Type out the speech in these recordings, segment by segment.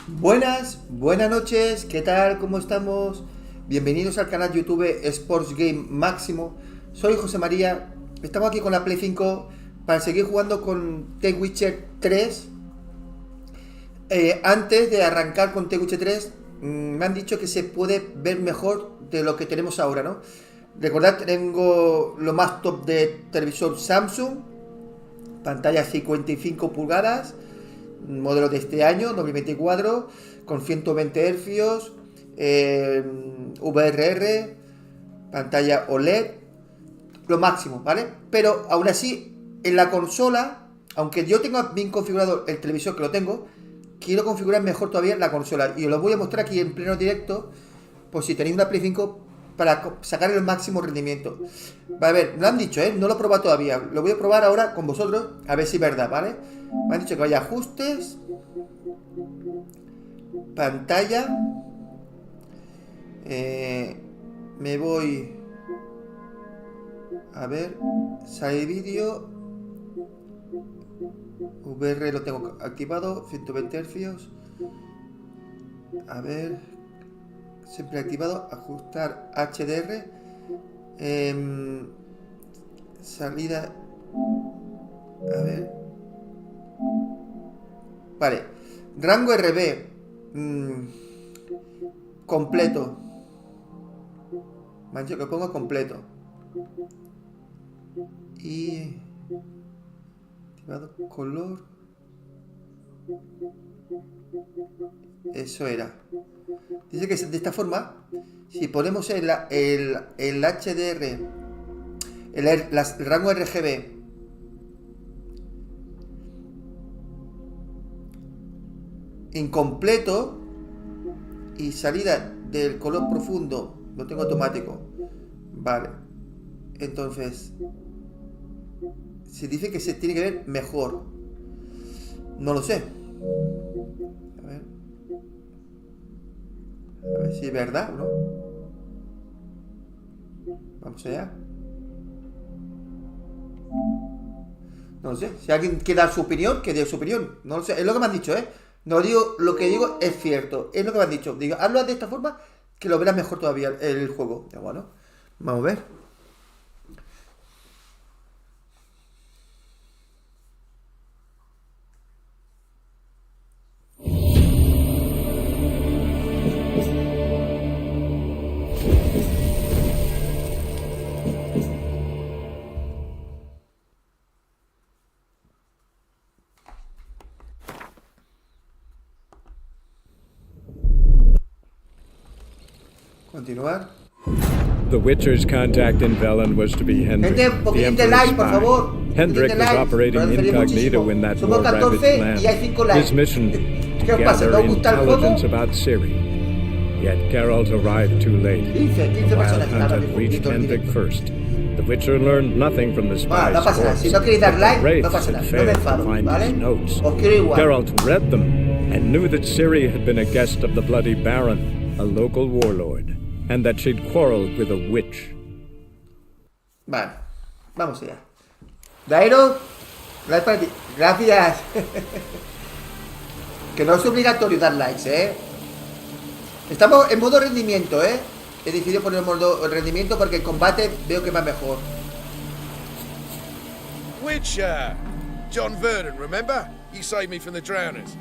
Buenas noches, ¿qué tal? ¿Cómo estamos? Bienvenidos al canal YouTube Sports Game Máximo. Soy José María, estamos aquí con la Play 5 para seguir jugando con The Witcher 3. Antes de arrancar con The Witcher 3, me han dicho que se puede ver mejor de lo que tenemos ahora, ¿no? Recordad, tengo lo más top de televisor Samsung, pantalla 55 pulgadas, modelo de este año, 2024, con 120 Hz, VRR, pantalla OLED, lo máximo, ¿vale? Pero aún así, en la consola, aunque yo tenga bien configurado el televisor, que lo tengo, quiero configurar mejor todavía la consola. Y os lo voy a mostrar aquí en pleno directo, por si tenéis una Play 5, para sacar el máximo rendimiento. A ver, me han dicho, no lo he probado todavía. Lo voy a probar ahora con vosotros, a ver si es verdad, ¿vale? Me han dicho que vaya a ajustes, pantalla, me voy a ver, sale vídeo, VR lo tengo activado, 120 Hz, a ver, siempre activado, ajustar HDR, salida, a ver, vale, rango RB, completo, me han dicho que pongo completo, y activado color, eso era. Dice que de esta forma, si ponemos el HDR, el rango RGB incompleto y salida del color profundo, lo tengo automático, vale, entonces se dice que se tiene que ver mejor, no lo sé, a ver si es verdad o no. Vamos allá. No lo sé, si alguien quiere dar su opinión, que dé su opinión, no lo sé, es lo que me han dicho, no digo, lo que digo es cierto, es lo que me han dicho. Digo, hazlo de esta forma que lo verás mejor todavía el juego. Ya, bueno, vamos a ver. Continuar. The Witcher's contact in Velen was to be Hendrik, Gente, un the poquitín de Emperor's like, por spy. favor. Hendrik was operating incognito in that war-ravaged land. His mission, to gather intelligence about Ciri. Yet Geralt arrived too late. The Wild Hunt had reached Hendrik first. The Witcher learned nothing from the spy's no pasa nada. Si no corpse, queréis dar but like, the Wraiths no pasa had nada. No me failed to enfado, find his ¿vale? notes. Os quiero igual. Geralt read them and knew that Ciri had been a guest of the Bloody Baron, a local warlord, and that she'd quarreled with a witch. Vale, vamos allá. Dairo, like para ti. Gracias. Que no es obligatorio dar likes, Estamos en modo rendimiento, He decidido poner en modo rendimiento porque el combate veo que va mejor. Witcher! John Vernon, remember? You saved me from the drowners.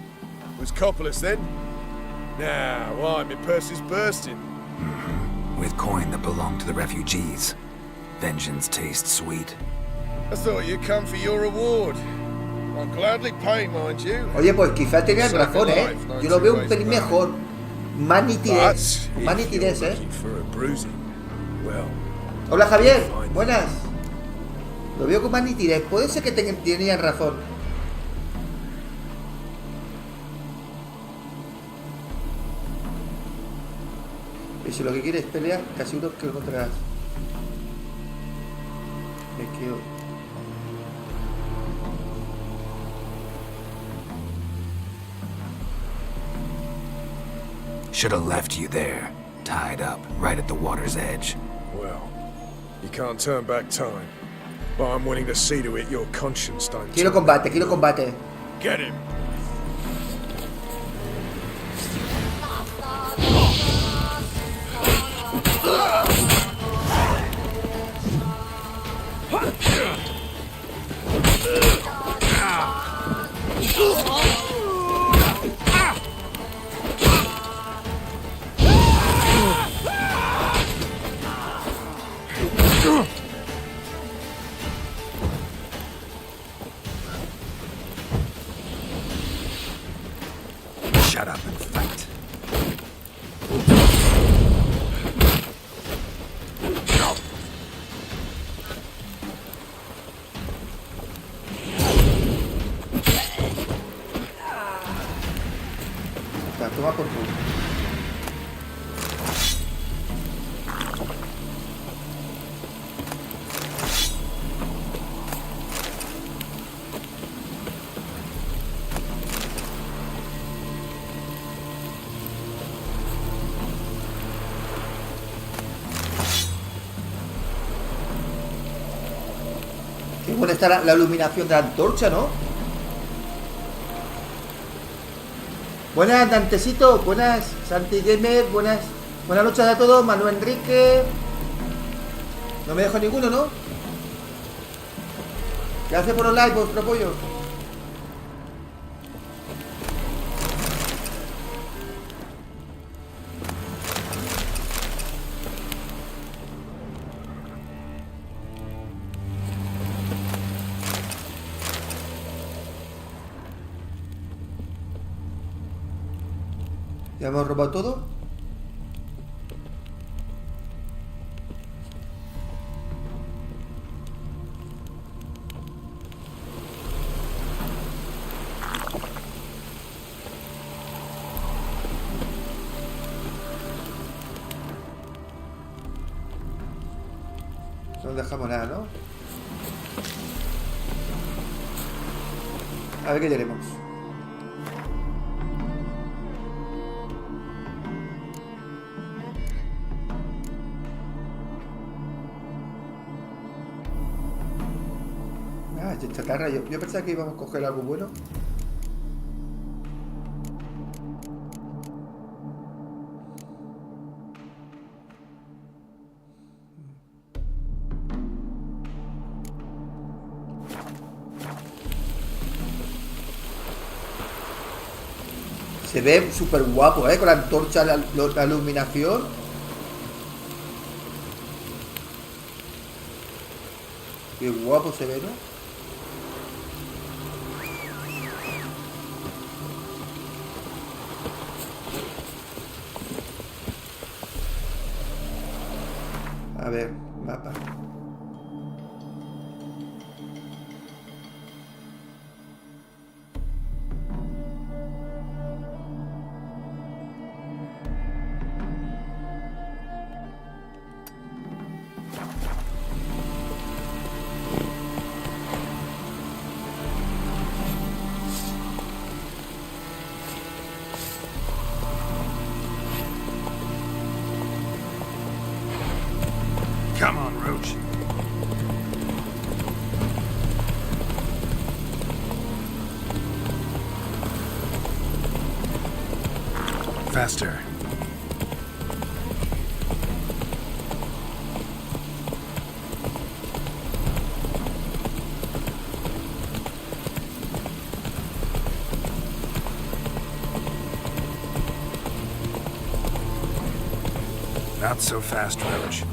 Was Coppolis then? Now, why, my purse is bursting. With coin that belonged to the refugees. Vengeance tastes sweet. I thought you'd come for your reward. I'll gladly pay, mind you. Oye, pues quizás tenías razón, Yo lo veo un pelín mejor. Más nitidez. Más nitidez, Hola, Javier. Buenas. Lo veo con más nitidez. Puede ser que tenían razón. Y si lo que quieres es pelear, casi seguro que lo encontrarás. Es que... Should have left you there, tied up, right at the water's edge. Well, you can't turn back time. But I'm willing to see to it your conscience don't. Quiero combate, quiero combate. Get him. Shut up and fight. Toma por culo. Qué buena está la iluminación de la antorcha, ¿no? Buenas, Dantecito, buenas, Santi Gamer, buenas noches a todos, Manuel Enrique. No me dejo ninguno, ¿no? Gracias por los likes, vuestro apoyo. ¿Ya hemos robado todo? No dejamos nada, ¿no? A ver qué tenemos. Chatarra, yo pensaba que íbamos a coger algo bueno. Se ve súper guapo, con la antorcha, la iluminación. Qué guapo se ve, ¿no? A ver, mapa. Come on, Roach. Faster. Not so fast, Roach.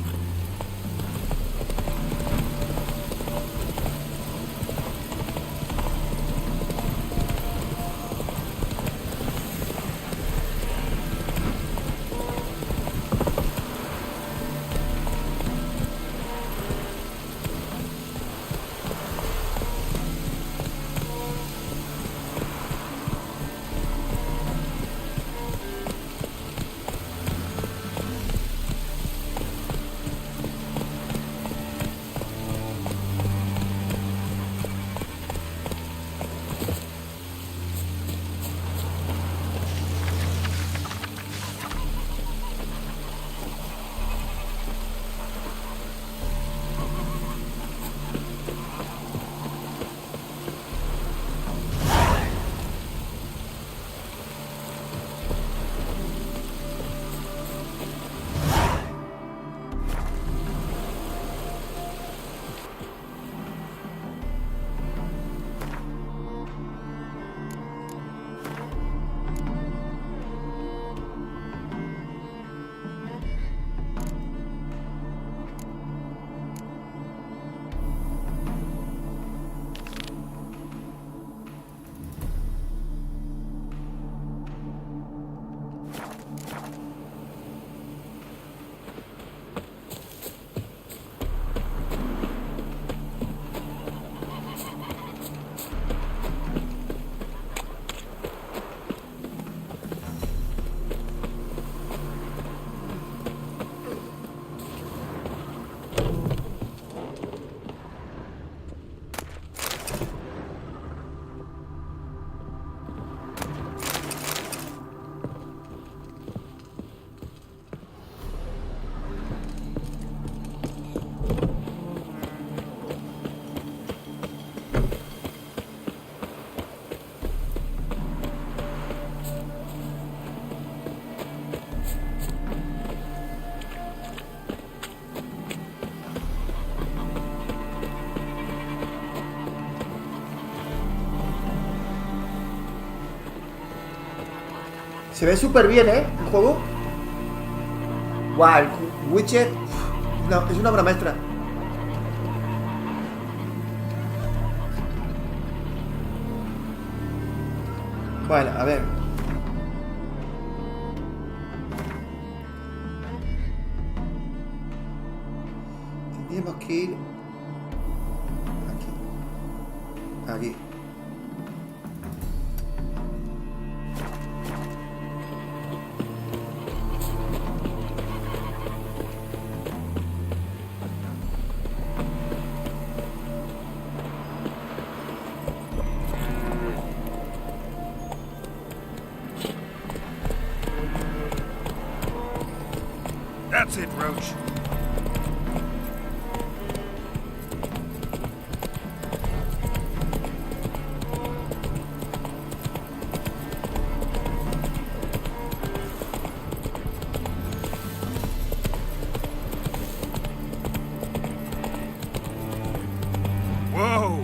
Se ve súper bien, ¿eh? El juego. Guau, el Witcher es una obra maestra. Bueno, a ver. Tendríamos que ir aquí. Aquí. That's it, Roach. Whoa!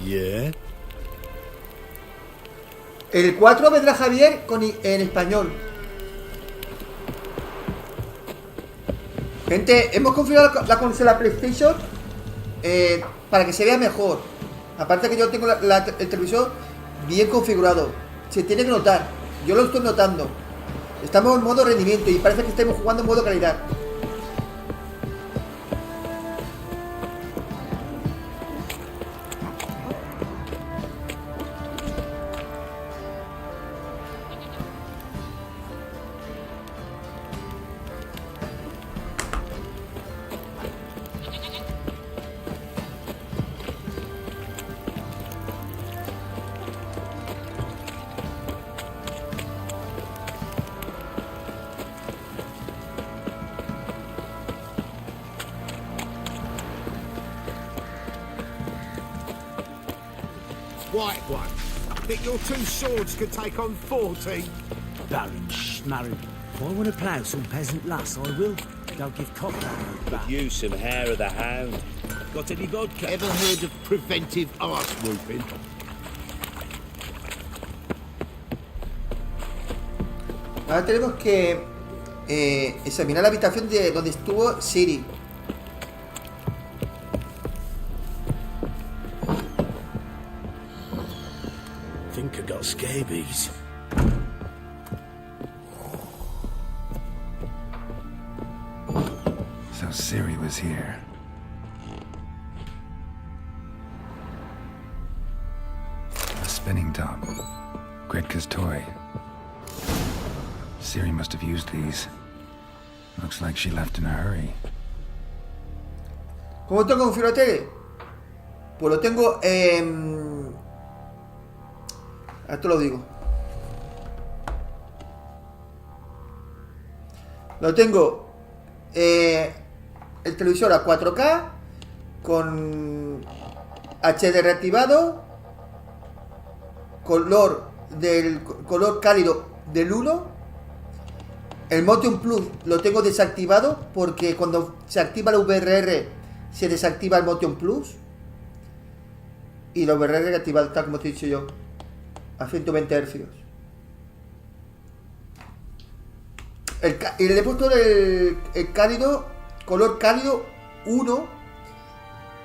Yeah. El 4 vendrá Javier en español. Gente, hemos configurado la consola PlayStation para que se vea mejor. Aparte que yo tengo el televisor bien configurado. Se tiene que notar. Yo lo estoy notando. Estamos en modo rendimiento y parece que estamos jugando en modo calidad. White one. Think your two swords could take on 14? Baron Schmarren. If I want to plough some peasant lass, I will. They'll give cocktail back. You some hair of the hound. Got any vodka? Ever heard of preventive arse whooping? Ahora tenemos que examinar la habitación de donde estuvo Siri. Think I got scabies. So Siri was here. A spinning top. Gretka's toy. Siri must have used these. Looks like she left in a hurry. ¿Cómo tengo configurado la tele? Pues lo tengo esto lo digo. Lo tengo el televisor a 4K con HD reactivado, color cálido del 1. El Motion Plus lo tengo desactivado porque cuando se activa la VRR se desactiva el Motion Plus. Y la VRR activa tal como te he dicho yo, a 120 Hz. Y le he puesto el cálido, color cálido 1,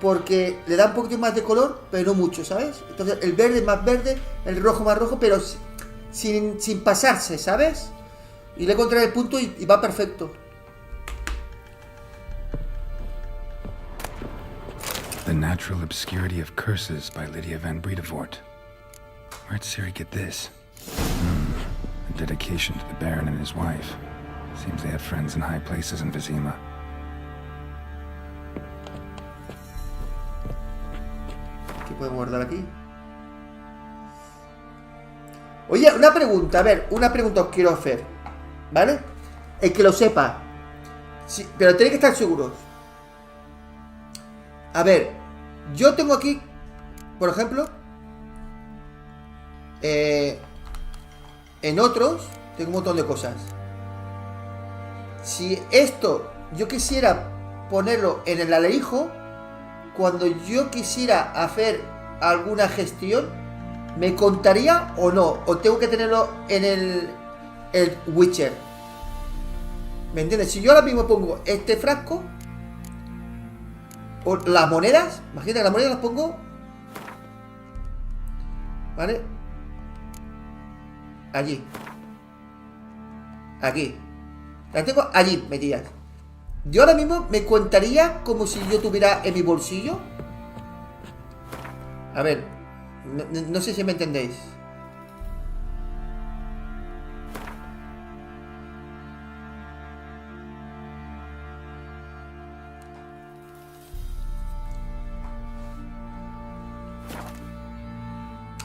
porque le da un poquito más de color, pero no mucho, ¿sabes? Entonces el verde es más verde, el rojo más rojo, pero sin pasarse, ¿sabes? Y le he encontrado el punto y va perfecto. The Natural Obscurity of Curses by Lydia van Bredevoort. Where'd Siri get this? A dedication to the Baron and his wife. Seems they had friends in high places in Vizima. ¿Qué puedo guardar aquí? Oye, una pregunta, a ver, una pregunta os quiero hacer, ¿vale? El que lo sepa, sí, pero tenéis que estar seguros. A ver, yo tengo aquí, por ejemplo, en otros tengo un montón de cosas. Si esto yo quisiera ponerlo en el alarijo, cuando yo quisiera hacer alguna gestión, ¿me contaría o no? ¿O tengo que tenerlo en el Witcher? ¿Me entiendes? Si yo ahora mismo pongo este frasco, o las monedas, imagínate que las monedas las pongo, ¿vale? Allí. Aquí. Las tengo allí metidas. Yo ahora mismo me contaría como si yo tuviera en mi bolsillo. A ver, no sé si me entendéis.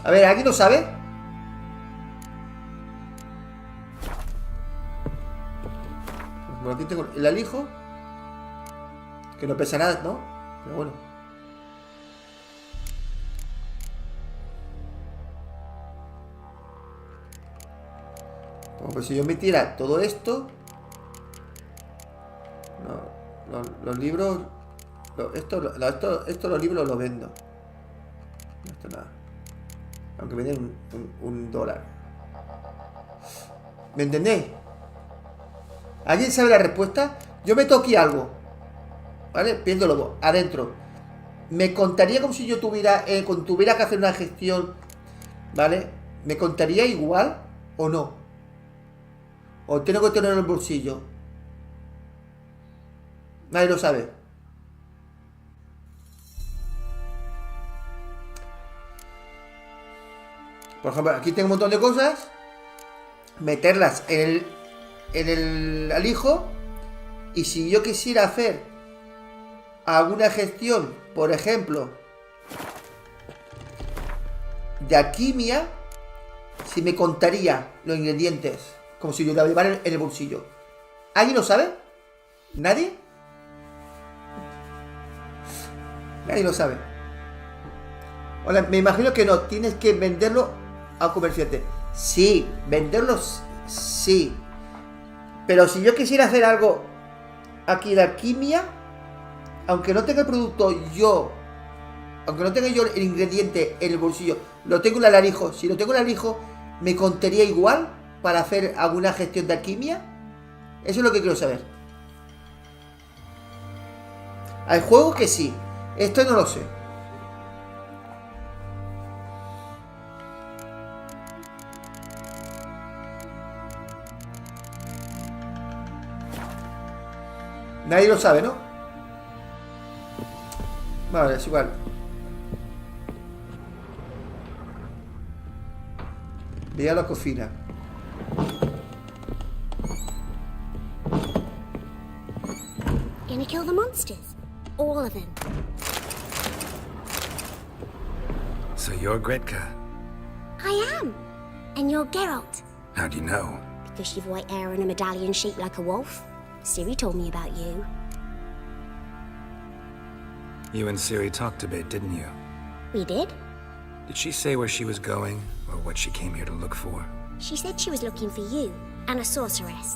A ver, ¿alguien lo sabe? Por aquí tengo el alijo, que no pesa nada, ¿no? Pero bueno. Como pues si yo metiera todo esto. No, los libros. Esto los libros los vendo. Esto nada. Aunque me den un dólar. ¿Me entendéis? ¿Alguien sabe la respuesta? Yo meto aquí algo, ¿vale? Piéndolo adentro. Me contaría como si yo tuviera que hacer una gestión, ¿vale? ¿Me contaría igual o no? ¿O tengo que tenerlo en el bolsillo? Nadie lo sabe. Por ejemplo, aquí tengo un montón de cosas. Meterlas en el alijo. Y si yo quisiera hacer alguna gestión, por ejemplo, de alquimia, si me contaría los ingredientes como si yo la llevara en el bolsillo. ¿Alguien lo sabe? ¿Nadie? Nadie lo sabe. Hola, me imagino que no. Tienes que venderlo a comerciante. Sí, venderlos, sí. Pero si yo quisiera hacer algo aquí de alquimia, aunque no tenga el producto yo, aunque no tenga yo el ingrediente en el bolsillo, lo tengo en el alarijo. Si lo tengo en el alarijo, ¿me contaría igual para hacer alguna gestión de alquimia? Eso es lo que quiero saber. Hay juegos que sí. Esto no lo sé. Nadie lo sabe, ¿no? Vale, es igual. Ve a la cocina. Gonna kill the monsters? All of them. So you're Gretka? I am. And you're Geralt. How do you know? Because you've white hair and a medallion shaped like a wolf. Ciri told me about you. You and Ciri talked a bit, didn't you? We did? Did she say where she was going, or what she came here to look for? She said she was looking for you, and a sorceress.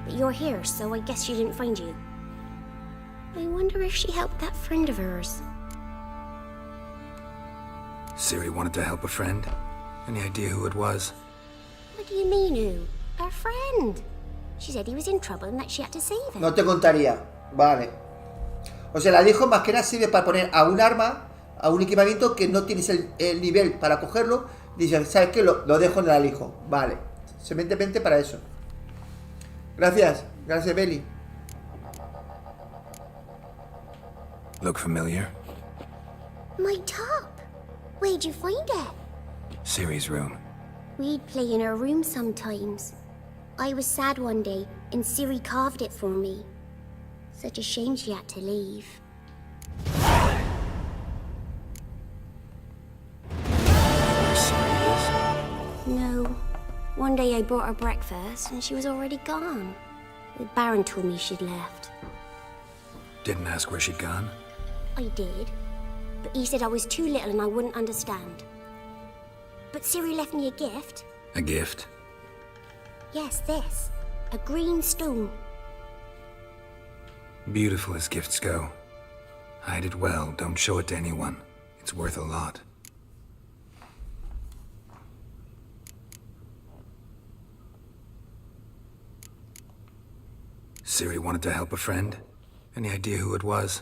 But you're here, so I guess she didn't find you. I wonder if she helped that friend of hers. Ciri wanted to help a friend? Any idea who it was? What do you mean, who? Her friend. She said he was in trouble and that she had to save him. No te contaría. Vale. O sea, la dijo más que nada sirve para poner a un arma, a un equipamiento que no tienes el nivel para cogerlo. Dice, ¿sabes qué? Lo dejo en el alijo. Vale. Simplemente para eso. Gracias. Gracias, Belly. Look familiar? My top. Where'd you find it? Ciri's room. We'd play in her room sometimes. I was sad one day, and Ciri carved it for me. Such a shame she had to leave. No. One day I brought her breakfast, and she was already gone. The Baron told me she'd left. Didn't ask where she'd gone? I did. But he said I was too little and I wouldn't understand. But Ciri left me a gift. A gift? Yes, this. A green stone. Beautiful as gifts go. Hide it well, don't show it to anyone. It's worth a lot. Ciri wanted to help a friend? Any idea who it was?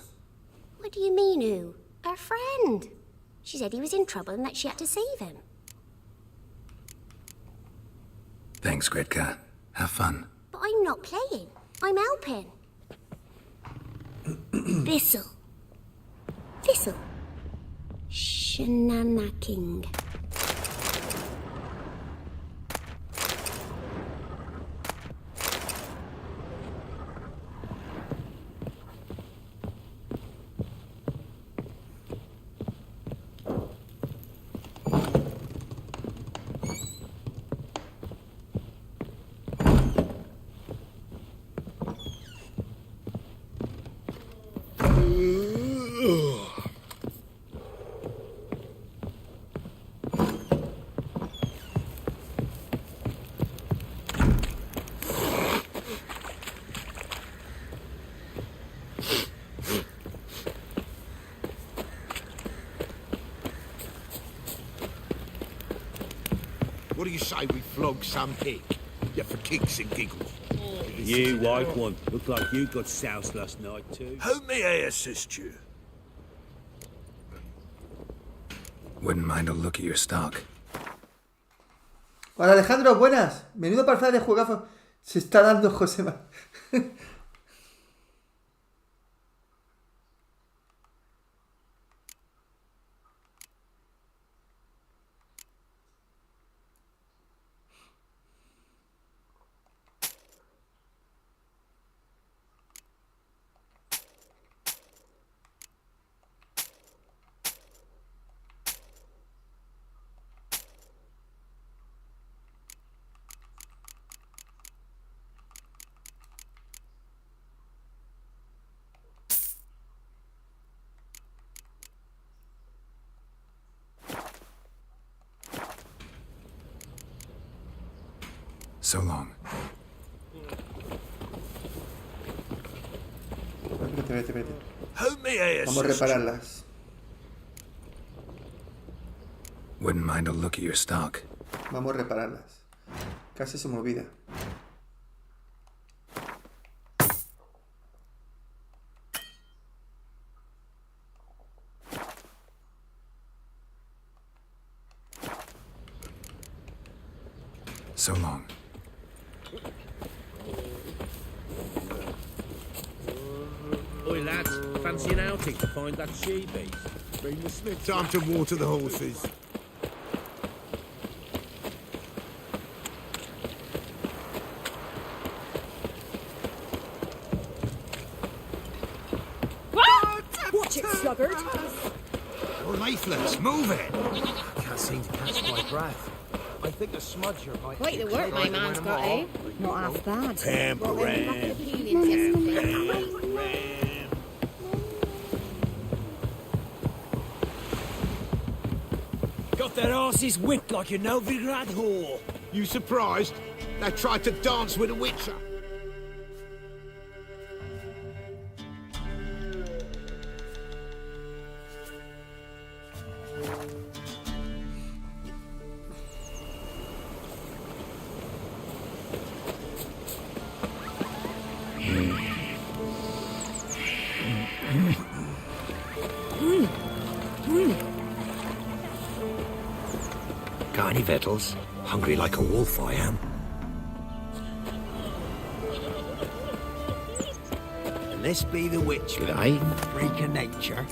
What do you mean, who? Her friend. She said he was in trouble and that she had to save him. Thanks, Gretka. Have fun. But I'm not playing. I'm helping. Thistle. Thistle. Shenanaking. What do you say we flog some hick? Yeah, for kicks and giggles. You white one. Look like you got soused last night too. How may I assist you? Wouldn't mind a look at your stock. Hola Alejandro, buenas. Menudo parcial de juegazo se está dando Josema. So long. Vete. How may I Vamos a assist you? repararlas. Wouldn't mind a look at your stock. Vamos a repararlas. Casi se me olvida. So long. Oi, lads, fancy an outing to find that she-beast? Been the Smith. Time to water the horses. Watch it, sluggard! Your leaflets, move it! Can't seem to catch my breath. I think a smudger might... Quite the work my man's got, eh? Not half bad. Pamperin. Got their asses whipped like a Novigrad whore. You surprised? They tried to dance with a witcher. Got any victuals? Hungry like a wolf, I am. And this be the witch, would I? Freak of nature.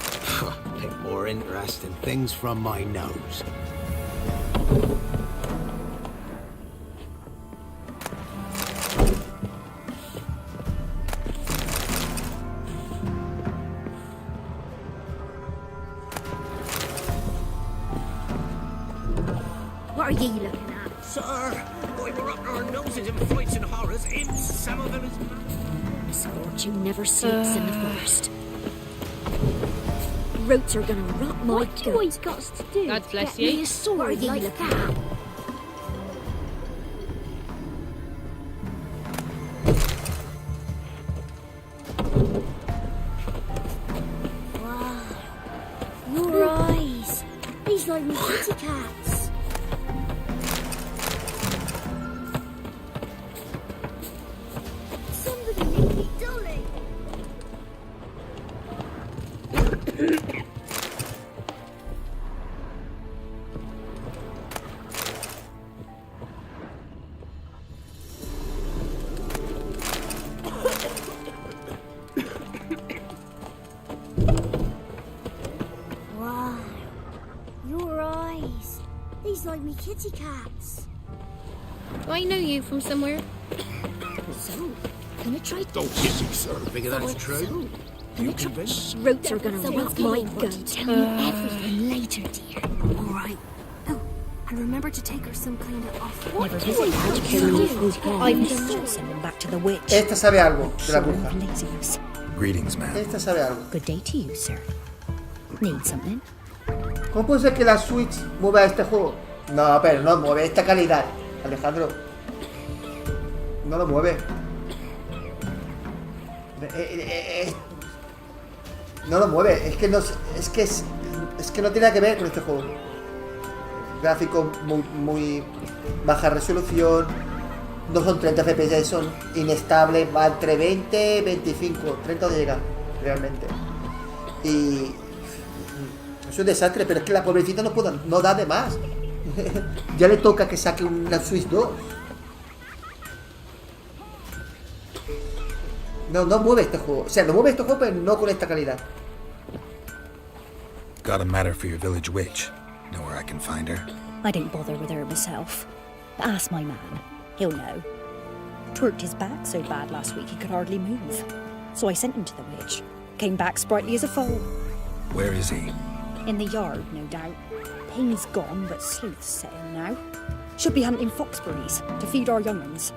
Take more interest in things from my nose. What are you looking at? Sir, we were up our noses in fights and horrors. In some of them is... A scorching never sleeps in the forest. Roats are gonna rot my What do I guts. got to do? God bless Get me you. a sword like that. Wow. Your eyes. These like me kitty cats. Somebody make me dolly. Wow. Your eyes. These like me kitty cats. Do I know you from somewhere? So, gonna try Don't kiss me, sir. Figure that's true. So, gonna try. Roats are gonna rot my guts. Tell me everything later, dear. All right. Oh, and remember to take her some kind of off. Never visit how to kill me. I've just send them back to the witch. Esta sabe algo de la bruja. Laziness. Greetings, ma'am. Esta sabe algo. Good day to you, sir. Need something? ¿Cómo puede ser que la Switch mueva este juego? No, pero no mueve esta calidad, Alejandro. No lo mueve. No lo mueve. Es que no, es que no tiene nada que ver con este juego. Gráfico muy baja resolución. No son 30 FPS, son inestables. Va entre 20, 25, 30 donde llega realmente. Y es un desastre, pero es que la pobrecita no da de más. Ya le toca que saque una Switch 2. No mueve este juego. O sea, no mueve este juego, pero no con esta calidad. Got a matter for your village witch. Know where I can find her? I didn't bother with her myself. But ask my man. He'll know. Twerked his back so bad last week he could hardly move. So I sent him to the witch. Came back sprightly as a foal. Where is he? In the yard, no doubt. Pain's gone, but sleuth's set in now. Should be hunting foxberries to feed our young uns.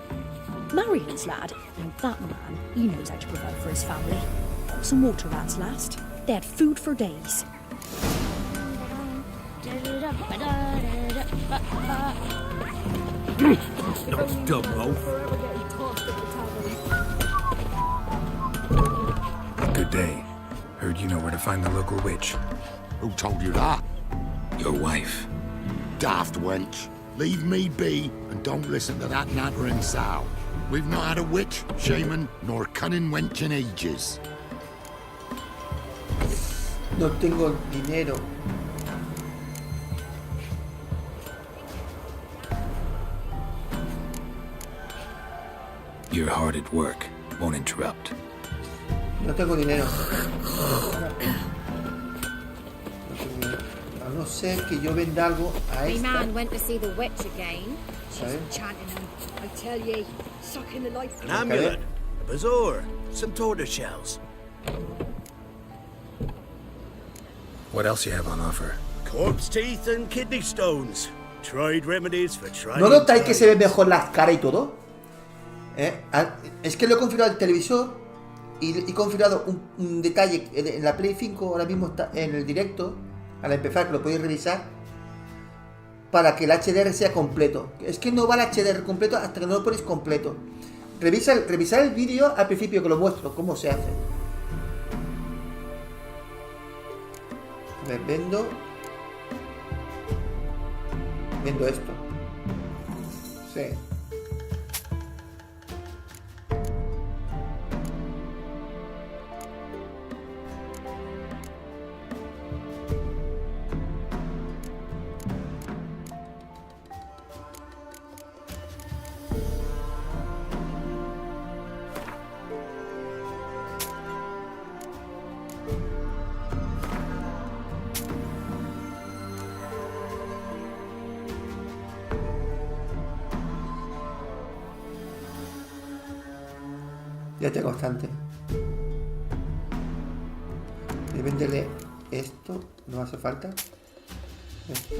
Marion's lad, now that man, he knows how to provide for his family. Got some water rats last. They had food for days. Not dumb, Wolf. Good day. Heard you know where to find the local witch. Who told you that? Your wife. Daft wench. Leave me be and don't listen to that nattering sow. We've not had a witch, shaman, nor cunning wench in ages. No tengo dinero. You're hard at work. Won't interrupt. No tengo dinero. A no ser que yo venda algo a My esta. man went to see the witch again. ¿Sabes? Chanting him. I tell ye, sucking the life. An amulet, a bazaar, some tortoise shells. What else you have on offer? Corpse teeth and kidney stones. Tried remedies for trying. ¿No notáis que se ve mejor las caras y todo? Es que lo he configurado el televisor y he configurado un detalle en la Play 5, ahora mismo está en el directo, al empezar, que lo podéis revisar, para que el HDR sea completo. Es que no va el HDR completo hasta que no lo ponéis completo. Revisar el vídeo al principio, que lo muestro, cómo se hace. A ver, vendo esto. Sí. Ya tengo bastante. Voy a venderle esto. No hace falta. Esto.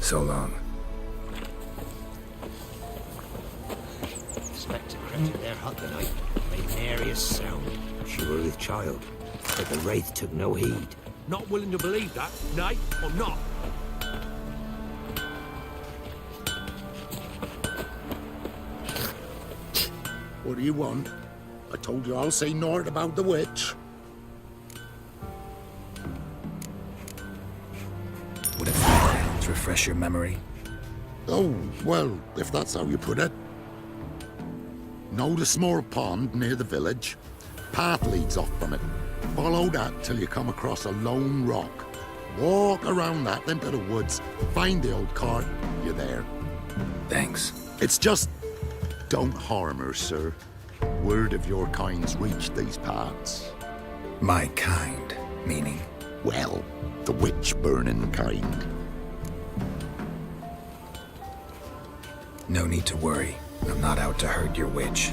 So long. Spectre crept in their hut tonight, made nary a sound. Surely the child, but the wraith took no heed. Not willing to believe that, nay, I'm not. What do you want? I told you I'll say naught about the witch. Would a few pounds refresh your memory? Oh, well, if that's how you put it. Know the small pond near the village? Path leads off from it. Follow that till you come across a lone rock. Walk around that into the woods. Find the old cart. You're there. Thanks. It's just... don't harm her, sir. Word of your kind's reached these parts. My kind, meaning? Well, the witch-burning kind. No need to worry. I'm not out to hurt your witch.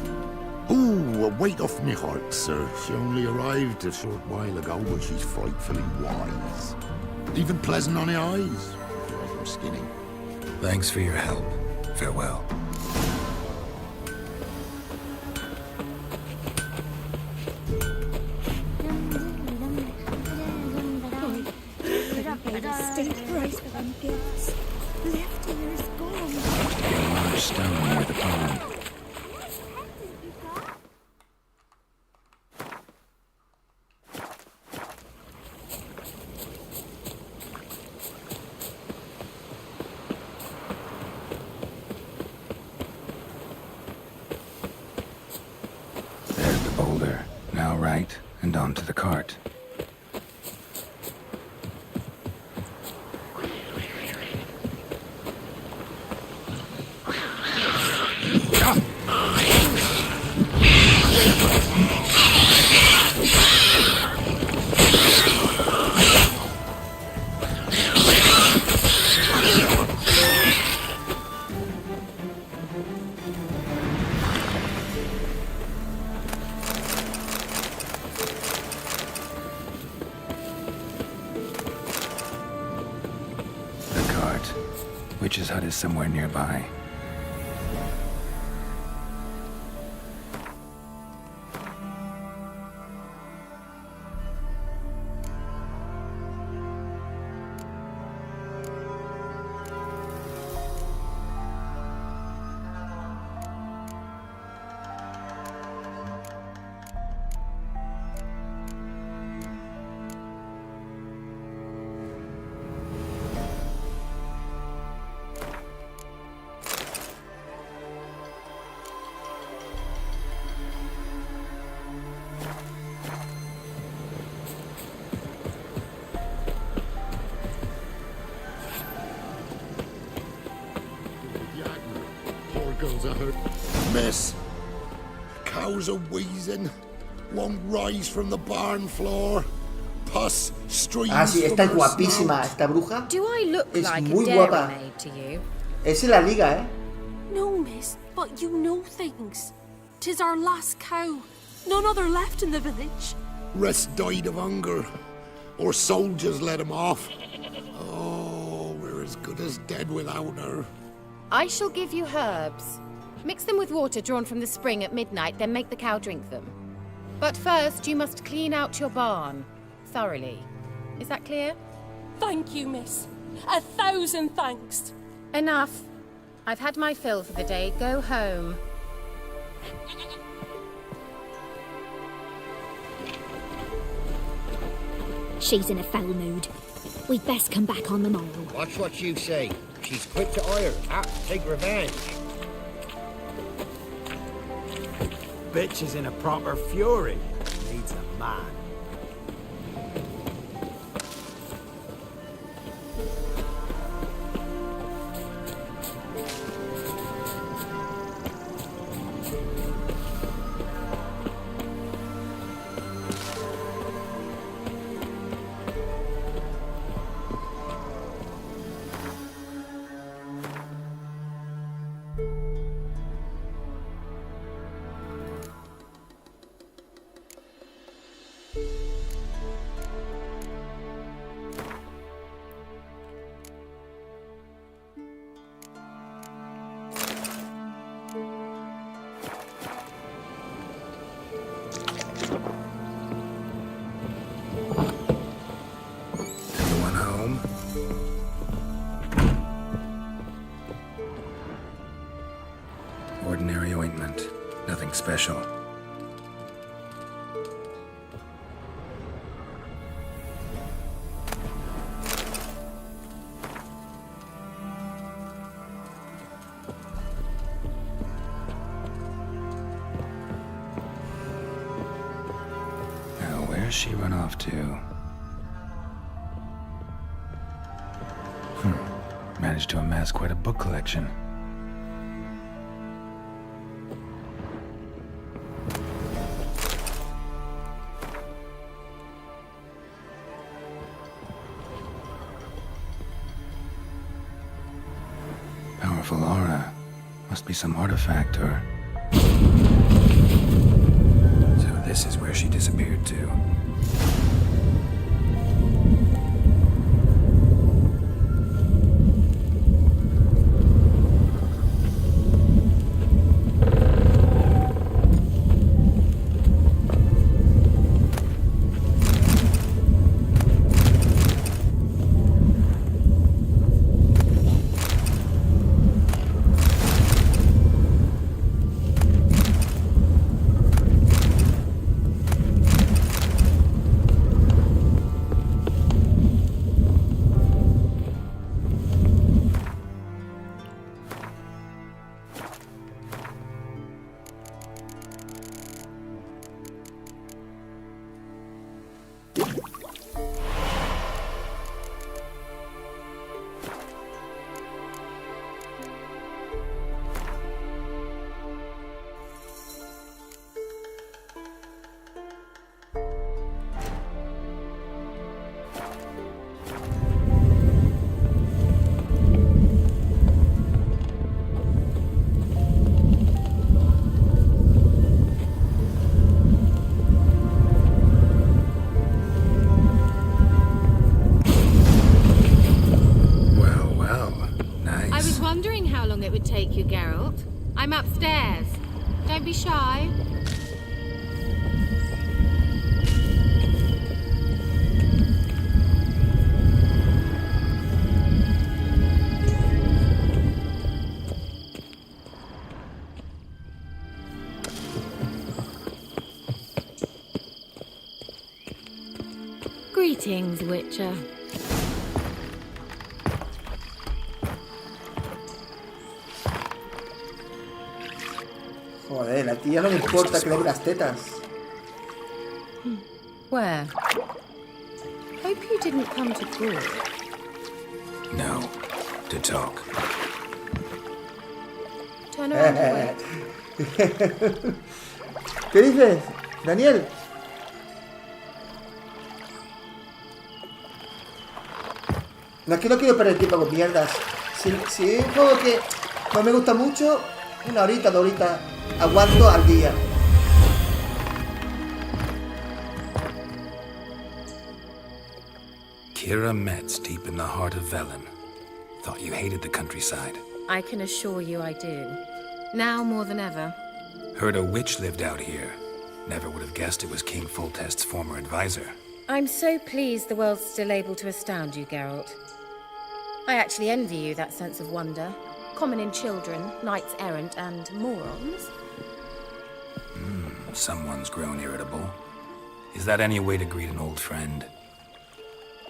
Ooh, a weight off me heart, sir. She only arrived a short while ago, but she's frightfully wise. Even pleasant on the eyes, if you like her skinny. Thanks for your help. Farewell. gas. Left ear's gone. A large stone near the pond. There's the boulder. Now right, and onto the cart. Witch's hut is somewhere nearby. Miss, cows are wheezing, won't rise from the barn floor, pus streams. Ah, sí, esta es guapísima, esta bruja. Do I look es like muy a guapa. dairymaid to you? Es en la liga, ¿eh? No, miss, but you know things. 'Tis our last cow. None other left in the village. Rest died of hunger, or soldiers let him off. Oh, we're as good as dead without her. I shall give you herbs. Mix them with water drawn from the spring at midnight, then make the cow drink them. But first, you must clean out your barn thoroughly. Is that clear? Thank you, miss. 1,000 thanks. Enough. I've had my fill for the day. Go home. She's in a foul mood. We'd best come back on the morrow. Watch what you say. She's quick to ire, apt to take revenge. Bitch is in a proper fury. Needs a man. Ordinary ointment. Nothing special. Now, where's she run off to? Managed to amass quite a book collection. Powerful aura. Must be some artifact or... So this is where she disappeared to. wondering how long it would take you, Geralt. I'm upstairs. Don't be shy. Greetings, Witcher. Joder, la tía no le importa que le dé las tetas. Where? Hope you didn't come to talk. No, to talk. Turn around and wait. ¿Qué dices, Daniel? No, es que no quiero perder tiempo con mierdas. Si es un juego que no me gusta mucho, 1 horita, 2 horitas, aguanto al día. Keira Metz, deep in the heart of Velen. Thought you hated the countryside. I can assure you I do. Now more than ever. Heard a witch lived out here. Never would have guessed it was King Foltest's former advisor. I'm so pleased the world's still able to astound you, Geralt. I actually envy you that sense of wonder. Common in children, knights errant, and morons. Someone's grown irritable. Is that any way to greet an old friend?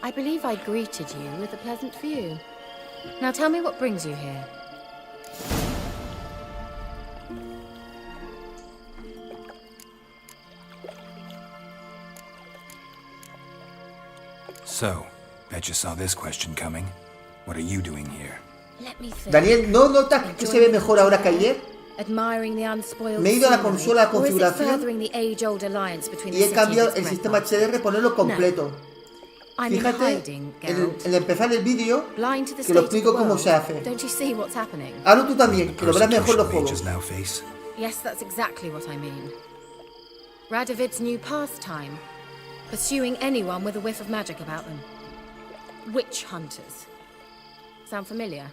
I believe I greeted you with a pleasant view. Now tell me what brings you here. So, bet you saw this question coming. What are you doing here? Let me think. Daniel, ¿no notas que se ve mejor ahora que ayer? Admiring the unspoiled Me he ido a la scenery, consola a or is it configuración furthering the age-old alliance between y the he city and cambiado its el great sistema parts? HDR, ponerlo completo. I'm in Fíjate hiding, en Geralt. empezar el vídeo Blind to the que lo state of the explico cómo world. se hace. Don't you see what's happening? Hazlo tú también, que lo verás mejor los Persecution juegos. mages now face. Yes, that's exactly what I mean. Radovid's new pastime. Pursuing anyone with a whiff of magic about them. Witch hunters. Sound familiar?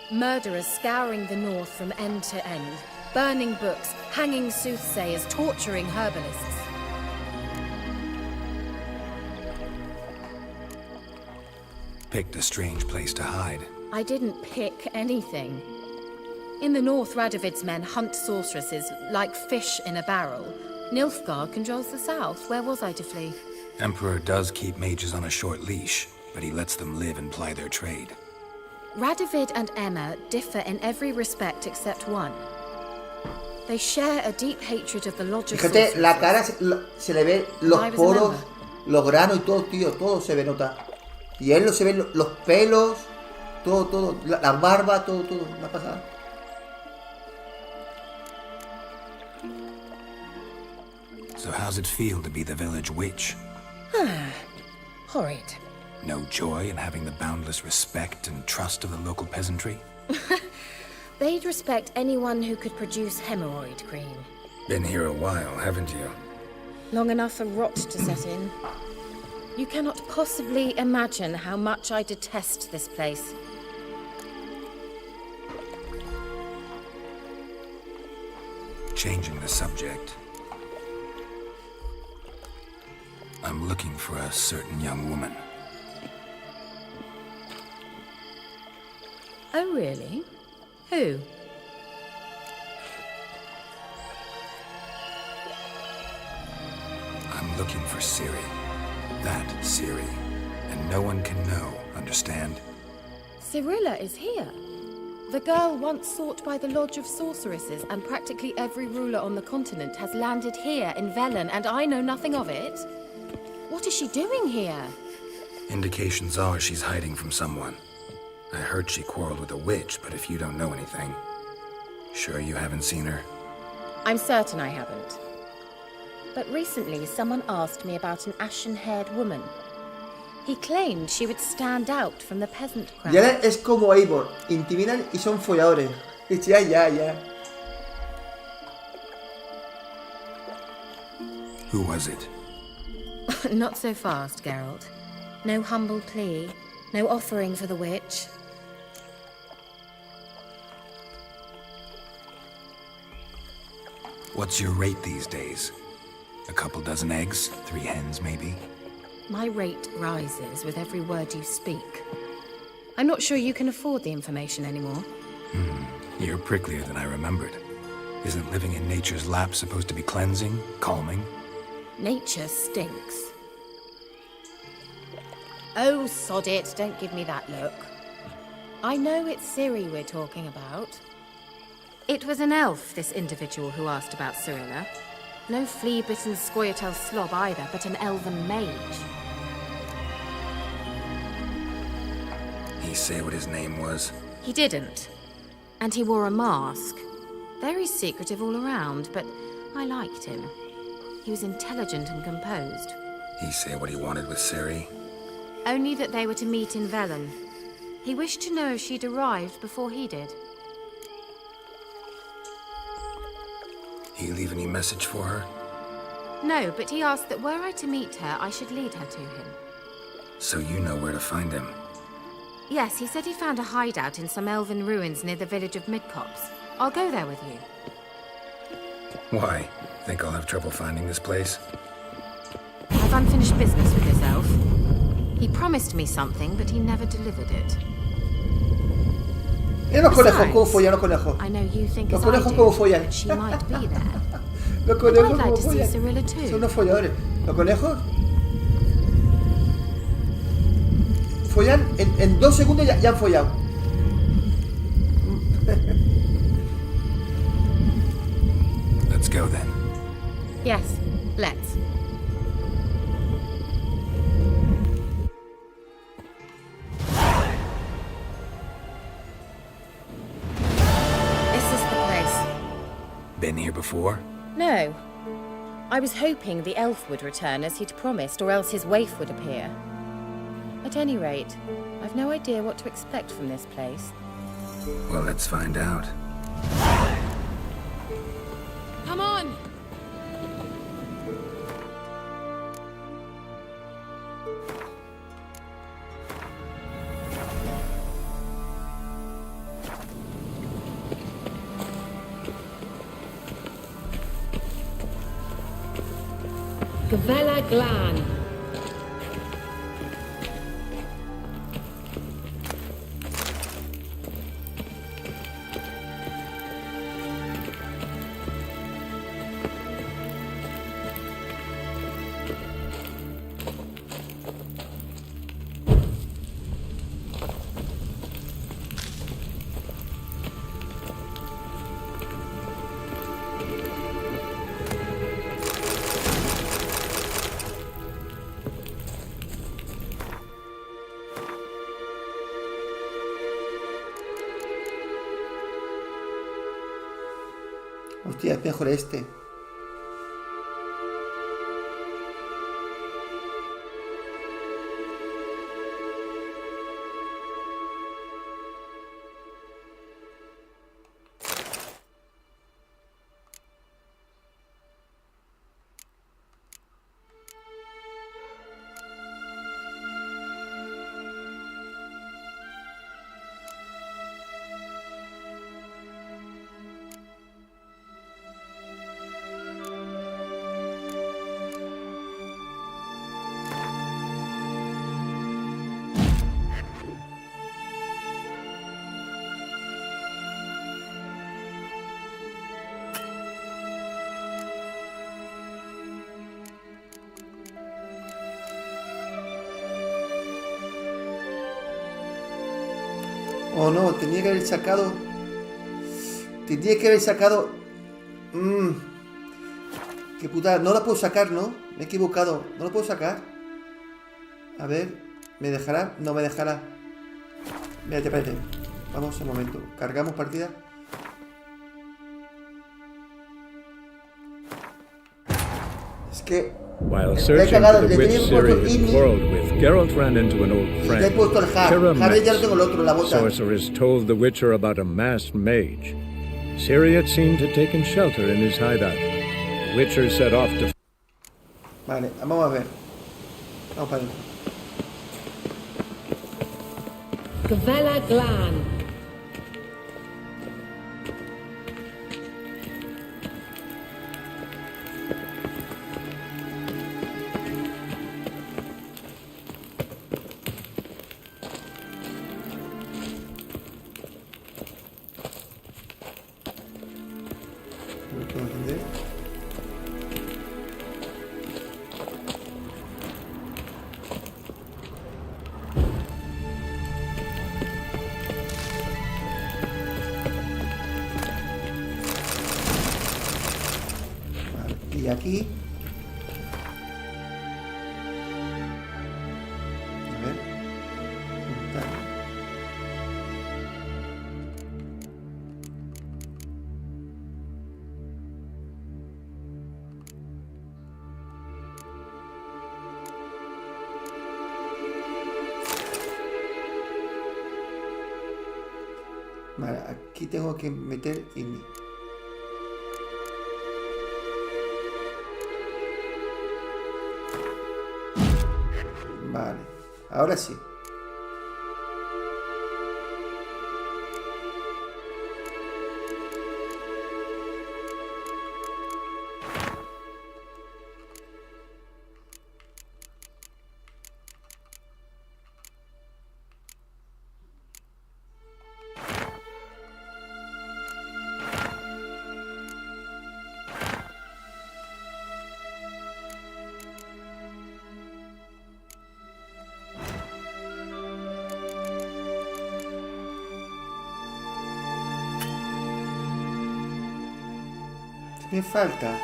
Murderers scouring the north from end to end. Burning books, hanging soothsayers, torturing herbalists. Picked a strange place to hide. I didn't pick anything. In the north, Radovid's men hunt sorceresses like fish in a barrel. Nilfgaard controls the south. Where was I to flee? Emperor does keep mages on a short leash, but he lets them live and ply their trade. Radovid and Emma differ in every respect except one. They share a deep hatred of the Lodge of Fíjate, la cara se le ve los I was a poros, member. los granos y todo, tío, todo se ve, nota. Y a él se ven los pelos, todo, la barba, todo, una pasada. So how's it feel to be the village witch? Horrid. No joy in having the boundless respect and trust of the local peasantry? They'd respect anyone who could produce hemorrhoid cream. Been here a while, haven't you? Long enough for rot to set in. You cannot possibly imagine how much I detest this place. Changing the subject. I'm looking for a certain young woman. Oh, really? Who? I'm looking for Ciri. That Ciri. And no one can know, understand? Cirilla is here. The girl once sought by the Lodge of Sorceresses, and practically every ruler on the continent has landed here in Velen, and I know nothing of it. What is she doing here? Indications are she's hiding from someone. I heard she quarreled with a witch, but if you don't know anything... Sure you haven't seen her? I'm certain I haven't. But recently someone asked me about an ashen-haired woman. He claimed she would stand out from the peasant crowd. Y ahora es como Eivor, intimidan y son folladores. Ya. Who was it? Not so fast, Geralt. No humble plea, no offering for the witch. What's your rate these days? A couple dozen eggs? 3 hens, maybe? My rate rises with every word you speak. I'm not sure you can afford the information anymore. You're pricklier than I remembered. Isn't living in nature's lap supposed to be cleansing, calming? Nature stinks. Oh, sod it, don't give me that look. I know it's Ciri we're talking about. It was an elf, this individual who asked about Cyrilla. No flea-bitten Scoia'tael slob either, but an elven mage. He say what his name was? He didn't. And he wore a mask. Very secretive all around, but I liked him. He was intelligent and composed. He say what he wanted with Ciri? Only that they were to meet in Velen. He wished to know if she'd arrived before he did. He leave any message for her? No, but he asked that were I to meet her, I should lead her to him. So you know where to find him? Yes, he said he found a hideout in some elven ruins near the village of Midcopse. I'll go there with you. Why? Think I'll have trouble finding this place? I've unfinished business with this elf. He promised me something, but he never delivered it. Besides, I know you think Los as I conejos do, como follan. that she might be there. Los But conejos I'd like como to see follan. Cyrilla too. Son unos folladores. Los conejos follan en 2 segundos ya han follado. Let's go then. Yes, let's. This is the place. Been here before? No. I was hoping the elf would return as he'd promised, or else his waif would appear. At any rate, I've no idea what to expect from this place. Well, let's find out. Come on! Gavella Glan. Hostia, es mejor este. Oh no, tenía que haber sacado. Qué putada, no la puedo sacar, ¿no? Me he equivocado, no lo puedo sacar. A ver, ¿me dejará? No me dejará. Espérate. Vamos un momento. Cargamos partida. Es que While searching for the witch Ciri had quarreled with, Geralt ran into an old friend. Keira Metz, sorceress, told the Witcher about a masked mage. Ciri had seemed to have taken shelter in his hideout. The Witcher set off to... Vale, vamos a ver. Vamos para adentro. Gavella Glan. Y aquí. A ver. Vale, aquí tengo que meter INI. Vale, ahora sí. Me falta.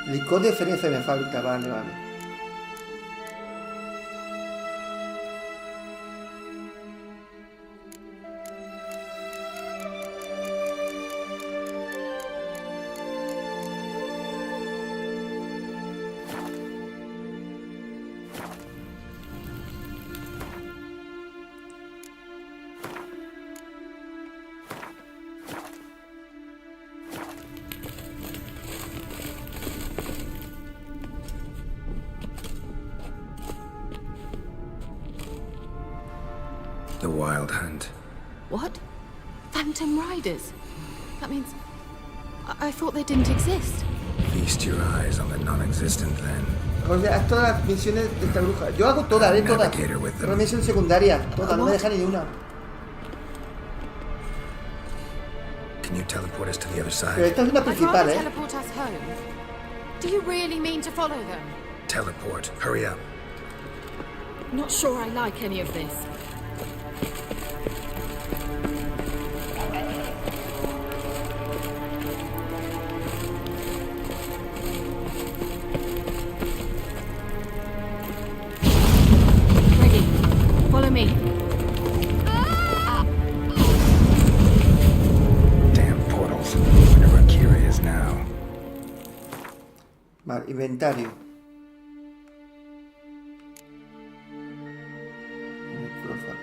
Licor de fresa me falta, vale. The Wild Hunt. What? Phantom Riders? That means... I thought they didn't exist. Feast your eyes on the non-existent then. Haz todas las misiones de esta bruja. Yo hago todas, todas. Las misiones secundarias, todas, no me deja ni una. Can you teleport us to the other side? Pero esta es una principal, Teleport us home. Do you really mean to follow them? Teleport. Hurry up. Not sure I like any of this. Follow me. Damn portals. Wonder where Keira is now. Vale, inventario. Micrófonos.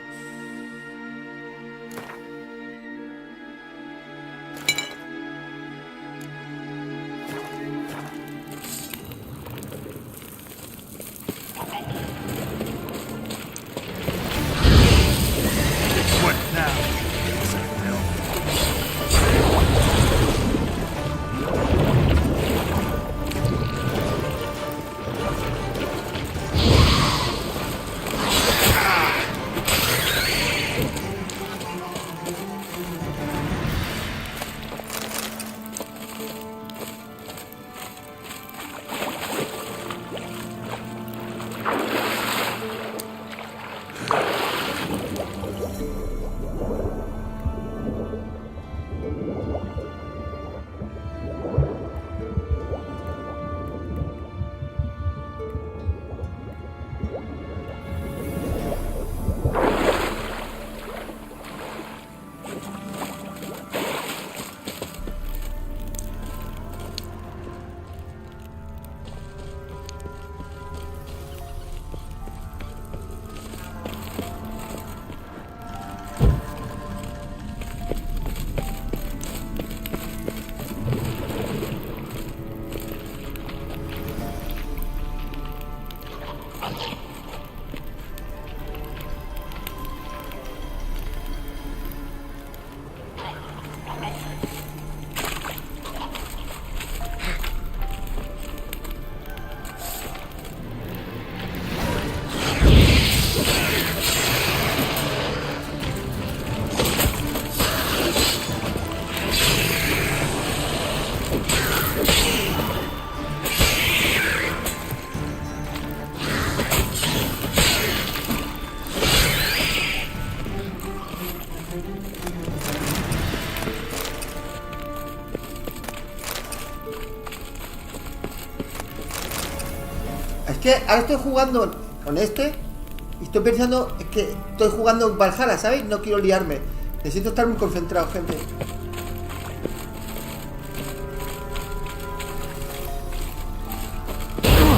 que ahora estoy jugando con este y estoy pensando, es que estoy jugando en Valhalla, ¿sabéis? No quiero liarme. Necesito estar muy concentrado, gente.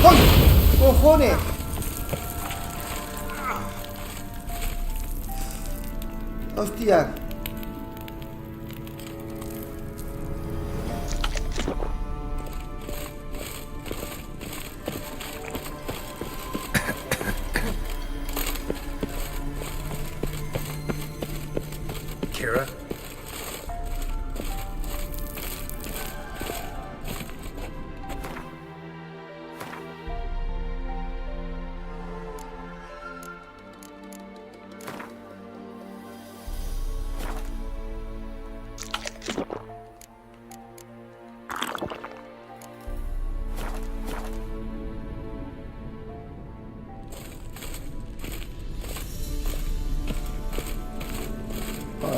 ¡Ay! ¡Cojones! ¡Hostia! Keira?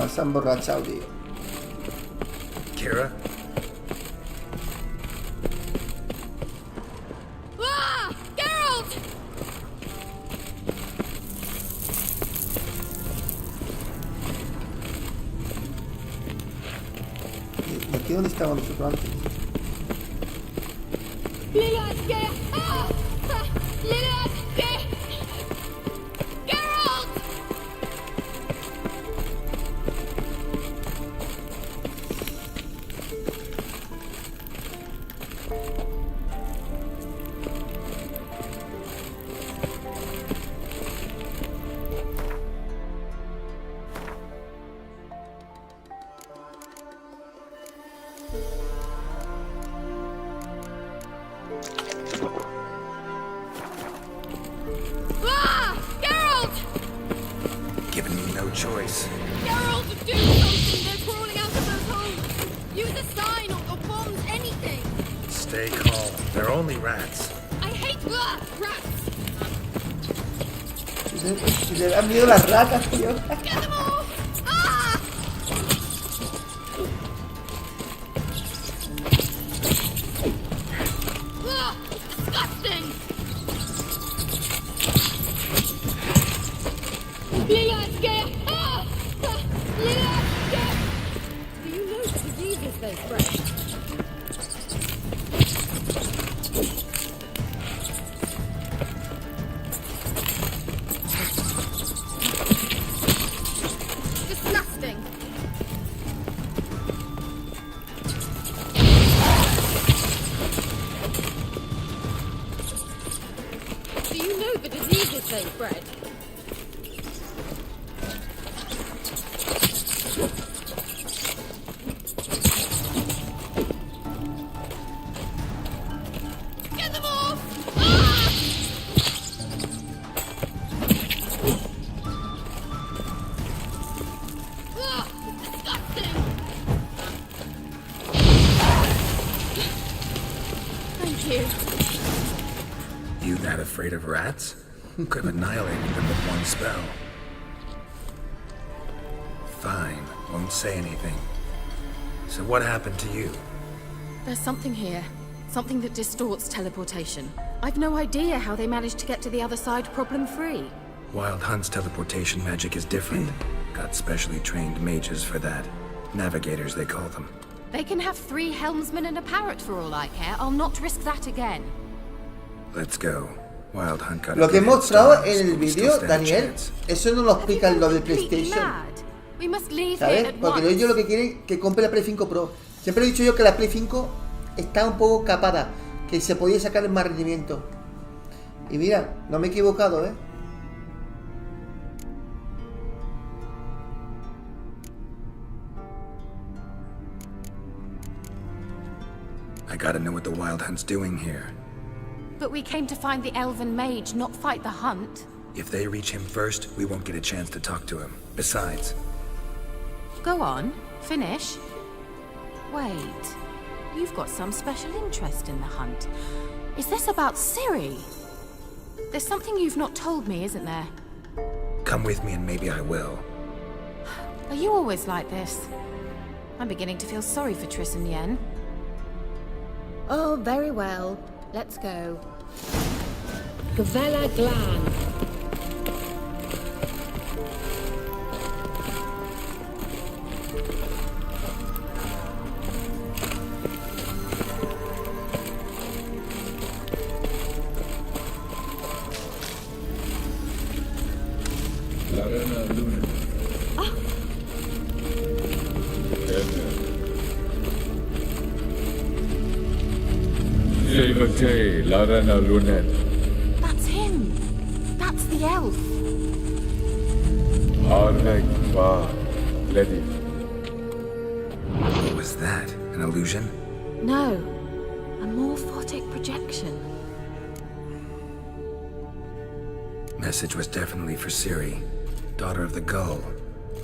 Se han emborrachado, tío. Keira? Ah! Geralt! ¿Y aquí dónde estábamos nosotros antes? Ah! Geralt! Giving me no choice. Geralt, do something! They're crawling out of those holes! Use a sign or bombs, anything! Stay calm. They're only rats. I hate rats! Si le dan miedo las ratas, tío. Get them all! Ah! Ah! Disgusting! Do you know the diseases they spread? Disgusting! Do you know the diseases they spread? Get them off! Ah! Ah! Disgusting! Thank you. You that afraid of rats? Could have annihilated them with one spell. Fine, won't say anything. So what happened to you? There's something here. Something that distorts teleportation. I've no idea how they managed to get to the other side problem-free. Wild Hunt's teleportation magic is different. Got specially trained mages for that. Navigators, they call them. They can have 3 helmsmen and a parrot for all I care. I'll not risk that again. Let's go. Wild Hunt got Lo que he mostrado en el vídeo, Daniel, eso no lo explica en lo de PlayStation. We must leave ¿Sabes? here at Porque ellos lo que quieren es que compre la Play 5 Pro. Siempre he dicho yo que la Play 5 está un poco capada, que se podía sacar más rendimiento. Y mira, no me he equivocado, ¿eh? I gotta know what the Wild Hunt's doing here. But we came to find the Elven mage, not fight the hunt. If they reach him first, we won't get a chance to talk to him. Besides... Go on, finish. Wait, you've got some special interest in the hunt. Is this about Ciri? There's something you've not told me, isn't there? Come with me and maybe I will. Are you always like this? I'm beginning to feel sorry for Triss and Yen. Oh, very well. Let's go. Gavella Glan. That's him. That's the elf. What was that? An illusion? No, a morphotic projection. Message was definitely for Ciri, daughter of the Gull,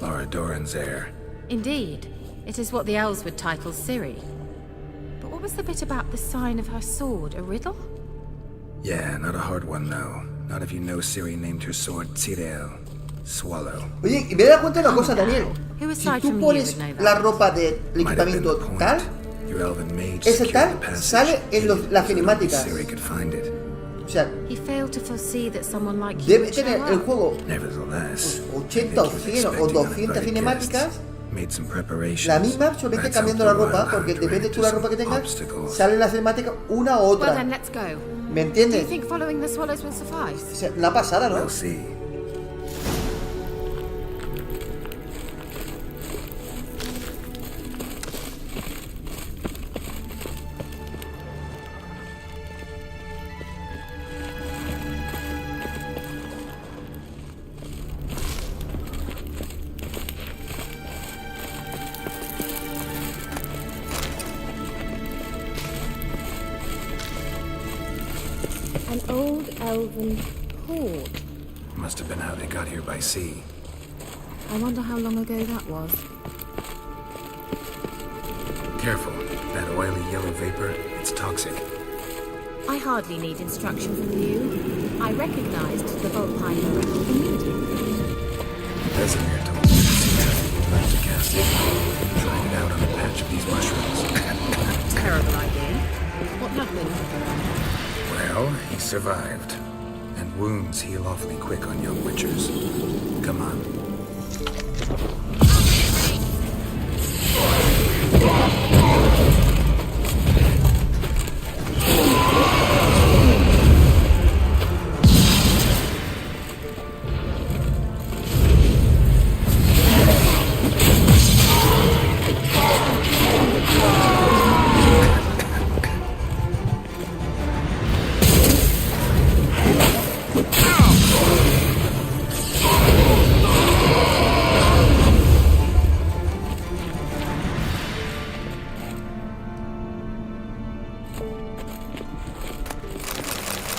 Lara Doran's heir. Indeed, it is what the elves would title Ciri. But what was the bit about the sign of her sword? A riddle? Yeah, not a hard one, no. Not if you know Ciri named her sword Tyrell, Swallow. Oye, y me he dado cuenta de una cosa, Daniel. Who Si aside tú from you pones would know that? la ropa del Might have been equipamiento the point. tal, Your elven mage ese secured tal the passage, sale en las so cinemáticas. Ciri could find it. O sea, He failed to foresee that someone like you debe would show tener el up. juego Nevertheless, 80 o 100 o 200 cinemáticas. made some preparations. La misma, solamente That's cambiando la helped ropa, Rohan porque depende tú direct la us ropa que tengas, obstacles. sale en la cinemática una u Well otra. then, let's go. ¿Me Do you entiendes? think following the swallows will suffice? O sea, una pasada, ¿no? We'll see. An old elven port. Must have been how they got here by sea. I wonder how long ago that was. Careful. That oily yellow vapor, it's toxic. I hardly need instruction from you. I recognized the Volpine immediately. Vesemir told me to see that. Not to cast it. Tried it out on a patch of these mushrooms. Terrible idea. What happened? Well, he survived. And wounds heal awfully quick on young witchers. Come on.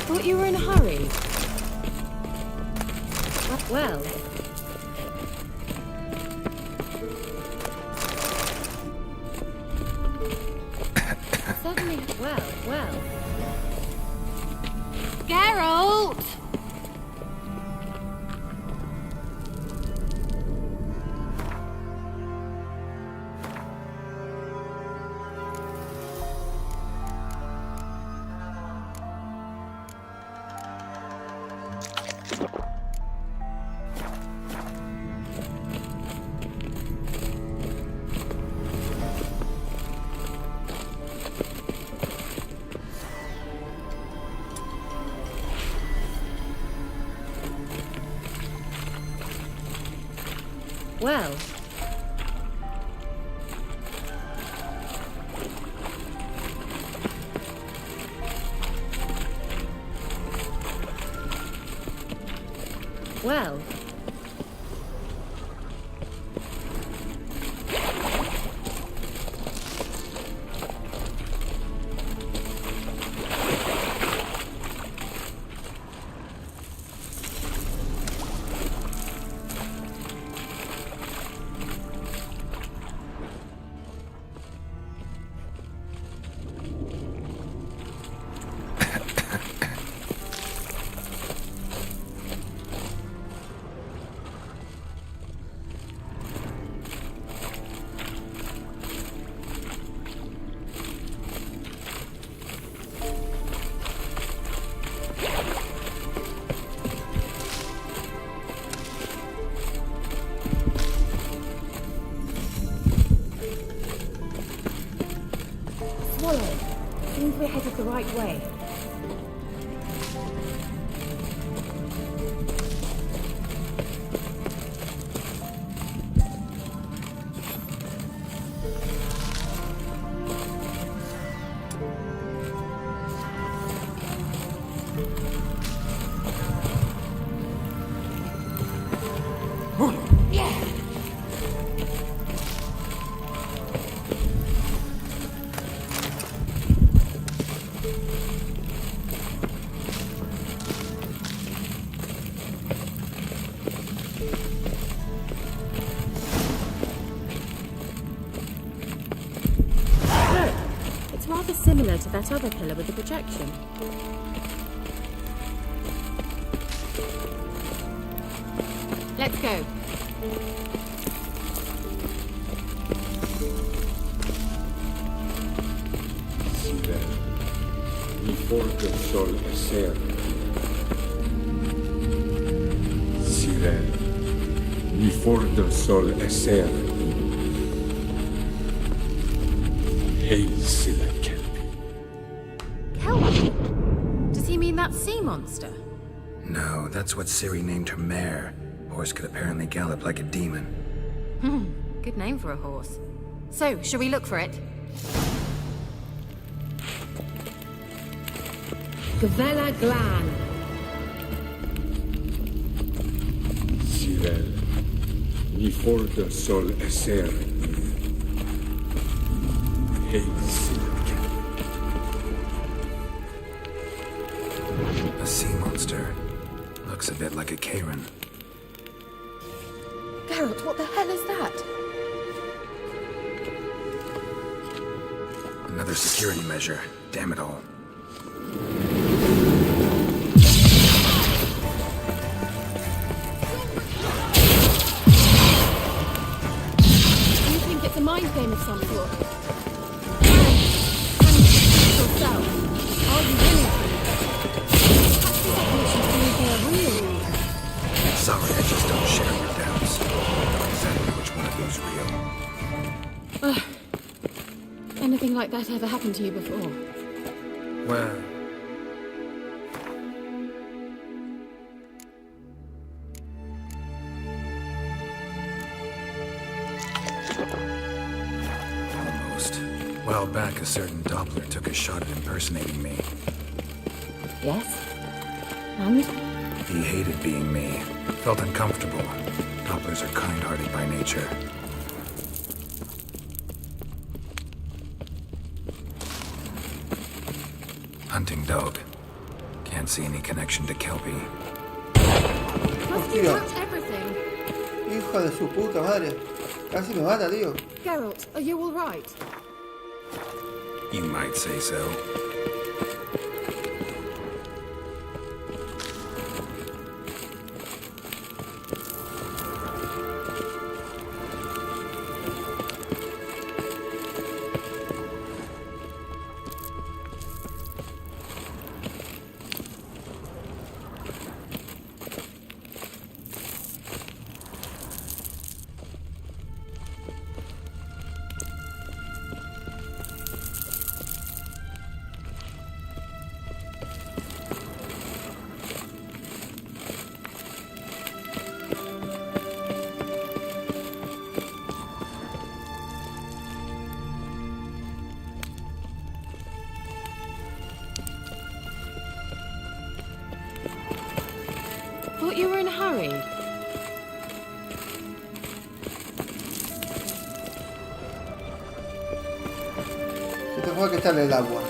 Thought you were in a hurry. Well. Suddenly, well. Geralt! Well. Well. we're headed the right way. Rather similar to that other pillar with the projection. Let's go. Sirel, mi forte sol eser. Sirel, mi forte sol eser. Hail Silla. Does he mean that sea monster? No, that's what Ciri named her mare. Horse could apparently gallop like a demon. Good name for a horse. So, shall we look for it? Gavella Glan. Sirel, mi forte sol eser. Hail Silla. A sea monster. Looks a bit like a Karen. Geralt, what the hell is that? Another security measure. Damn it all. You think it's a mind game of some sort? Can you yourself? Are you willing to? Sorry, I just don't share your doubts. Exactly which one of you's real. Anything like that ever happened to you before? Well... almost. A while back, a certain Doppler took a shot at impersonating me. Yes? And? He hated being me. Felt uncomfortable. Dopplers are kind-hearted by nature. Hunting dog. Can't see any connection to Kelpie. Must you touch everything? Hijo de su puta madre. Casi me mata, tío. Geralt, are you alright? You might say so. Thought you were in a hurry. Si tengo que echarle el agua.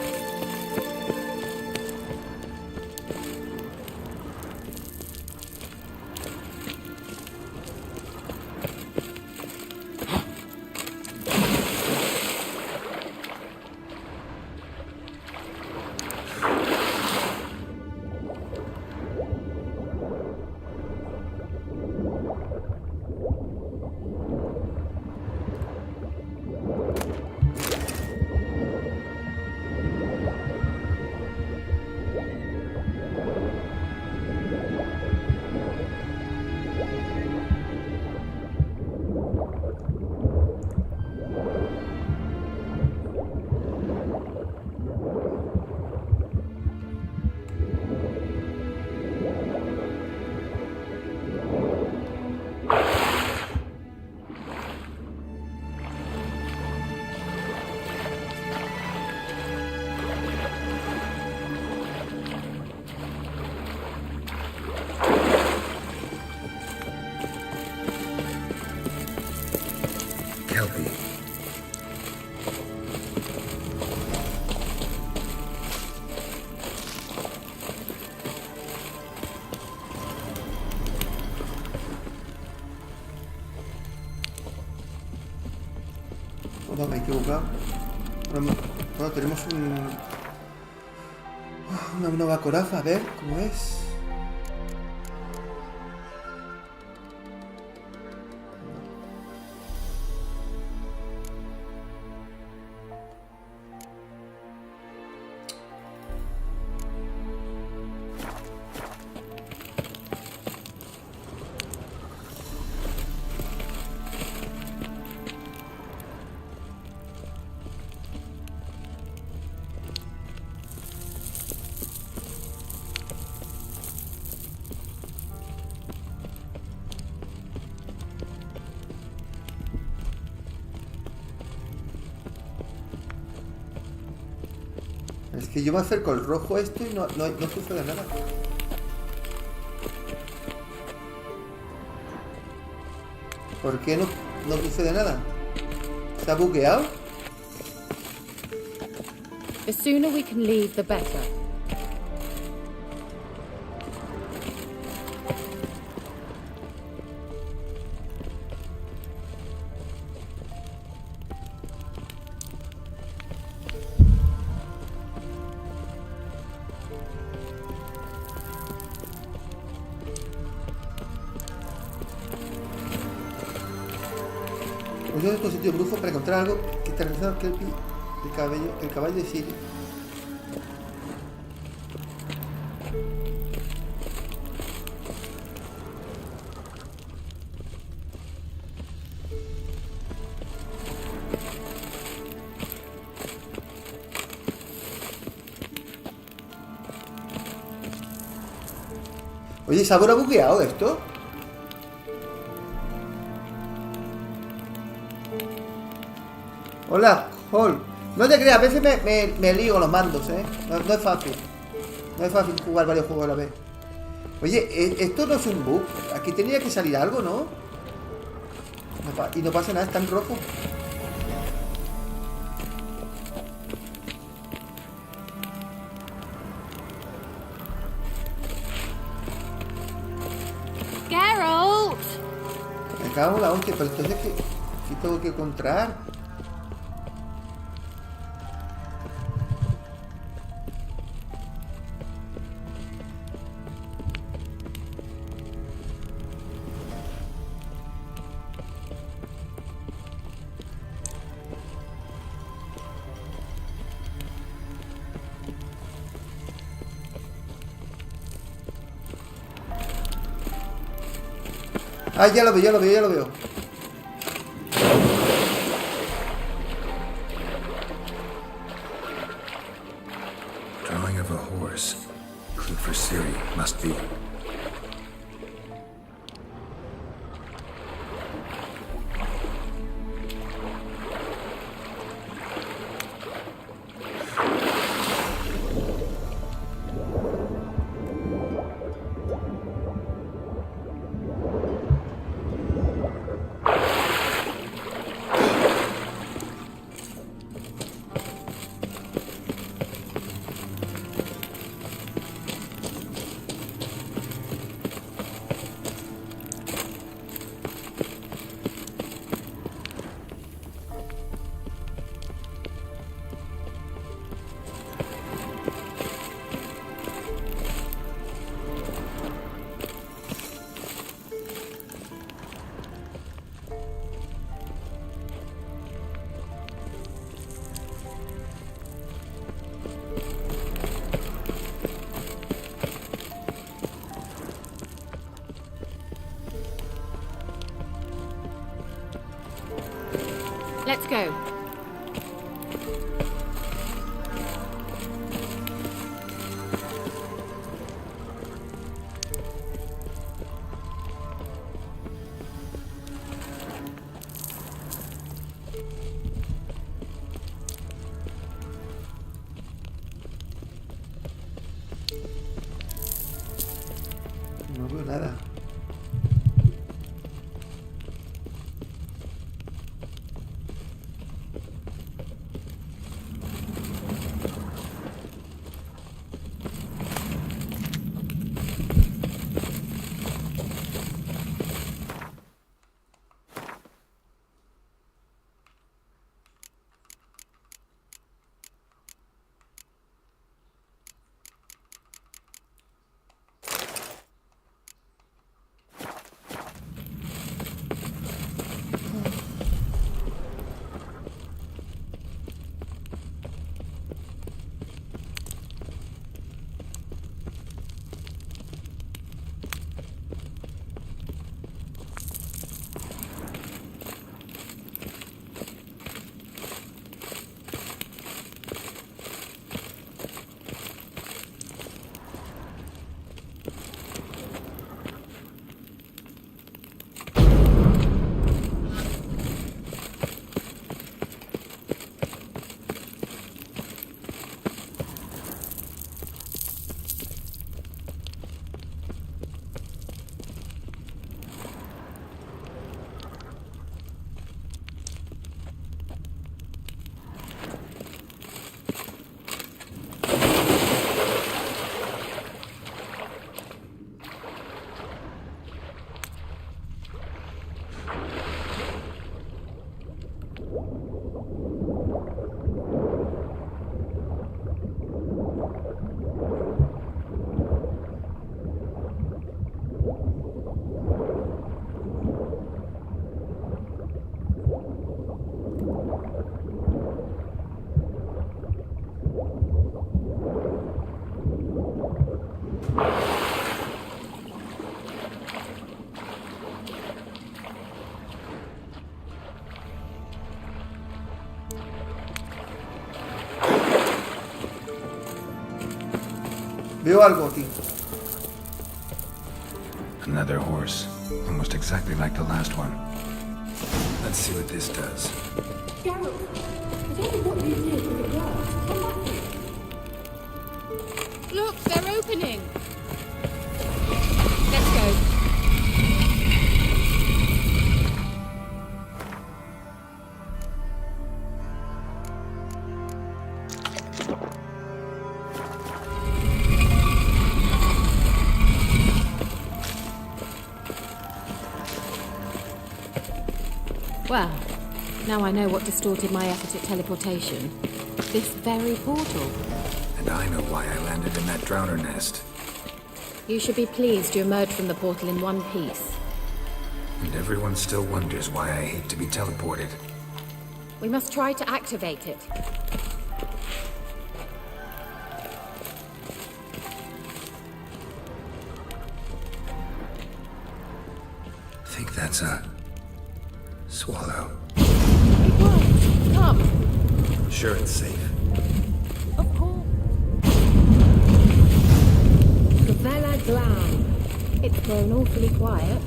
Kelpie. No, me he equivocado. Bueno, tenemos una nueva coraza, a ver cómo es. Es que yo me acerco al rojo esto y no sucede nada. ¿Por qué no sucede nada? ¿Se ha bugueado? The sooner we can leave, the better. Usa tu sitio brujo para encontrar algo que te realiza el caballo de Siria. Oye, ¿se habrá bugueado esto? Hola, Hall. No te creas, a veces me lío con los mandos, ¿eh? No es fácil. No es fácil jugar varios juegos a la vez. Oye, esto no es un bug. Aquí tenía que salir algo, ¿no? Y no pasa nada, está en rojo. Geralt! Me cago en la hostia, pero entonces ¿qué tengo que encontrar? Ah, ya lo veo. Drawing of a horse. Clue for Ciri, must be. Let's go. No veo nada. Veo algo aquí. Another horse. Almost exactly like the last one. Let's see what this does. Geralt, I don't know what you did, but it worked. Come back here. Look, they're opening. Let's go. Well, now I know what distorted my effort at teleportation. This very portal. And I know why I landed in that drowner nest. You should be pleased you emerged from the portal in one piece. And everyone still wonders why I hate to be teleported. We must try to activate it. I think that's a swallow. It worked. Come. Sure it's safe. Of course. Gavella Glam. It's grown awfully quiet.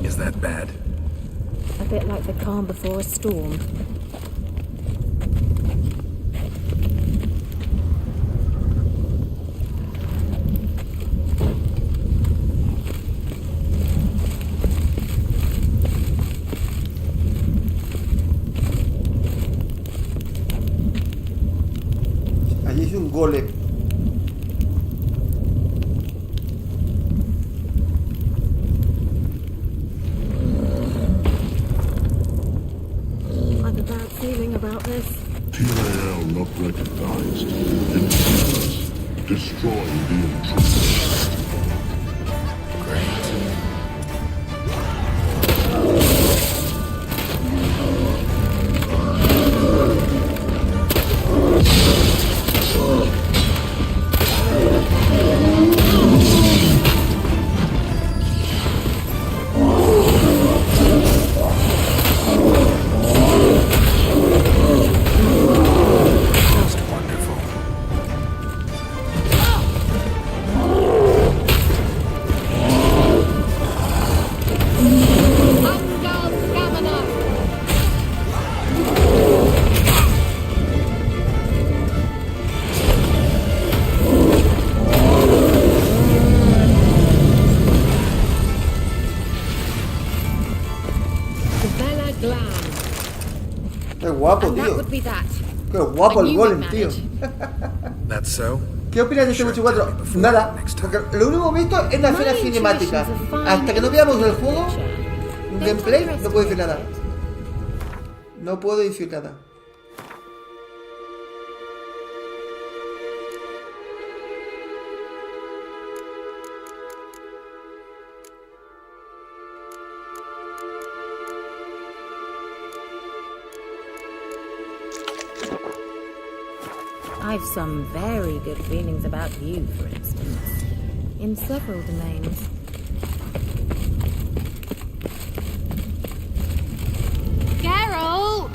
Is that bad? A bit like the calm before a storm. Allí es un golem. I've a bad feeling about this. TAL not recognized. Intruders. Destroy the intruders. Just wonderful. Gavella Glam. Qué guapo, And that tío. would be that. Qué guapo I el knew golem, we'd tío. manage. That's so? ¿Qué opinas de este Witcher 4? Nada, porque lo único que he visto es la escena cinemática. Hasta que no veamos el juego, un gameplay, no puedo decir nada. No puedo decir nada. I've some very good feelings about you, for instance. In several domains. Geralt!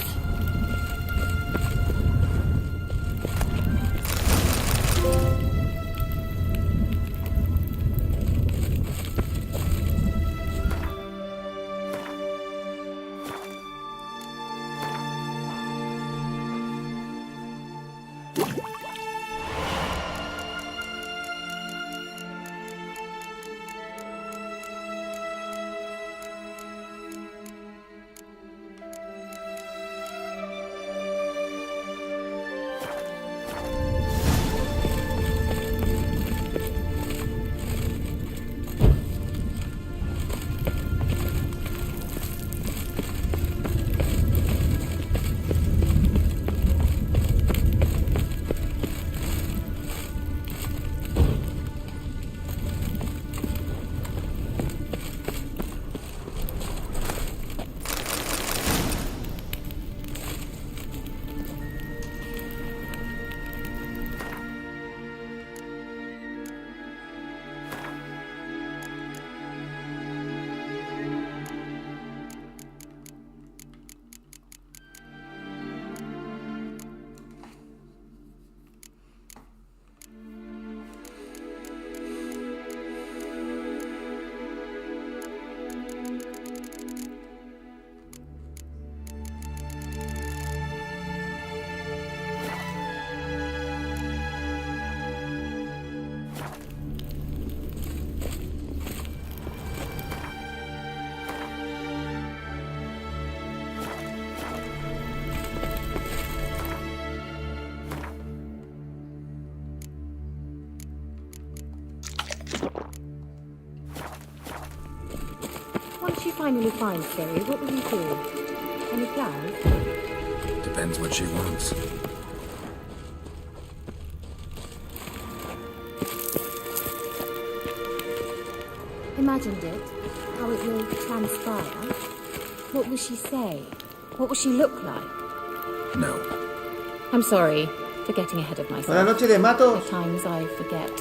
Once you finally find Siri, what will you do? Any plans? Depends what she wants. Imagined it, how it will transpire. What will she say? What will she look like? No. I'm sorry for getting ahead of myself. Buenas noches de Matos. At times I forget.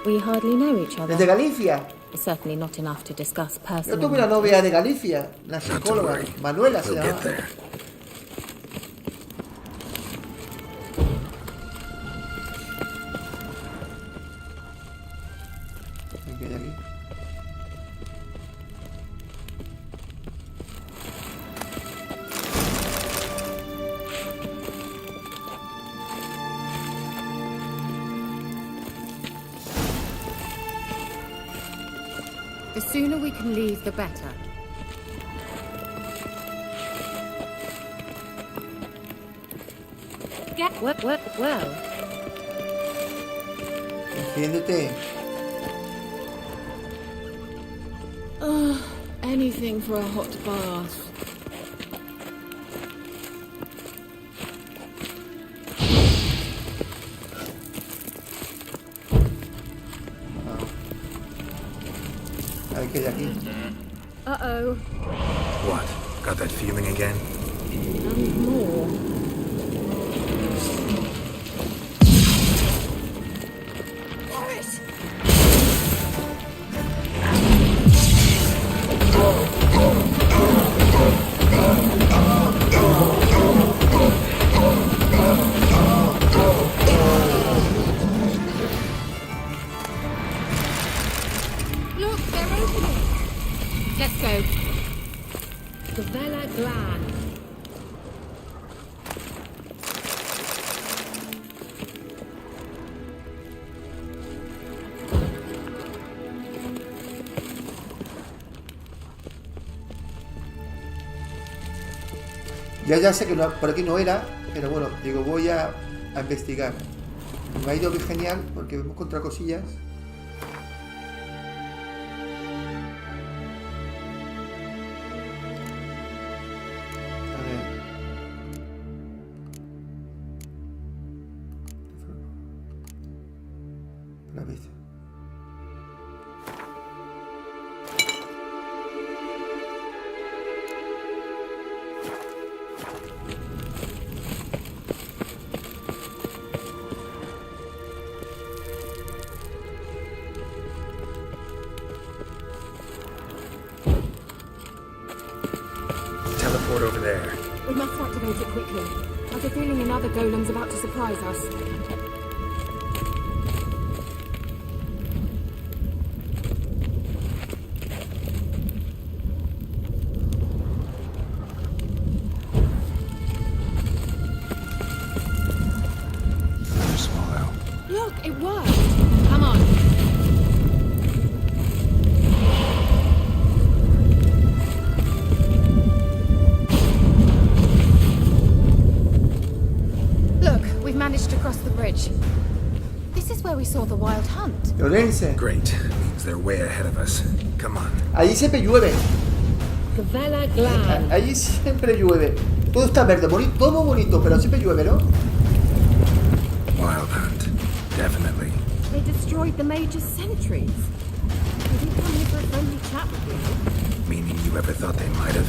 We hardly know each other. Desde Galicia. It's certainly not enough to discuss Yo personal tuve una novia de Galicia, la psicóloga, Manuela se We'll llamaba. get there. ¿Qué hay aquí? The sooner we can leave, the better. Well. Enciéndete. Anything for a hot bath. A ver qué hay aquí. Uh-oh. What? Got that feeling again? And more. Look, they're opening. Let's go. The Vela Glan. Ya sé que por aquí no era, pero bueno, digo, voy a investigar. Me ha ido bien genial porque hemos encontrado cosillas. A ver. Otra vez. Teleport over there. We must activate it quickly. I've a feeling another golem's about to surprise us. Another swallow. Look, it worked. Come on. Look, we've managed to cross the bridge. This is where we saw the wild hunt. Lorense. Great. Means they're way ahead of us. Come on. Allí siempre llueve. The Vela Glan. Allí siempre llueve. Todo está verde, bonito, todo bonito, pero siempre llueve, ¿no? Wild hunt. Definitely. They destroyed the Major's sentries. They didn't come here for a friendly chat with you. Meaning you ever thought they might have?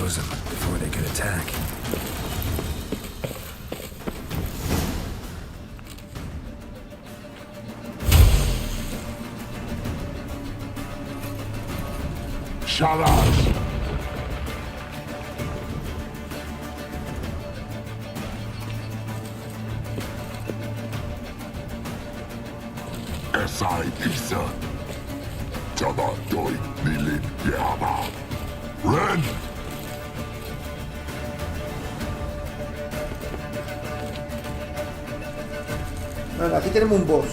Before they could attack. Shalas! Esai Isa. Tava doi nilin yama. Ren! Bueno, aquí tenemos un boss.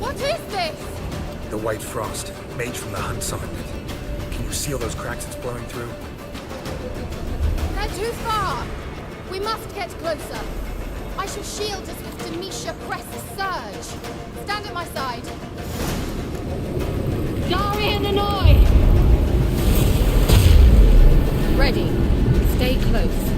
What is this? The White Frost, mage from the Hunt summoned it. Can you see all those cracks it's blowing through? They're too far. We must get closer. I shall shield us with Demetia presses surge. Stand at my side. Darian and I! Ready. Stay close.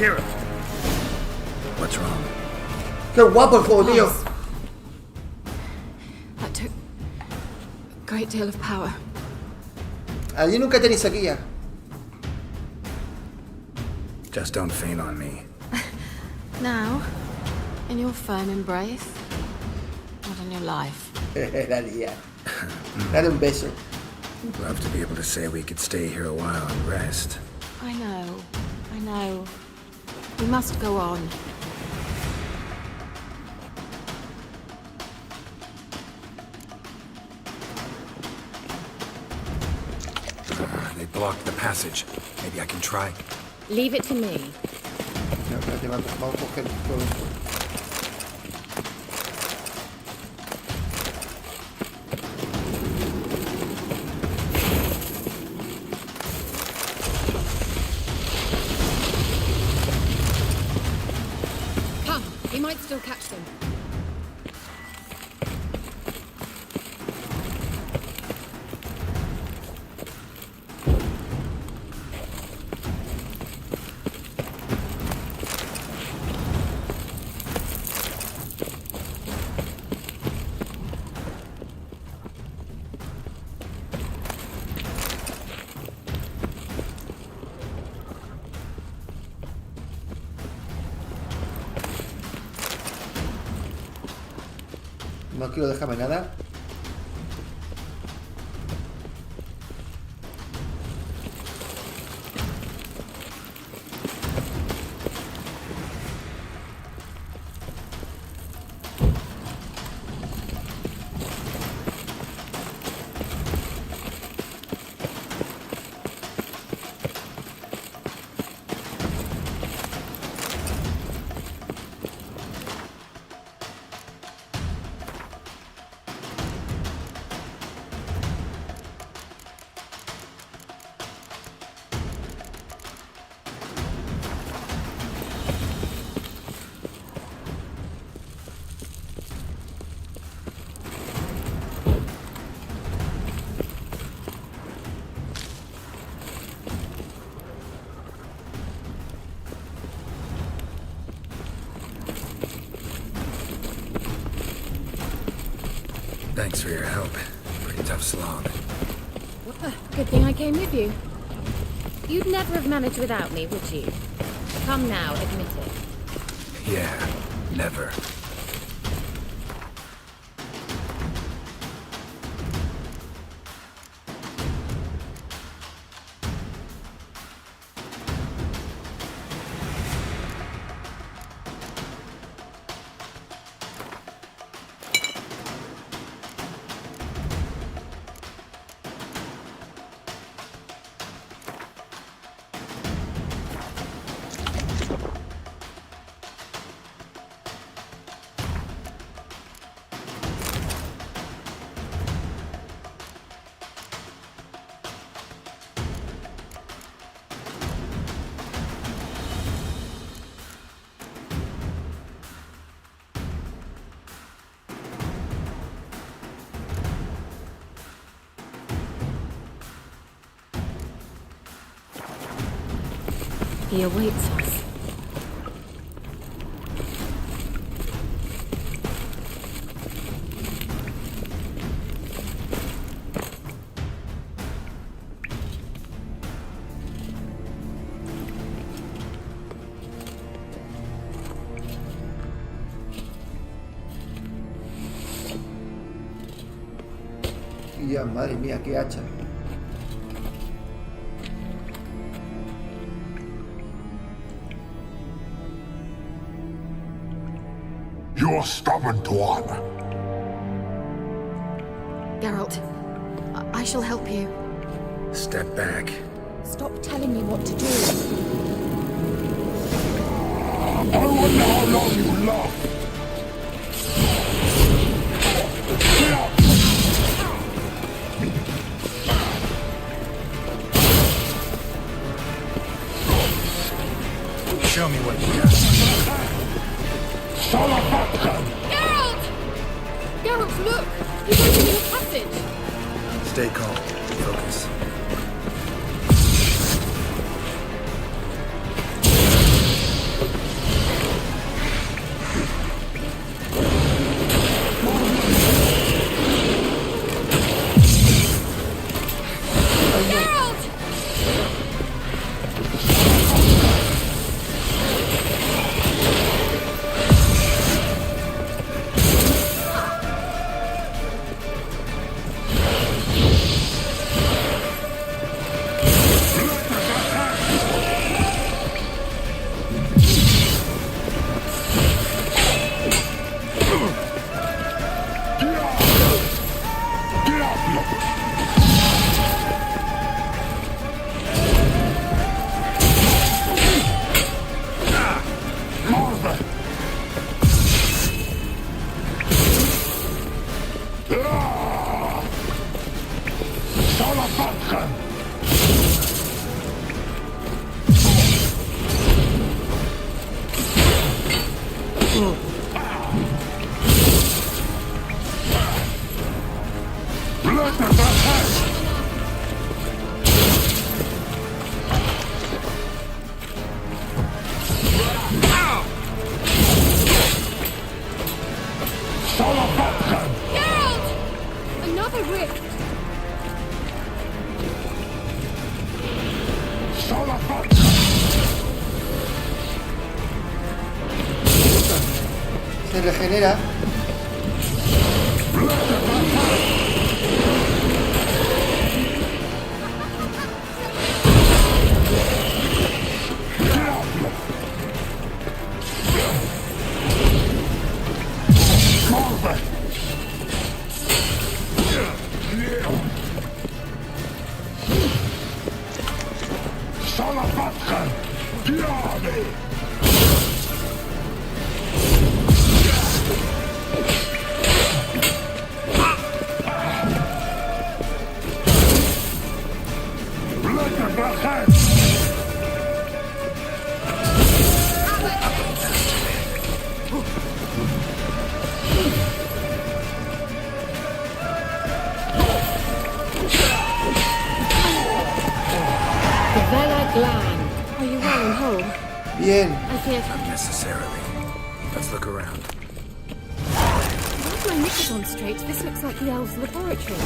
Keira. What's wrong? Qué guapo el juego, tío. That took a great deal of power. Allí nunca tenéis aquí ya. Just don't faint on me. Now, in your firm embrace, not in your life. La lía. Dale un beso. Love to be able to say we could stay here a while and rest. I know. We must go on. They blocked the passage. Maybe I can try. Leave it to me. No, espérate, vamos a coger todo esto. Come, we might still catch them. No quiero dejarme nada. Thanks for your help. Pretty tough slog. Good thing I came with you. You'd never have managed without me, would you? Come now, admit it. Yeah, never. He awaits us. Y ya, madre mía, qué hacha. You're stubborn, Tuan. Geralt, I shall help you. Step back. Stop telling me what to do. I wonder how long you last. Show me what you got. Geralt! Geralt, look! He's opening a passage! Stay calm. Focus. Another rift! Se regenera. Are you well and whole? Bien. I fear. Unnecessarily. Let's look around. Where's my knickers on straight? This looks like the elves' laboratory.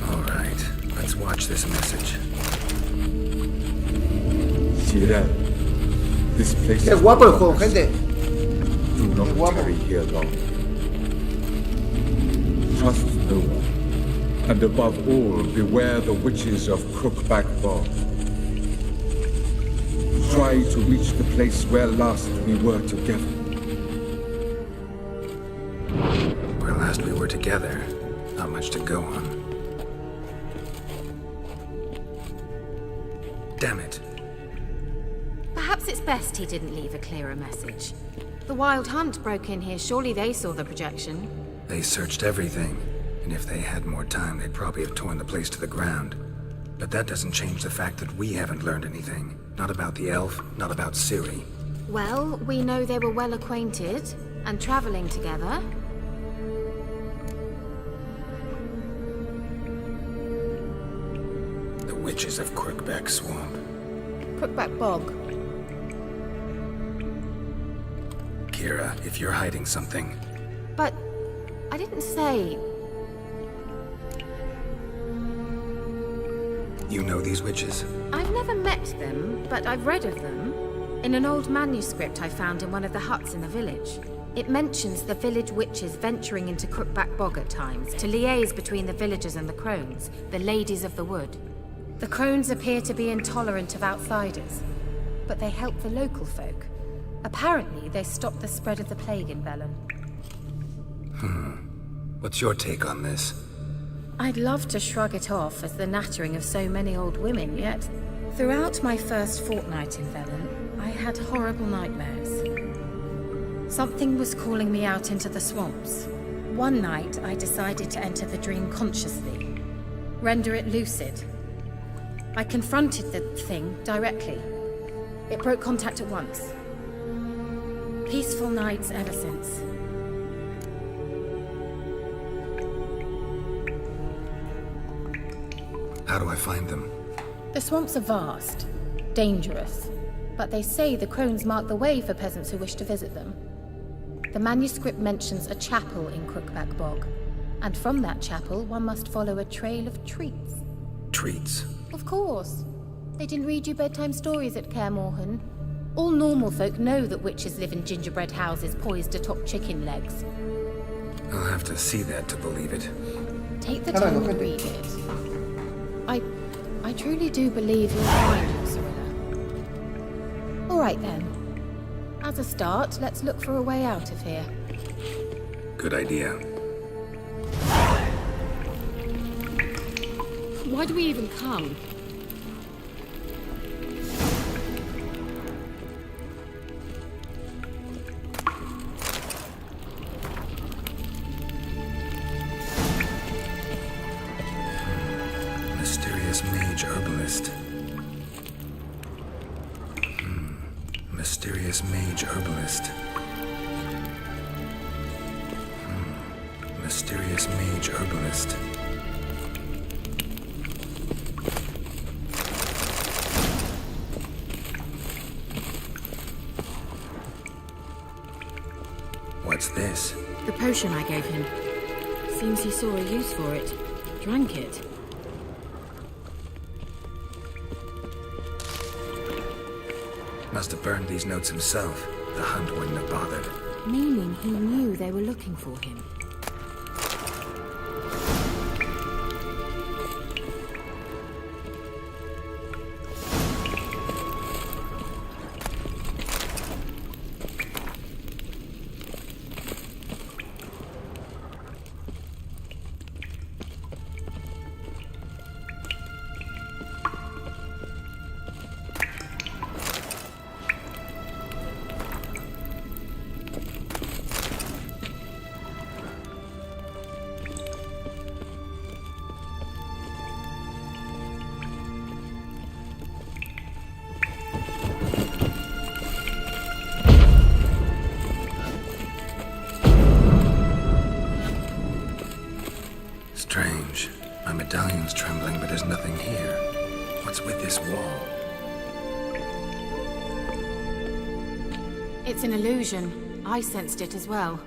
Alright, let's watch this message. Geralt, this place Qué guapo el juego, gente. Do not tarry here long. Trust no one. And above all, beware the witches of Crookback Bog. Try to reach the place where last we were together. Where last we were together. Not much to go on. Damn it. Perhaps it's best he didn't leave a clearer message. The Wild Hunt broke in here. Surely they saw the projection. They searched everything, and if they had more time, they'd probably have torn the place to the ground. But that doesn't change the fact that we haven't learned anything. Not about the elf, not about Ciri. Well, we know they were well acquainted and traveling together. The witches of Crookback Swamp. Crookback Bog. Keira, if you're hiding something. But I didn't say. You know these witches? I've never met them, but I've read of them. In an old manuscript I found in one of the huts in the village. It mentions the village witches venturing into Crookback Bog at times to liaise between the villagers and the crones, the ladies of the wood. The crones appear to be intolerant of outsiders, but they help the local folk. Apparently, they stopped the spread of the plague in Velen. What's your take on this? I'd love to shrug it off as the nattering of so many old women, yet throughout my first fortnight in Velen, I had horrible nightmares. Something was calling me out into the swamps. One night, I decided to enter the dream consciously, render it lucid. I confronted the thing directly. It broke contact at once. Peaceful nights ever since. How do I find them? The swamps are vast, dangerous, but they say the crones mark the way for peasants who wish to visit them. The manuscript mentions a chapel in Crookback Bog, and from that chapel one must follow a trail of treats. Treats? Of course. They didn't read you bedtime stories at Kaer Morhen. All normal folk know that witches live in gingerbread houses poised atop chicken legs. I'll have to see that to believe it. Take the time to read it. I truly do believe you'll find your Cyrilla. All right then. As a start, let's look for a way out of here. Good idea. Why do we even come? Mysterious mage herbalist. Mysterious mage herbalist. Mysterious mage herbalist. What's this? The potion I gave him. Seems he saw a use for it. Drank it. Must have burned these notes himself. The hunt wouldn't have bothered. Meaning he knew they were looking for him. Strange. My medallion's trembling, but there's nothing here. What's with this wall? It's an illusion. I sensed it as well.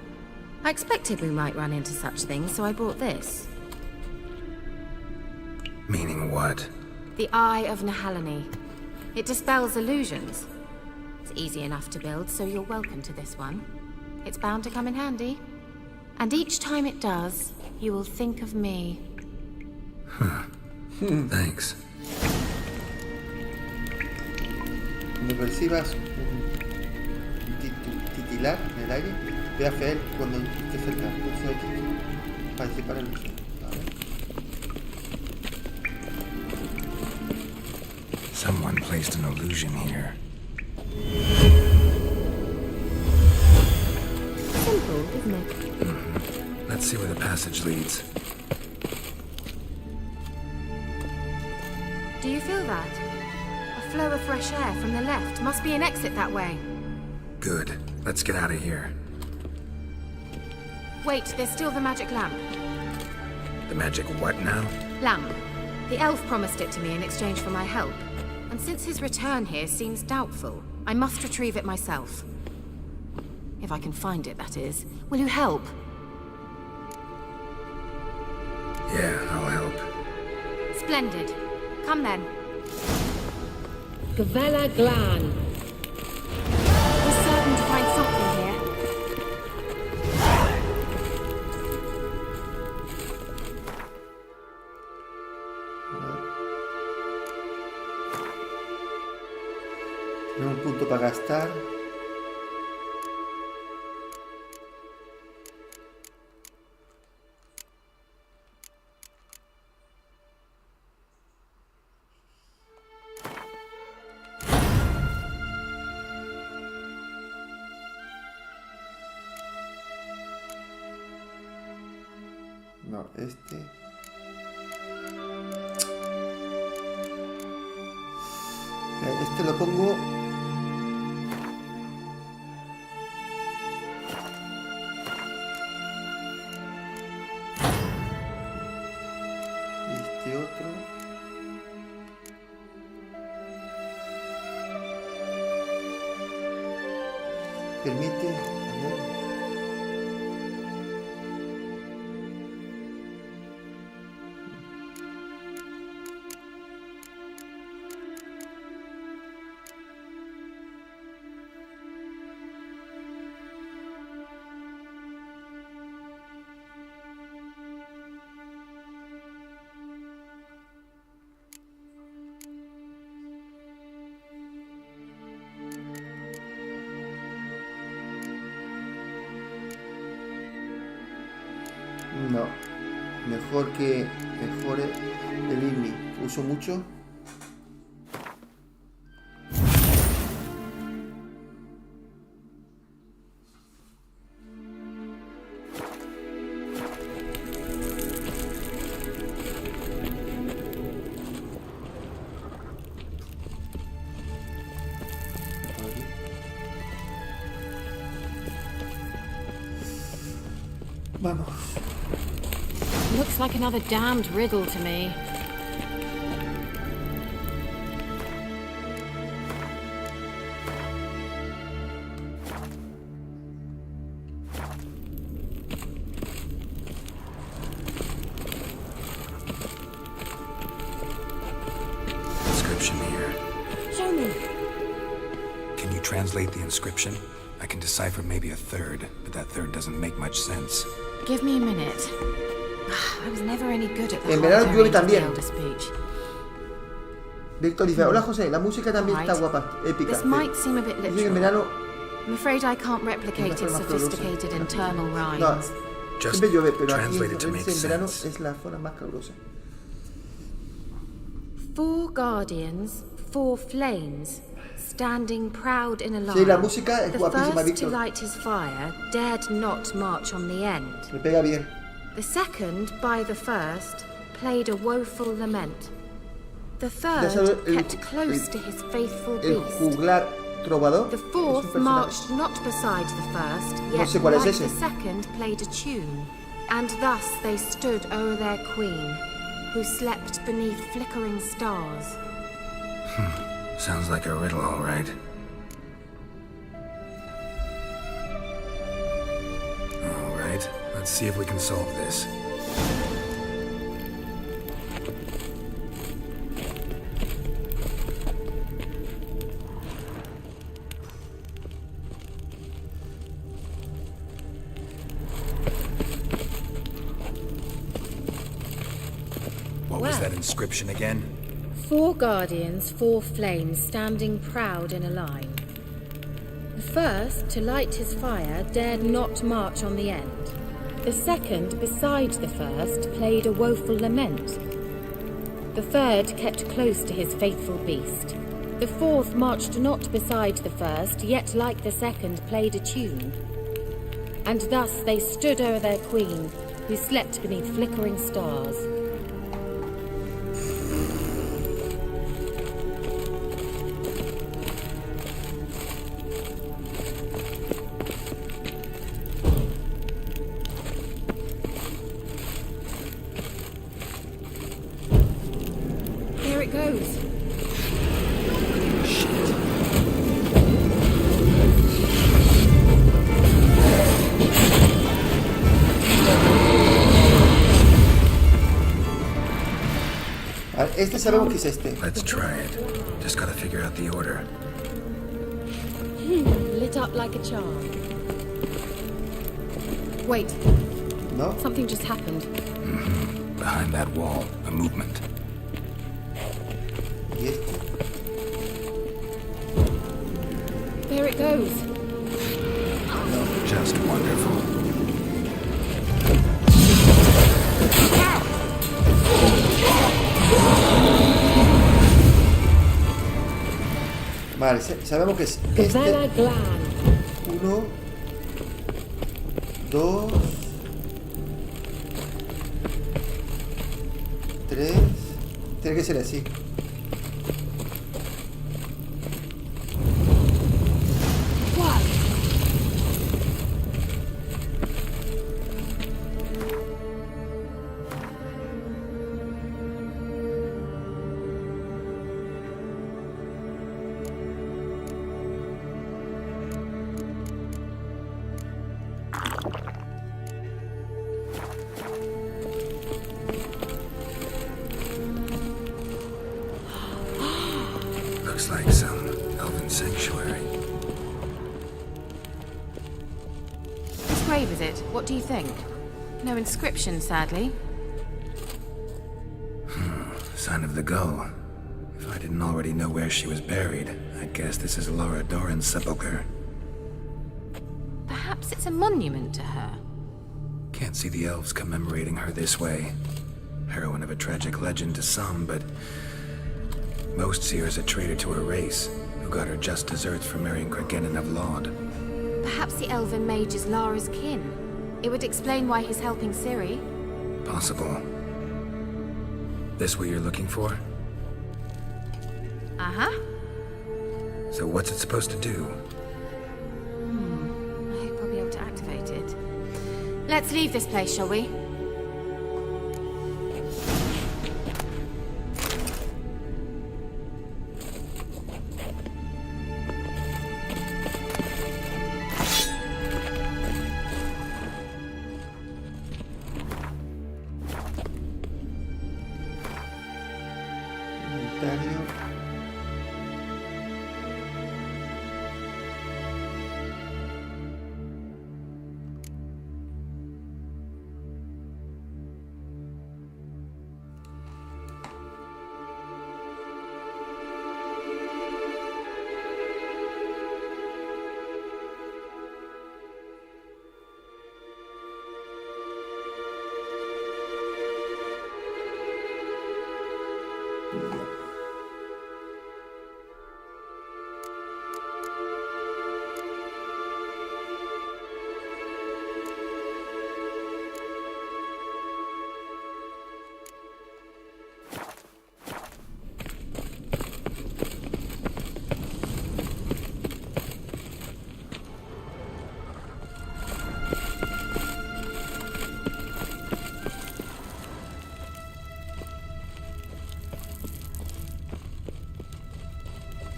I expected we might run into such things, so I brought this. Meaning what? The Eye of Nahalani. It dispels illusions. It's easy enough to build, so you're welcome to this one. It's bound to come in handy. And each time it does, you will think of me. Huh. Thanks. Cuando percibas un titilar en el aire, ve a Fel cuando esté cerca. Pulso X para disipar el ilusión. Someone placed an illusion here. Simple, isn't it? Let's see where the passage leads. Do you feel that? A flow of fresh air from the left. Must be an exit that way. Good. Let's get out of here. Wait, there's still the magic lamp. The magic what now? Lamp. The elf promised it to me in exchange for my help. And since his return here seems doubtful, I must retrieve it myself. If I can find it, that is. Will you help? Yeah, I'll help. Splendid. Come then. Gavella Glan. We're certain to find something here. Tiene un punto para gastar. No, este. Este lo pongo. Este otro. permite... No, mejor el Igni. Uso mucho. Vamos. Looks like another damned riddle to me. Inscription here. Show me. Can you translate the inscription? I can decipher maybe a third, but that third doesn't make much sense. Give me a minute. I was never any good at the En verano llueve también. elder speech. Víctor dice, hola José, la música también está guapa, épica. This might seem a bit Dice que en verano... I'm afraid I can't replicate its sophisticated internal rhymes. No, siempre llueve, pero aquí translate it to make en verano sense. es la zona más calurosa. 4 guardians, 4 flames, standing proud in a line. Sí, la música es The guapísima, first to Víctor. light his fire dared not march on the end. Me pega bien. The second, by the first, played a woeful lament. The Ya sabes, third kept close to his faithful El beast. juglar trovador. The es un fourth personaje. marched not beside the first, No yet sé cuál es like ese. the second played a tune. And thus they stood o'er their queen, who slept beneath flickering stars. Sounds like a riddle, all right. All right, let's see if we can solve this. What was that inscription again? 4 guardians, 4 flames, standing proud in a line. The first, to light his fire, dared not march on the end. The second, beside the first, played a woeful lament. The third kept close to his faithful beast. The fourth marched not beside the first, yet like the second played a tune. And thus they stood o'er their queen, who slept beneath flickering stars. Here it goes. Vale, este sabemos que es este. Let's try it. Just gotta figure out the order. Lit up like a charm. Wait. No? Something just happened. Behind that wall, a movement. Y este. There it goes. Just wonderful. Vale, sabemos que es este. 1, 2, 3. Tiene que ser así. grave is it? What do you think? No inscription, sadly. Sign of the gull. If I didn't already know where she was buried, I'd guess this is Laura Doran's sepulchre. Perhaps it's a monument to her. Can't see the elves commemorating her this way. Heroine of a tragic legend to some, but most see her as a traitor to her race, who got her just desserts for marrying Cregennan of Laud. Perhaps the elven mage is Lara's kin. It would explain why he's helping Ciri. Possible. This what you're looking for? Uh-huh. So what's it supposed to do? I hope I'll be able to activate it. Let's leave this place, shall we?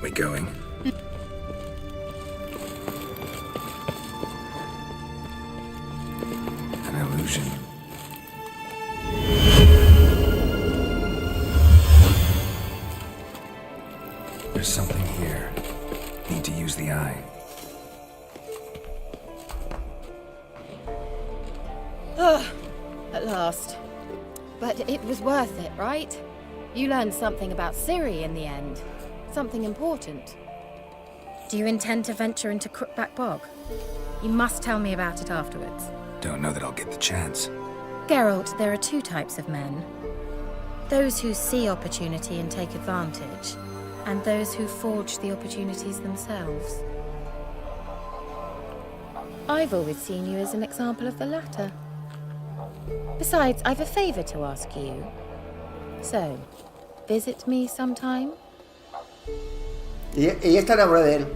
We going? An illusion. There's something here. Need to use the eye. At last. But it was worth it, right? You learned something about Ciri in the end. Something important. Do you intend to venture into Crookback Bog? You must tell me about it afterwards. Don't know that I'll get the chance. Geralt, there are two types of men. Those who see opportunity and take advantage, and those who forge the opportunities themselves. I've always seen you as an example of the latter. Besides, I've a favor to ask you. So, visit me sometime? Ella está enamorada de él.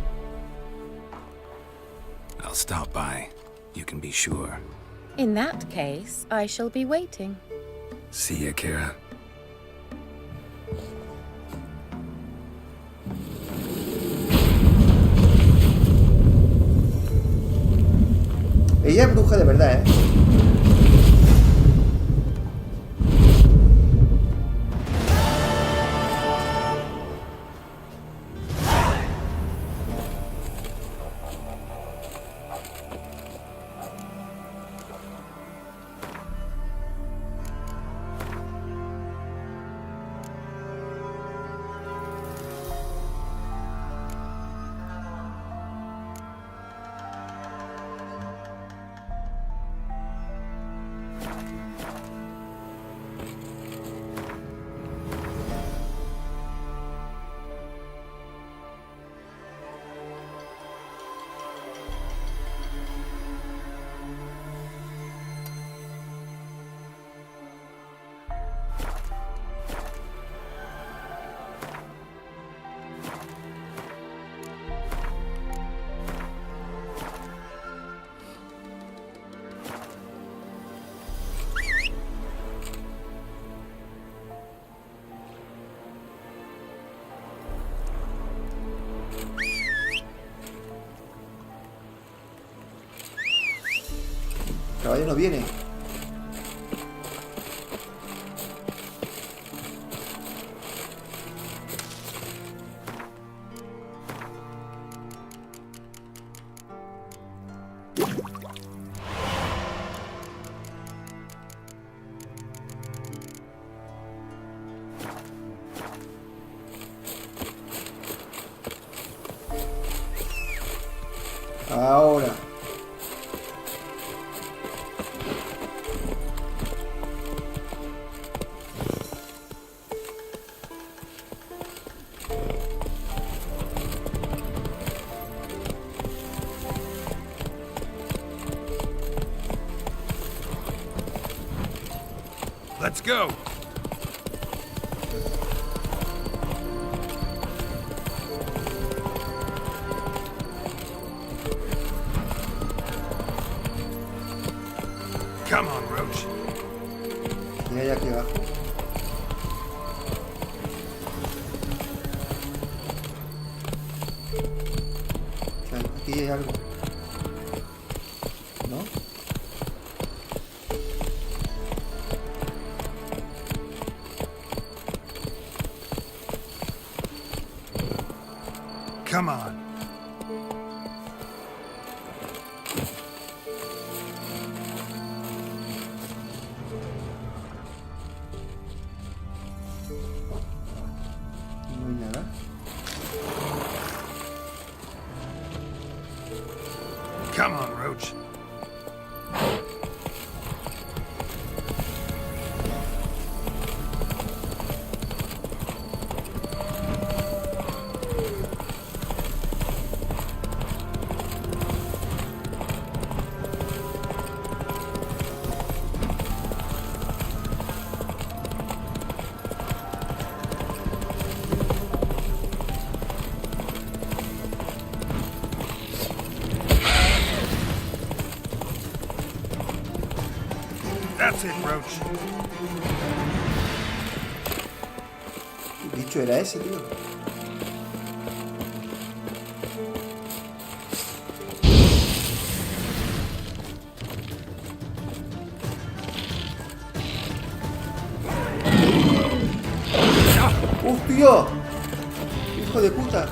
I'll stop by. You can be sure. In that case, I shall be waiting. See ya, Keira. Ella es bruja de verdad, ¿eh? Caballo no viene. Ahora. Let's go. Come on, Roach. Y hay aquí abajo. O sea, aquí hay algo. ¿No? Come on. No hay nada. Come on, Roach. That's it, Roach. ¿Qué bicho era ese, tío? ¡Hostia! ¡Hijo de puta!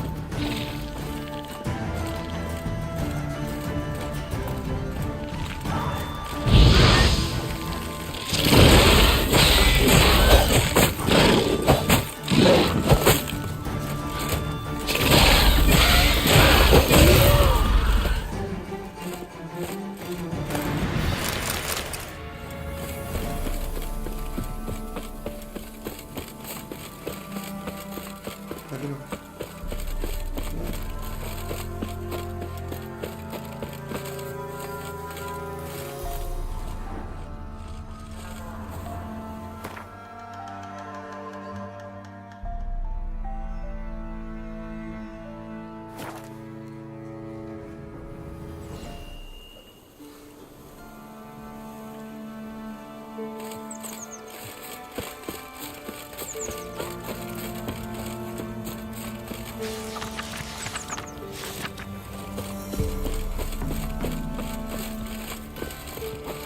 Aquí no.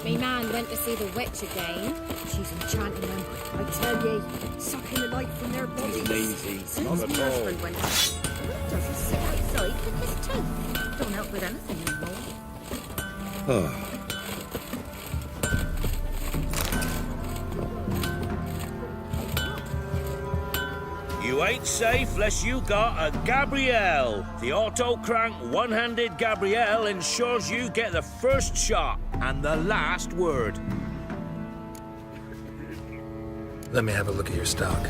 Me man went to see the witch again. She's enchanting them. I tell ye, sucking the life from their bodies. Lazy, not at all. Does he sit outside with his teeth? Don't help with anything anymore. You ain't safe unless you got a Gabrielle. The auto-crank one-handed Gabrielle ensures you get the first shot and the last word. Let me have a look at your stock.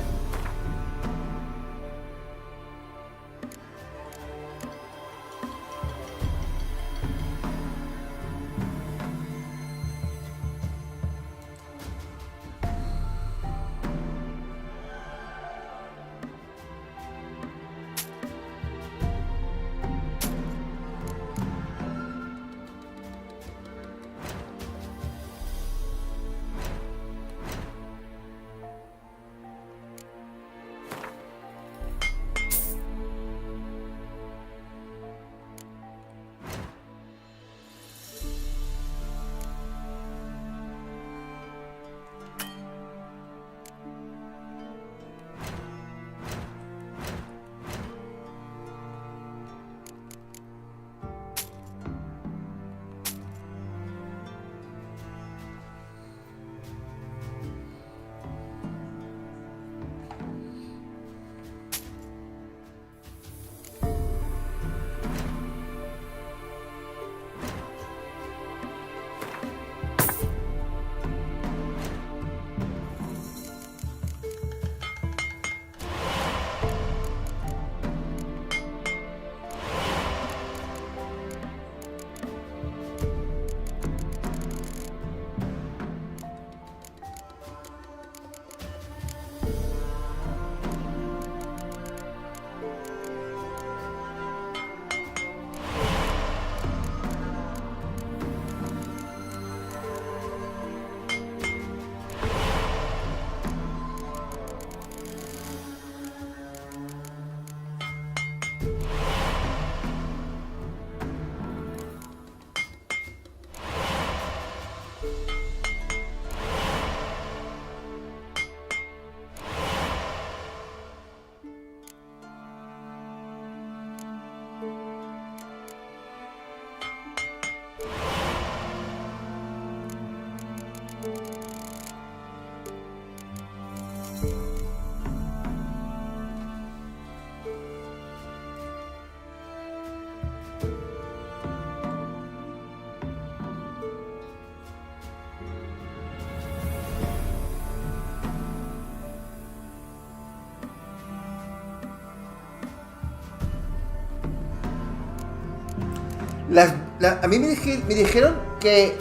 A mí me dijeron que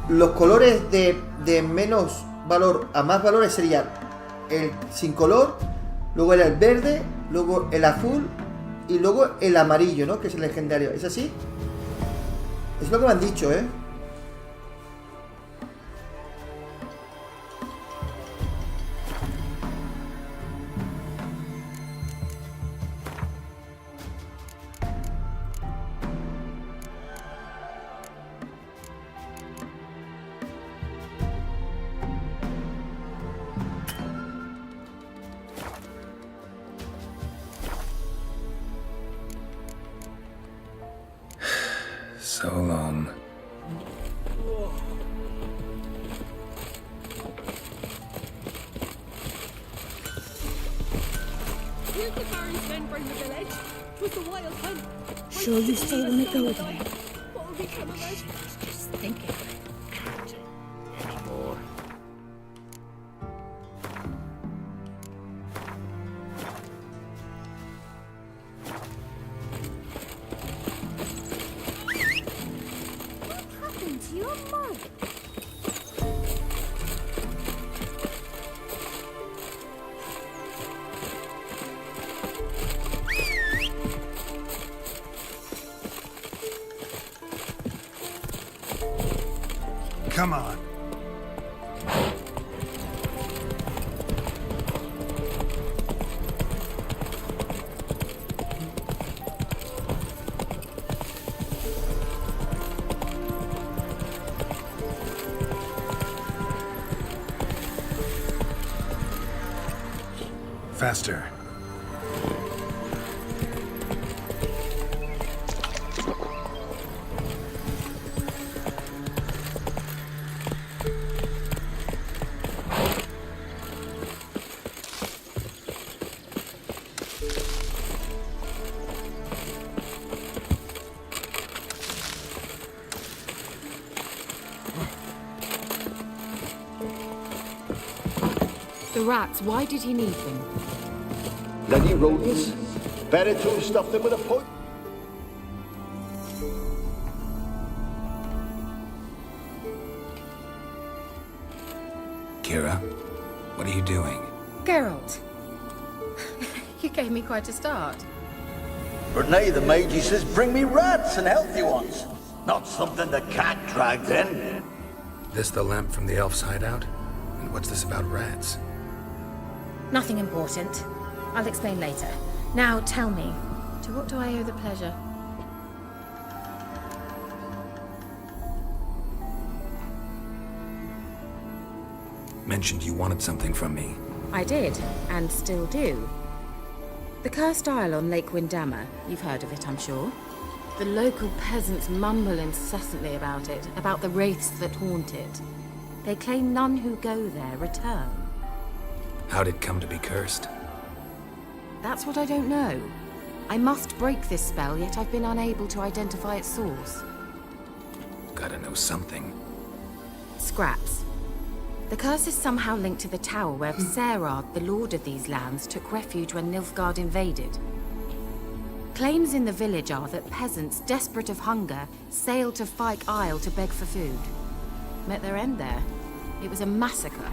los colores de menos valor a más valores serían el sin color, luego era el verde, luego el azul y luego el amarillo, ¿no? Que es el legendario. ¿Es así? Es lo que me han dicho, ¿eh? So long. Here's the Baron's men bring the village. 'Twas the wild hunt. Sure you still want to go there? What will become of us? Just thinking. Anymore. What happened to your mug? Come on. Faster. The rats, why did he need them? Bloody rodents. Better to stuff them with a point. Keira, what are you doing? Geralt. You gave me quite a start. But nay, the mage says bring me rats and healthy ones. Not something the cat dragged in. This the lamp from the elf's hideout? And what's this about rats? Nothing important. I'll explain later. Now tell me, to what do I owe the pleasure? Mentioned you wanted something from me. I did, and still do. The Cursed Isle on Lake Windammer, you've heard of it, I'm sure. The local peasants mumble incessantly about it, about the wraiths that haunt it. They claim none who go there return. How'd it come to be cursed? That's what I don't know. I must break this spell, yet I've been unable to identify its source. Gotta know something. Scraps. The curse is somehow linked to the tower where Serard, the lord of these lands, took refuge when Nilfgaard invaded. Claims in the village are that peasants, desperate of hunger, sailed to Fyke Isle to beg for food. Met their end there. It was a massacre.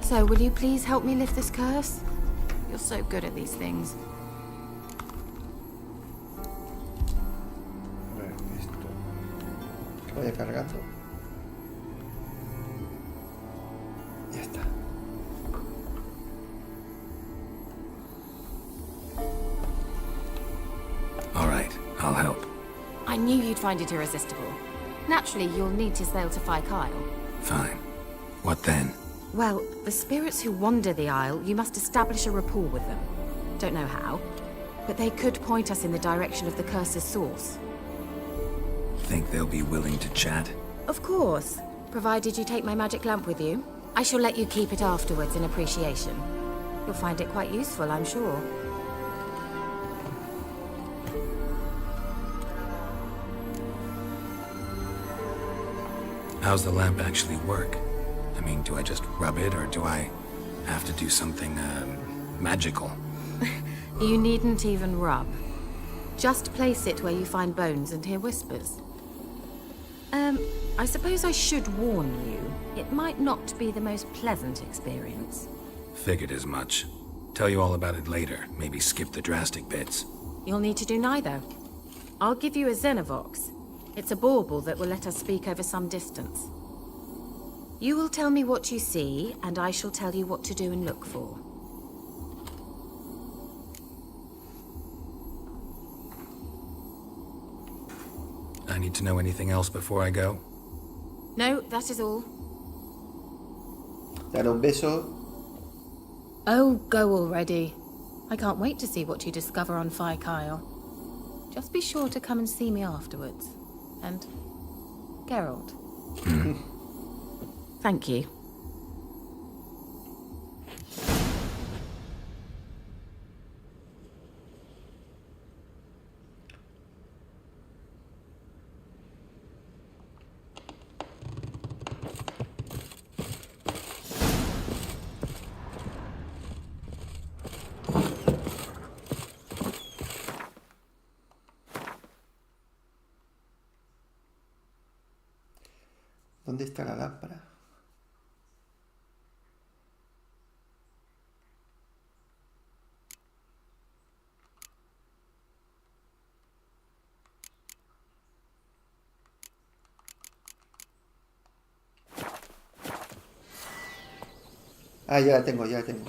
So, will you please help me lift this curse? You're so good at these things. A ver, esto. Que vaya cargando. Ya está. All right, I'll help. I knew you'd find it irresistible. Naturally, you'll need to sail to Fyke Isle. Fine. What then? Well, the spirits who wander the Isle, you must establish a rapport with them. Don't know how, but they could point us in the direction of the curse's source. Think they'll be willing to chat? Of course, provided you take my magic lamp with you. I shall let you keep it afterwards in appreciation. You'll find it quite useful, I'm sure. How's the lamp actually work? I mean, do I just rub it, or do I have to do something, magical? You needn't even rub. Just place it where you find bones and hear whispers. I suppose I should warn you. It might not be the most pleasant experience. Figured as much. Tell you all about it later. Maybe skip the drastic bits. You'll need to do neither. I'll give you a Xenovox. It's a bauble that will let us speak over some distance. You will tell me what you see, and I shall tell you what to do and look for. I need to know anything else before I go? No, that is all. Dar un beso. Oh, go already. I can't wait to see what you discover on Fyke Isle. Just be sure to come and see me afterwards. And Geralt. Thank you. ¿Dónde está la lámpara? Ah, ya la tengo, ya la tengo.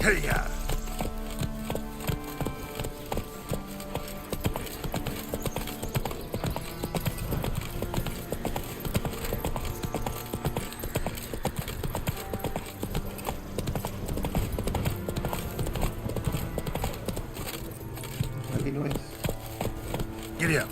Keira! Aquí no es. Giddy up.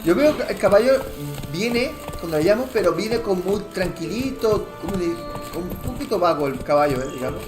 Yo veo que el caballo viene, cuando le llamo, pero viene como muy tranquilito, como un poquito vago el caballo, digamos.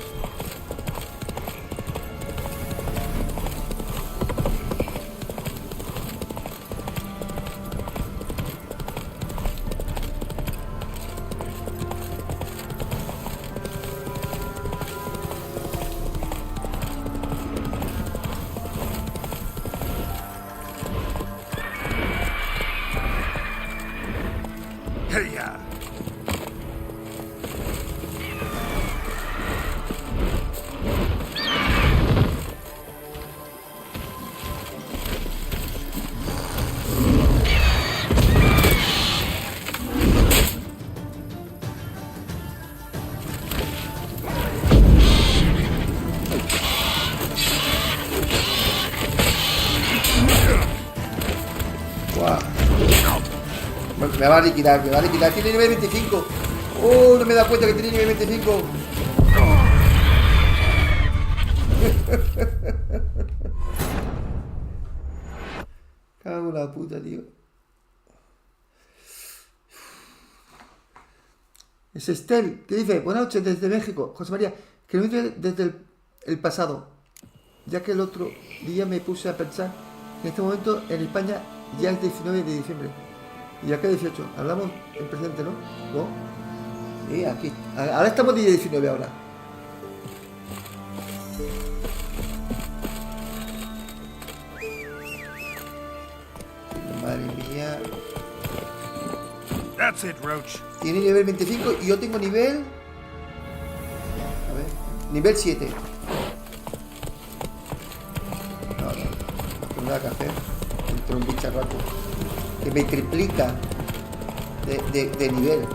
Me va a liquidar, me va a liquidar. Tiene nivel 25. Oh, no me he dado cuenta que tiene nivel 25. Cago en la puta, tío. Es Estel, que dice: buenas noches desde México. José María, que lo dice desde el pasado, ya que el otro día me puse a pensar que en este momento en España ya es 19 de diciembre. Y ya que 18, hablamos en presente, ¿no? ¿No? Sí, aquí. Ahora estamos día 19 ahora. Madre mía. That's it, Roach. Tiene nivel 25 y yo tengo nivel... A ver... Nivel 7. No, da café. Entró un bicharraco que me triplica de nivel.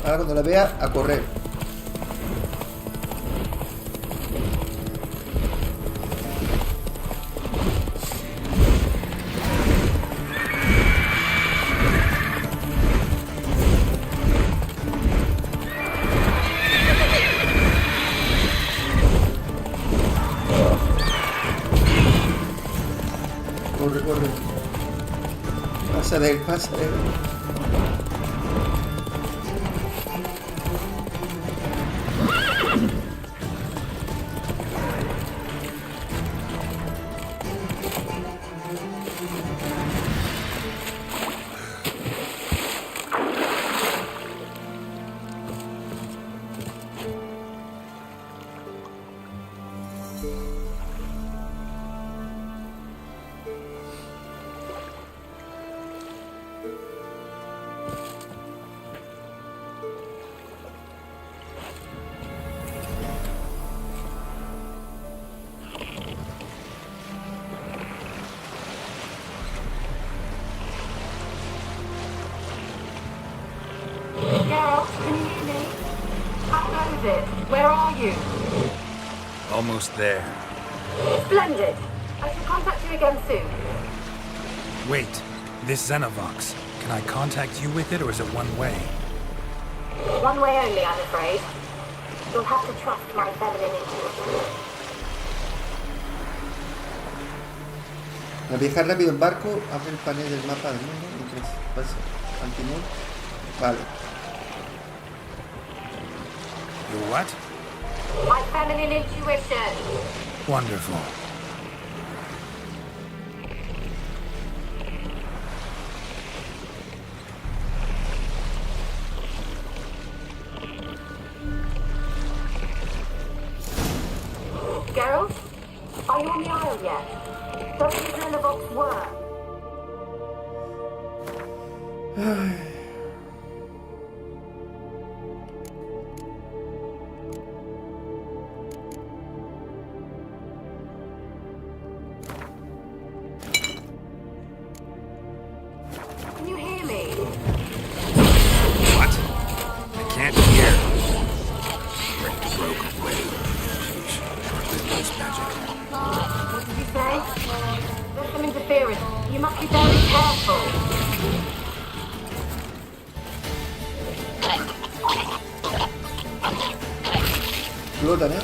Ahora cuando la vea, a correr. Corre. Pasa de él. Geralt, can you hear me? How goes it? Where are you? Almost there. Splendid. I shall contact you again soon. Wait, this Xenovox. Can I contact you with it, or is it one way? One way only, I'm afraid. You'll have to trust my feminine intuition. Navegar rápido en barco, abre el panel del mapa del mundo mientras pasa al timón. Vale. Your what? My feminine intuition. Wonderful. Geralt, are you on the Isle yet? Does the Xenovox work? Can you hear me? What? I can't hear. Broken away. This magic. What did you say? There's some interference. You must be very careful. Explotan, ¿eh?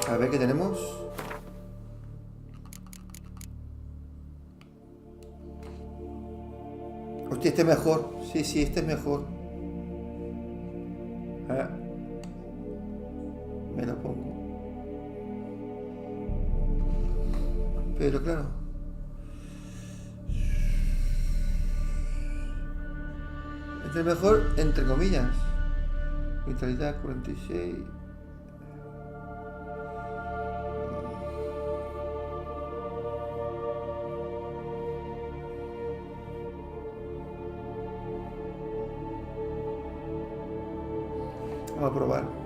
A ver qué tenemos. Hostia, este es mejor. Sí, este es mejor. Me lo pongo. Pero claro. Es el mejor, entre comillas. Vitalidad 46. Vamos a probar.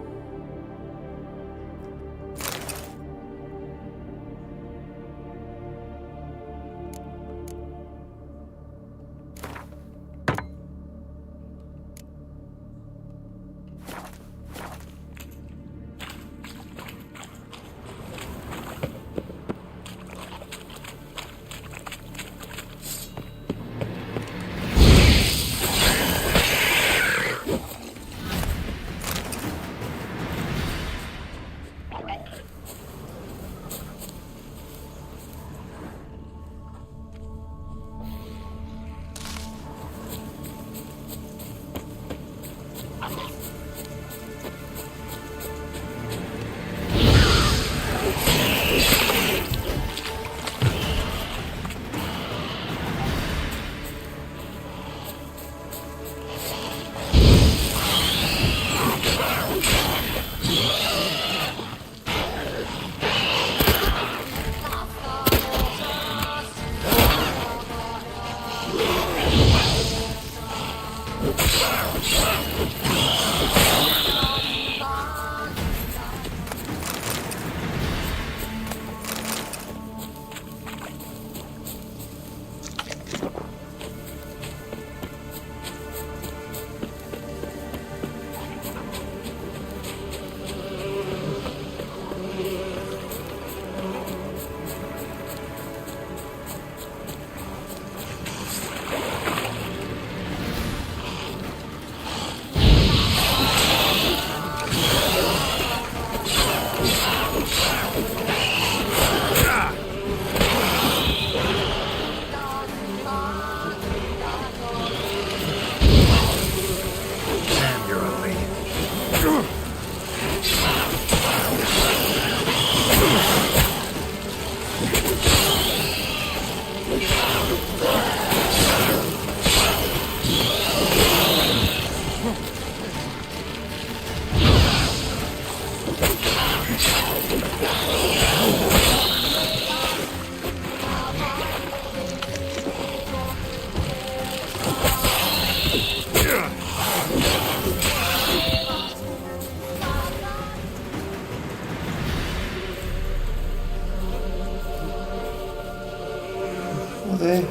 Joder.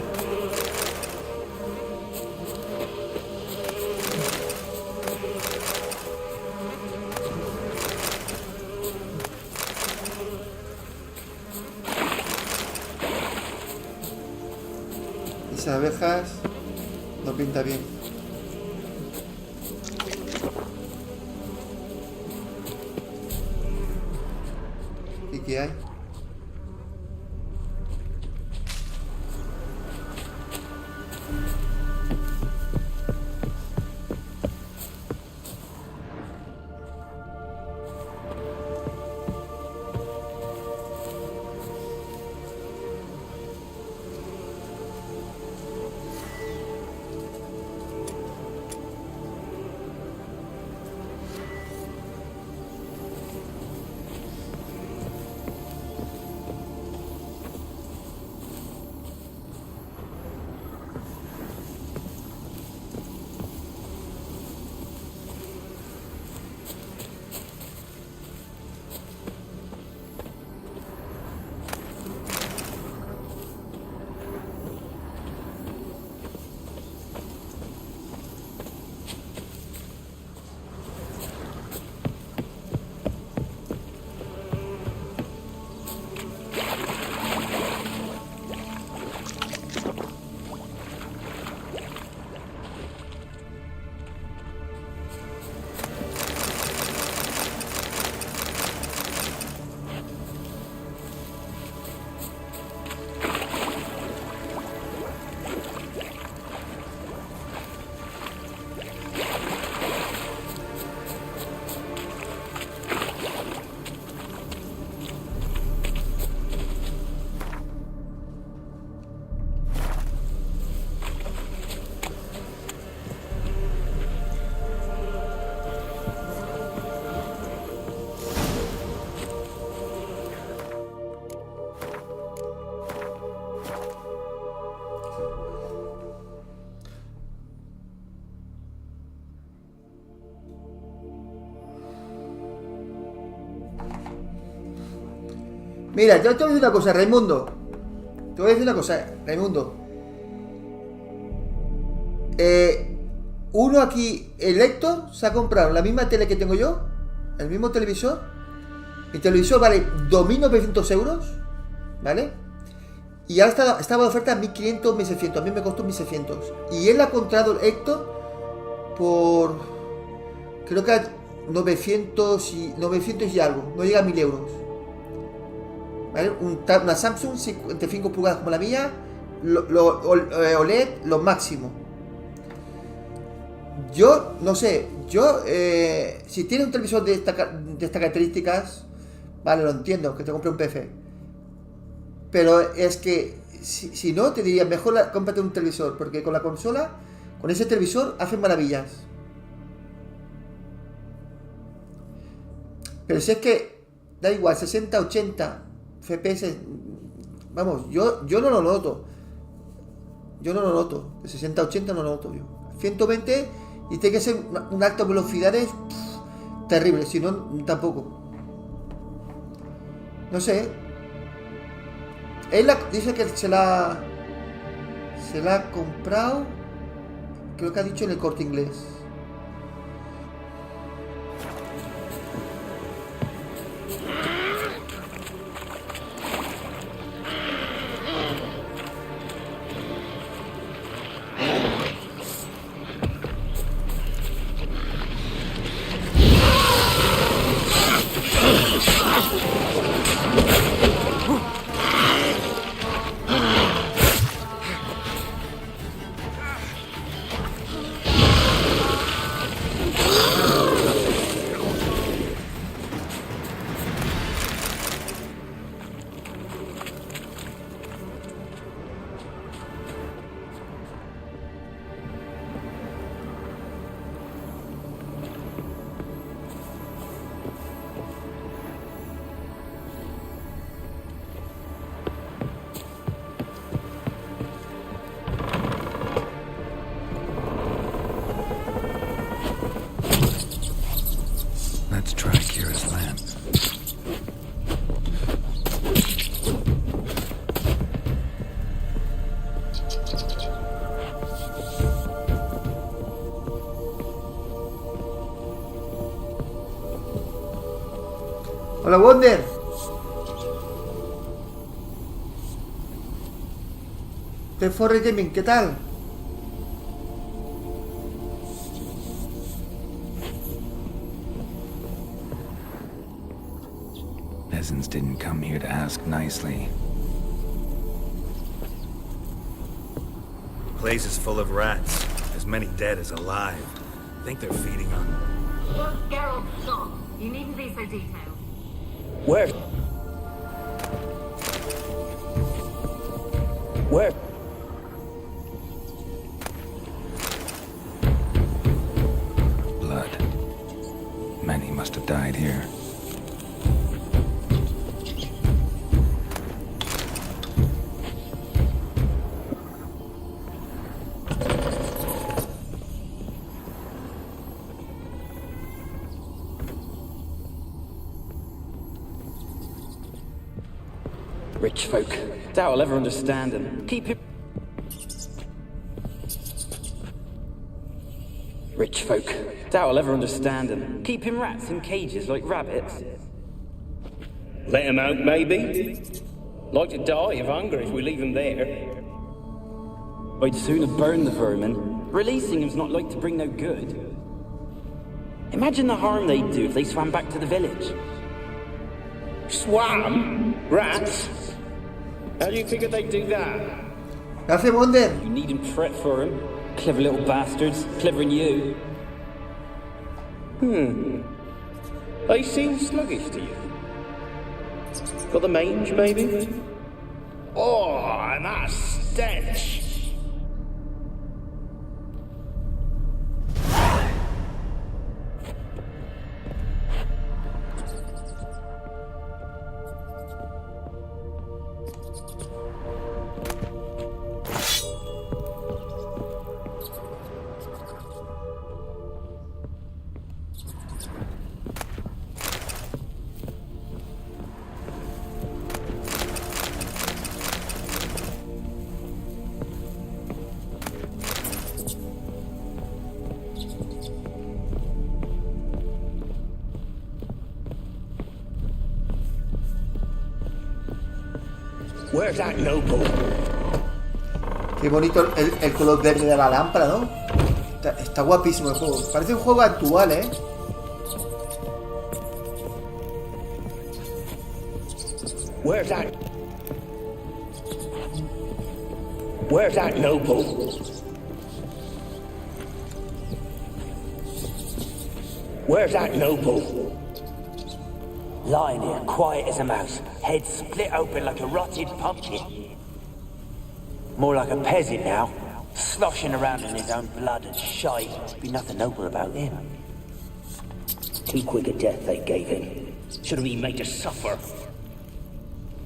Esas abejas no pinta bien. ¿Y qué hay? Mira, te voy a decir una cosa, Raimundo. Te voy a decir una cosa, Raimundo. Uno aquí, el Héctor, se ha comprado la misma tele que tengo yo, el mismo televisor. Mi televisor vale 2.900 euros, ¿vale? Y ahora estaba de oferta 1.500, 1.600. A mí me costó 1.600. Y él ha comprado, Héctor, por... creo que 900 y algo. No llega a 1.000 euros. ¿Vale? Una Samsung 55 pulgadas como la mía, OLED, lo máximo. Yo, no sé, si tienes un televisor de estas características, vale, lo entiendo, que te compre un PC. Pero es que, si no, te diría, mejor cómprate un televisor, porque con la consola, con ese televisor, hacen maravillas. Pero si es que, da igual, 60, 80 FPS, vamos, yo no lo noto. Yo no lo noto. De 60 a 80 no lo noto yo. 120 y tiene que ser un alta velocidades terrible, si no, tampoco. No sé. Él dice que se la ha comprado, creo que ha dicho en el Corte Inglés. Let's try Keira's lamp. Hola, Wonder. T4 Gaming, ¿qué tal? Peasants didn't come here to ask nicely. The place is full of rats. As many dead as alive. I think they're feeding on... Look, Geralt, stop. You needn't be so detailed. Where? Where? Blood. Many must have died here. Rich folk. Doubt I'll ever understand them. Keep him... Rich folk. Doubt I'll ever understand them. Keep him rats in cages like rabbits. Let him out, maybe? Like to die of hunger if we leave him there. I'd sooner burn the vermin. Releasing him's not like to bring no good. Imagine the harm they'd do if they swam back to the village. Swam? Rats? How do you figure they'd do that? Hace Wonder. You needn't fret for him. Clever little bastards. Clever than you. They seem sluggish to you. Got the mange, maybe? Oh, and that stench! Where's that noble? Qué bonito el color verde de la lámpara, ¿no? Está guapísimo el juego. Parece un juego actual, ¿eh? Where's that noble? Where's that noble? Lying here, quiet as a mouse, head split open like a rotted pumpkin. More like a peasant now, sloshing around in his own blood and shite. Be nothing noble about him. Too quick a death they gave him. Should have been made to suffer.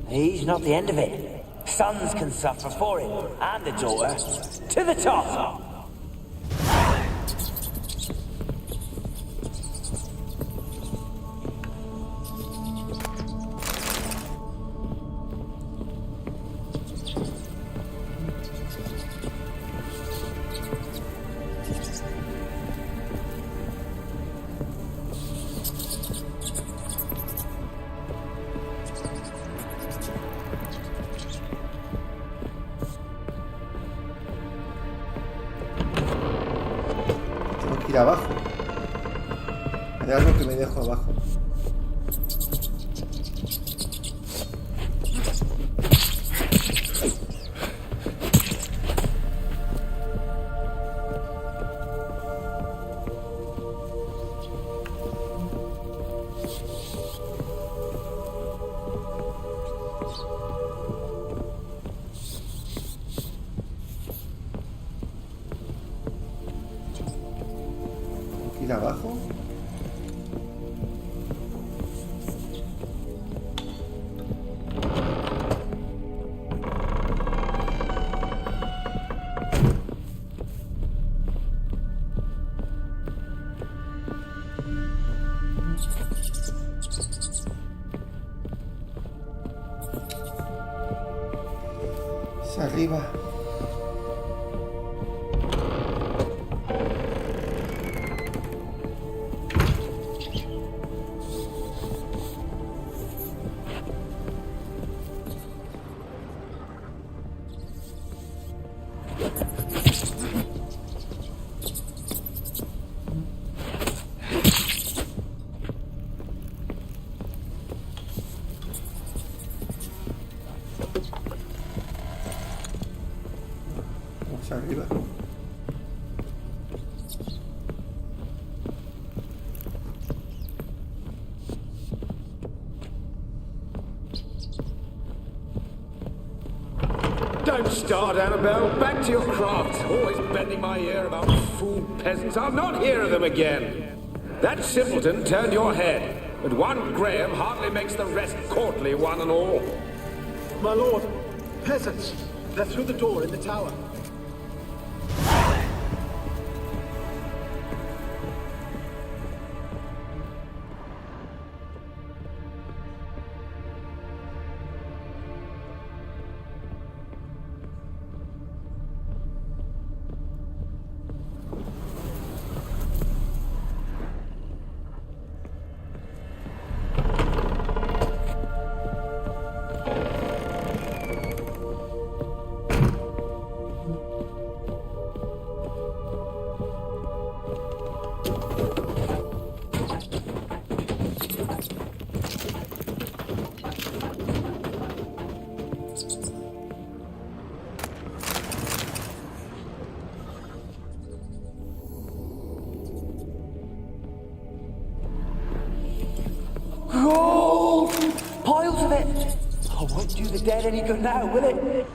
He's not the end of it. Sons can suffer for him, and the daughter. To the top! Ir abajo. Hay algo que me dejo abajo. Ir abajo. Es arriba. Arriba. Don't start, Annabelle. Back to your craft. Always bending my ear about fool peasants. I'll not hear of them again. That simpleton turned your head, but one Graham hardly makes the rest courtly, one and all. My lord, peasants. They're through the door in the tower. Gold! Piles of it! Oh, won't do the dead any good now, will it?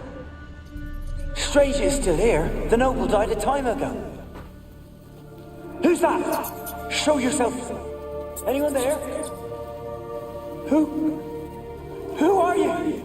Stranger is still here. The noble died a time ago. Who's that? Show yourself. Anyone there? Who are you?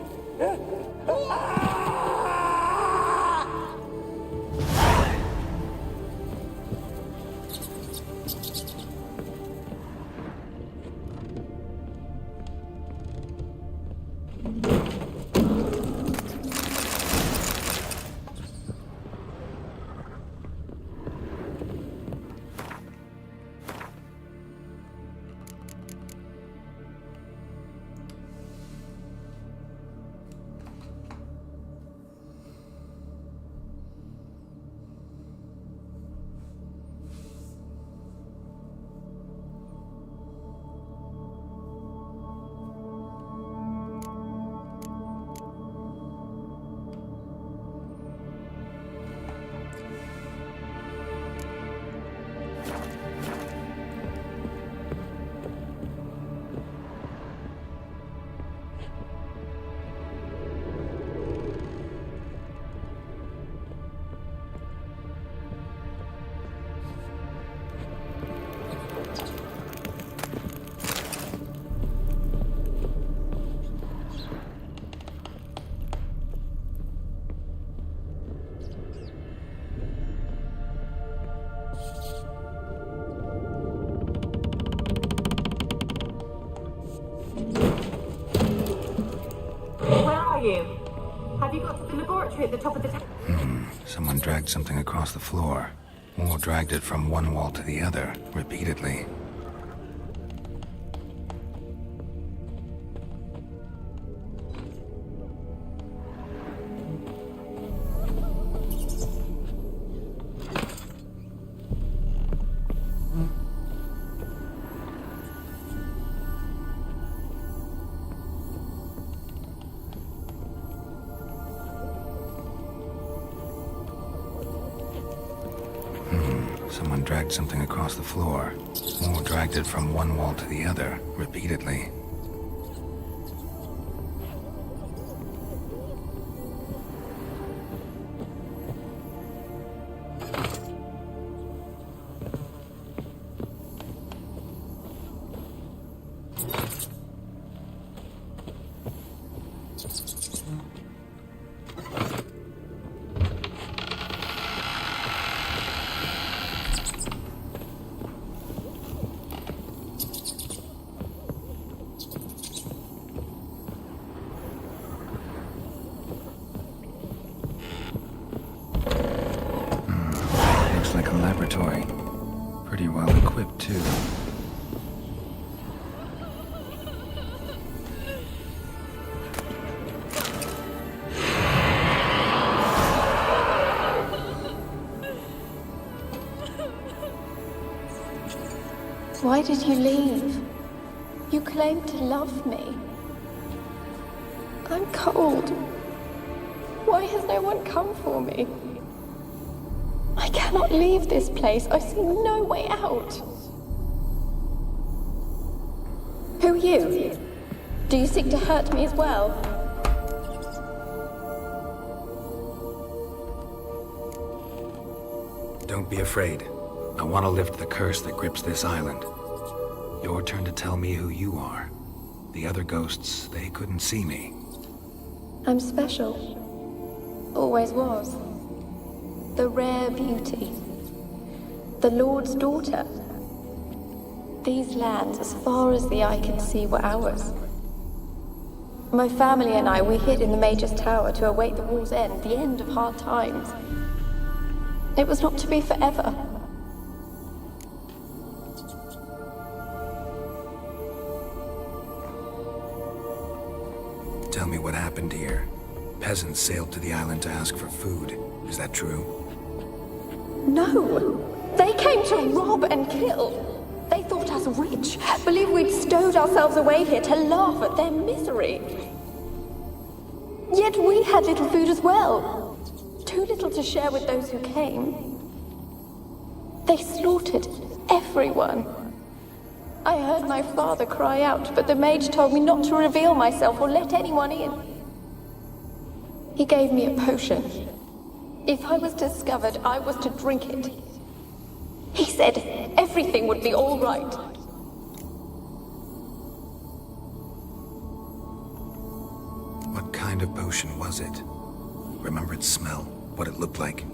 you? Have you got to the laboratory at the top of the tower? Someone dragged something across the floor, or dragged it from one wall to the other, repeatedly. Someone dragged something across the floor, or dragged it from one wall to the other, repeatedly. Like a laboratory. Pretty well equipped, too. Why did you leave? You claimed to love me. I'm cold. Why has no one come for me? I cannot leave this place. I see no way out. Who are you? Do you seek to hurt me as well? Don't be afraid. I want to lift the curse that grips this island. Your turn to tell me who you are. The other ghosts, they couldn't see me. I'm special. Always was. The rare beauty. The Lord's daughter. These lands, as far as the eye can see, were ours. My family and I, we hid in the Major's Tower to await the war's end, the end of hard times. It was not to be forever. Tell me what happened here. Peasants sailed to the island to ask for food. Is that true? No! They came to rob and kill. They thought us rich, believed we'd stowed ourselves away here to laugh at their misery. Yet we had little food as well. Too little to share with those who came. They slaughtered everyone. I heard my father cry out, but the mage told me not to reveal myself or let anyone in. He gave me a potion. If I was discovered, I was to drink it. He said everything would be all right. What kind of potion was it? Remember its smell? What it looked like?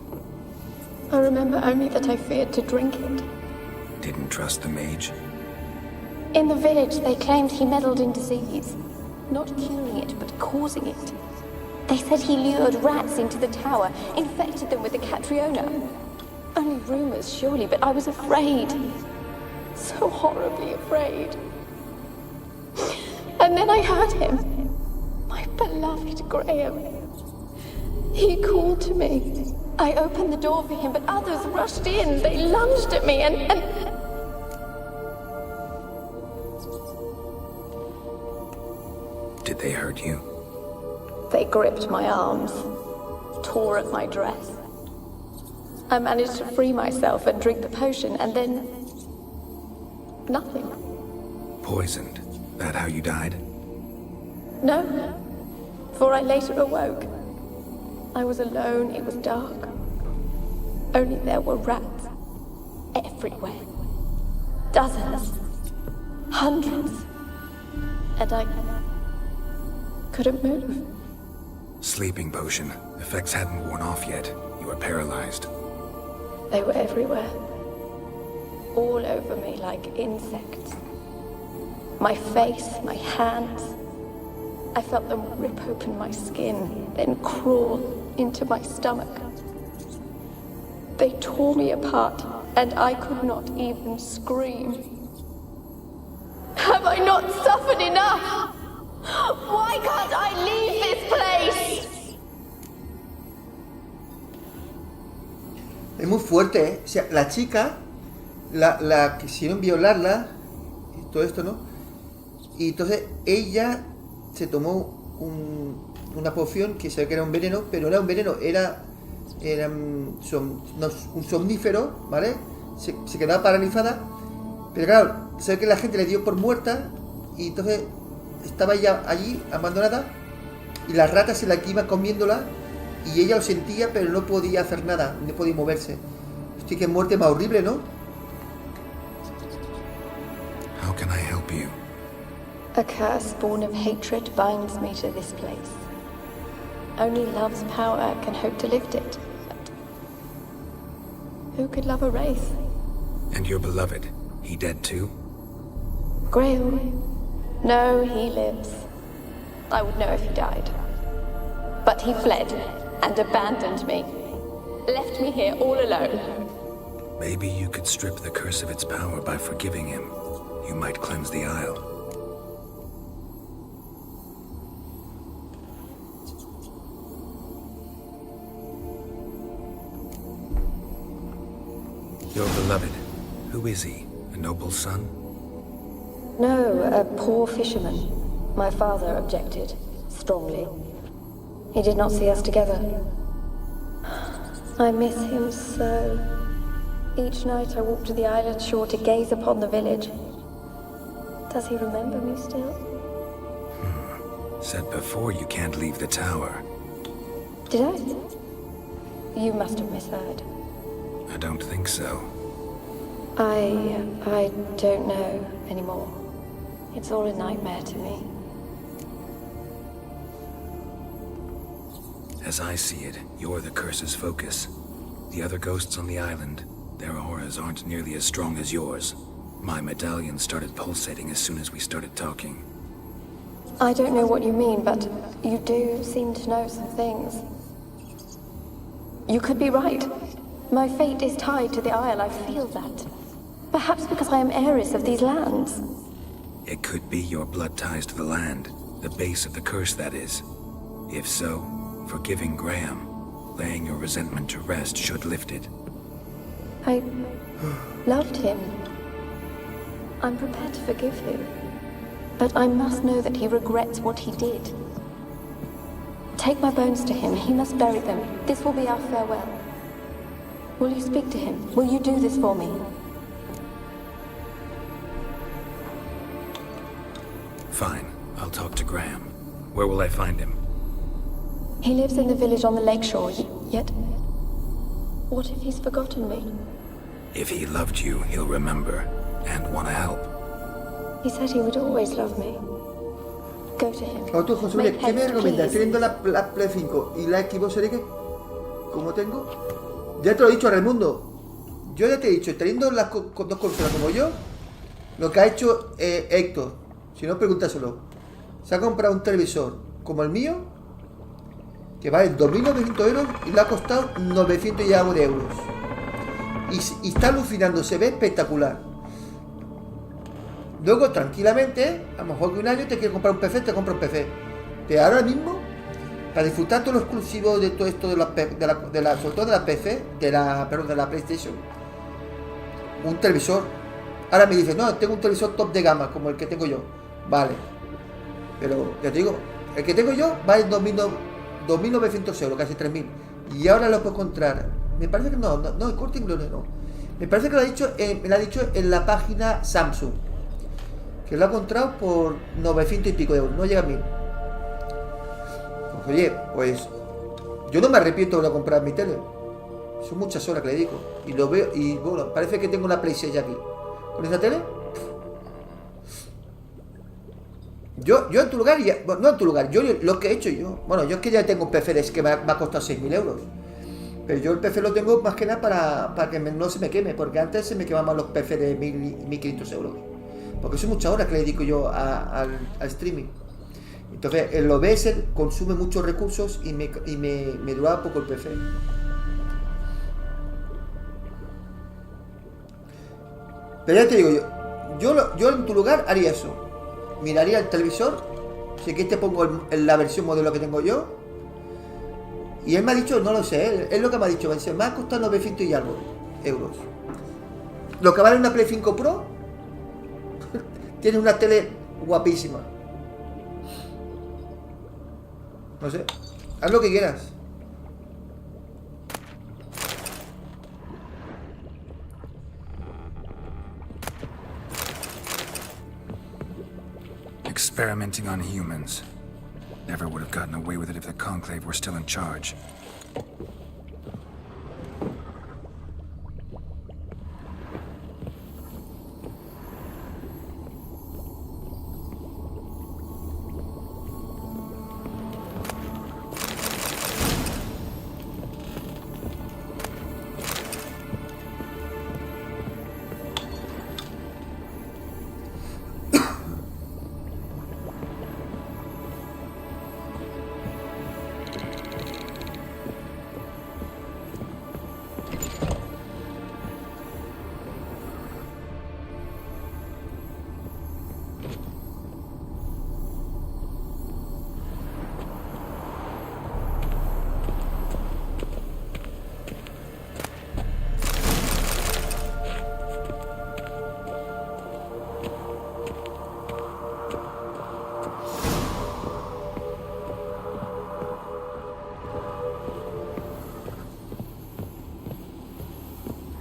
I remember only that I feared to drink it. Didn't trust the mage? In the village, they claimed he meddled in disease. Not curing it, but causing it. They said he lured rats into the tower, infected them with the Catriona. Only rumors, surely, but I was afraid. So horribly afraid. And then I heard him. My beloved Graham. He called to me. I opened the door for him, but others rushed in. They lunged at me and... Did they hurt you? They gripped my arms, tore at my dress. I managed to free myself and drink the potion, and then... nothing. Poisoned? That how you died? No, for I later awoke. I was alone, it was dark. Only there were rats everywhere. Dozens. Hundreds. And I couldn't move. Sleeping potion. Effects hadn't worn off yet. You were paralyzed. They were everywhere. All over me like insects. My face, my hands. I felt them rip open my skin, then crawl into my stomach. They tore me apart, and I could not even scream. Have I not suffered enough? Why can't I leave this place? Es muy fuerte, ¿eh? O sea, la chica, la quisieron violarla, y todo esto, ¿no? Y entonces ella se tomó una poción que se ve que era un veneno, pero no era un veneno, era un somnífero, ¿vale? Se quedaba paralizada, pero claro, se ve que la gente le dio por muerta y entonces estaba ella allí abandonada y las ratas se la iban comiéndola y ella lo sentía, pero no podía hacer nada, no podía moverse. Hostia, qué muerte más horrible, ¿no? How can I help you? A curse born of hatred binds me to this place. Only love's power can hope to lift it. But who could love a wraith? And your beloved, he dead too? Grail? No, he lives. I would know if he died. But he fled and abandoned me. Left me here all alone. Maybe you could strip the curse of its power by forgiving him. You might cleanse the Isle. Your beloved, who is he? A noble son? No, a poor fisherman. My father objected, strongly. He did not see us together. I miss him so. Each night I walk to the island shore to gaze upon the village. Does he remember me still? Said before you can't leave the tower. Did I? You must have misheard. I don't think so. I don't know anymore. It's all a nightmare to me. As I see it, you're the curse's focus. The other ghosts on the island, their auras aren't nearly as strong as yours. My medallion started pulsating as soon as we started talking. I don't know what you mean, but you do seem to know some things. You could be right. My fate is tied to the Isle, I feel that. Perhaps because I am heiress of these lands. It could be your blood ties to the land, the base of the curse, that is. If so, forgiving Graham, laying your resentment to rest should lift it. I loved him. I'm prepared to forgive him. But I must know that he regrets what he did. Take my bones to him. He must bury them. This will be our farewell. Will you speak to him? Will you do this for me? Fine. I'll talk to Graham. Where will I find him? He lives in the village on the lakeshore, yet... What if he's forgotten me? If he loved you, he'll remember, and want to help. He said he would always love me. Go to him. Ahora tú, José, ¿qué me recomiendas? Teniendo la Play 5 y la Xbox Series X, como tengo, ya te lo he dicho, Raimundo. Yo ya te he dicho, teniendo las dos consolas como yo, lo que ha hecho Héctor, si no, pregúntaselo. Se ha comprado un televisor como el mío, que vale 2.900 euros y le ha costado 900 y algo de euros. Y está alucinando, se ve espectacular. Luego, tranquilamente, a lo mejor que un año te quieres comprar un PC, te compras un PC. Pero ahora mismo, para disfrutar todo lo exclusivo de todo esto sobre todo de la PC, de la PlayStation, un televisor. Ahora me dice, no, tengo un televisor top de gama, como el que tengo yo. Vale. Pero, ya te digo, el que tengo yo vale 2.900 euros, casi 3.000. Y ahora lo puedo encontrar. Me parece que no, el Corte Inglés no. Me parece que me lo ha dicho en la página Samsung. Que lo ha encontrado por 900 y pico de euros, no llega a 1.000. Pues, oye, pues yo no me arrepiento de comprar mi tele. Son muchas horas que le digo. Y lo veo, y bueno, parece que tengo una Play 6 aquí. ¿Con esa tele? Yo en tu lugar, bueno, no en tu lugar, yo lo que he hecho yo. Bueno, yo es que ya tengo un PC que me ha costado 6.000 euros. Pero yo el PC lo tengo más que nada para que no se me queme, porque antes se me quemaban los PC de 1.000 y 1.500 euros. Porque son muchas horas que le dedico yo al streaming. Entonces el OBS consume muchos recursos y me duraba poco el PC. Pero ya te digo, yo en tu lugar haría eso. Miraría el televisor. Si quieres te pongo la versión modelo que tengo yo. Y él me ha dicho, no lo sé, es lo que me ha dicho. Me ha costado 900 y algo euros. Lo que vale una Play 5 Pro. Tiene una tele guapísima. No sé, haz lo que quieras. Experimenting on humans. Never would have gotten away with it if the Conclave were still in charge.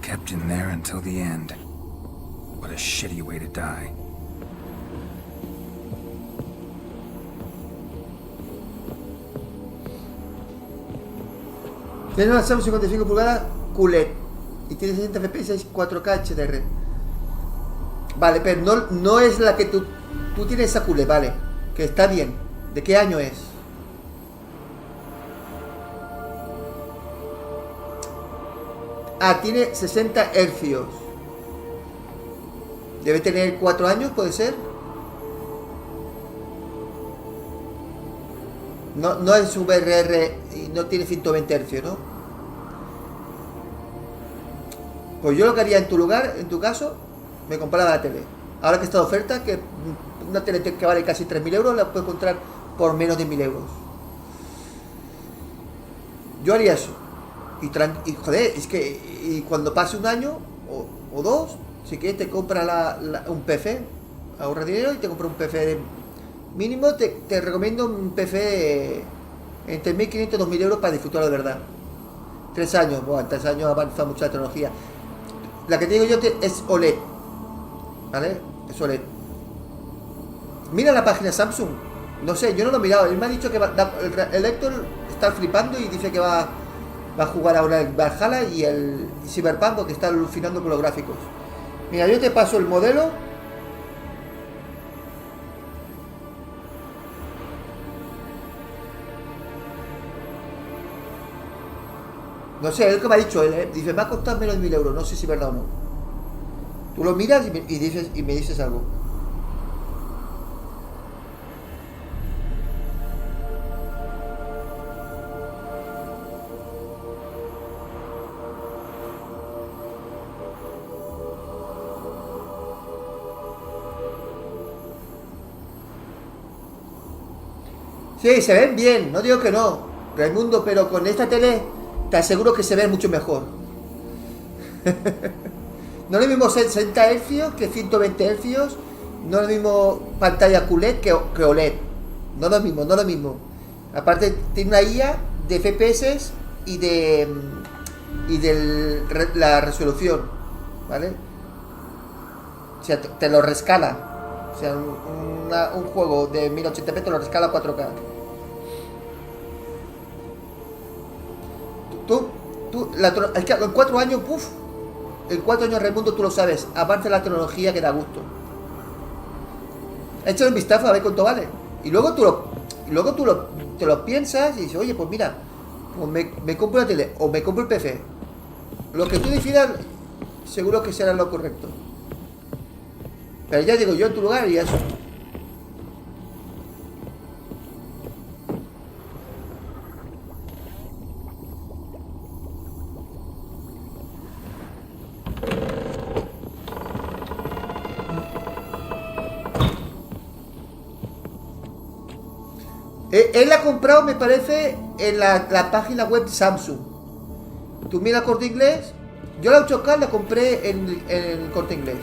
Kept in there until the end. What a shitty way to die. Tiene una Samsung 55 pulgadas QLED y tiene 60 FPS y 4K HDR. Vale, pero no es la que tú tienes esa QLED, vale. Que está bien. ¿De qué año es? Ah, tiene 60 hercios. Debe tener 4 años, ¿puede ser? No es VRR y no tiene 120 hercios, ¿no? Pues yo lo que haría en tu lugar, en tu caso, me compraba la tele. Ahora que está de oferta, que una tele que vale casi 3.000 euros, la puedes encontrar por menos de 1.000 euros. Yo haría eso. Y joder, es que cuando pase un año o dos, si quieres te compra un PC, ahorra dinero y te compra un PC de mínimo. Te recomiendo un PC entre 1.500 y 2.000 euros para disfrutarlo de verdad. 3 años, bueno, en 3 años avanza mucho la tecnología. La que te digo yo es OLED, ¿vale? Es OLED. Mira la página Samsung. No sé, yo no lo he mirado. Él me ha dicho que el Héctor está flipando y dice que va a jugar ahora el Valhalla y el Cyberpunk porque está alucinando con los gráficos. Mira, yo te paso el modelo. No sé, es lo que me ha dicho él, dice, me ha costado menos de 1.000 euros, no sé si es verdad o no. Tú lo miras y me dices algo. Sí, se ven bien, no digo que no, Raimundo, pero con esta tele te aseguro que se ve mucho mejor. No es lo mismo 60 Hz que 120 Hz, no es lo mismo pantalla QLED que OLED. No es lo mismo. Aparte tiene una IA de FPS y de la resolución, ¿vale? O sea, te lo rescala. O sea, un juego de 1080p te lo rescala a 4K. Es que en 4 años, en 4 años Raimundo, tú lo sabes, avanza la tecnología que da gusto. Échale un vistazo a ver cuánto vale. Y luego te lo piensas y dices, oye, pues mira, pues me compro la tele o me compro el PC. Lo que tú decidas, seguro que será lo correcto. Pero ya digo, yo en tu lugar haría eso. Él la ha comprado, me parece, en la página web Samsung. Tú mira el Corte Inglés. Yo la 8K la compré en el Corte Inglés.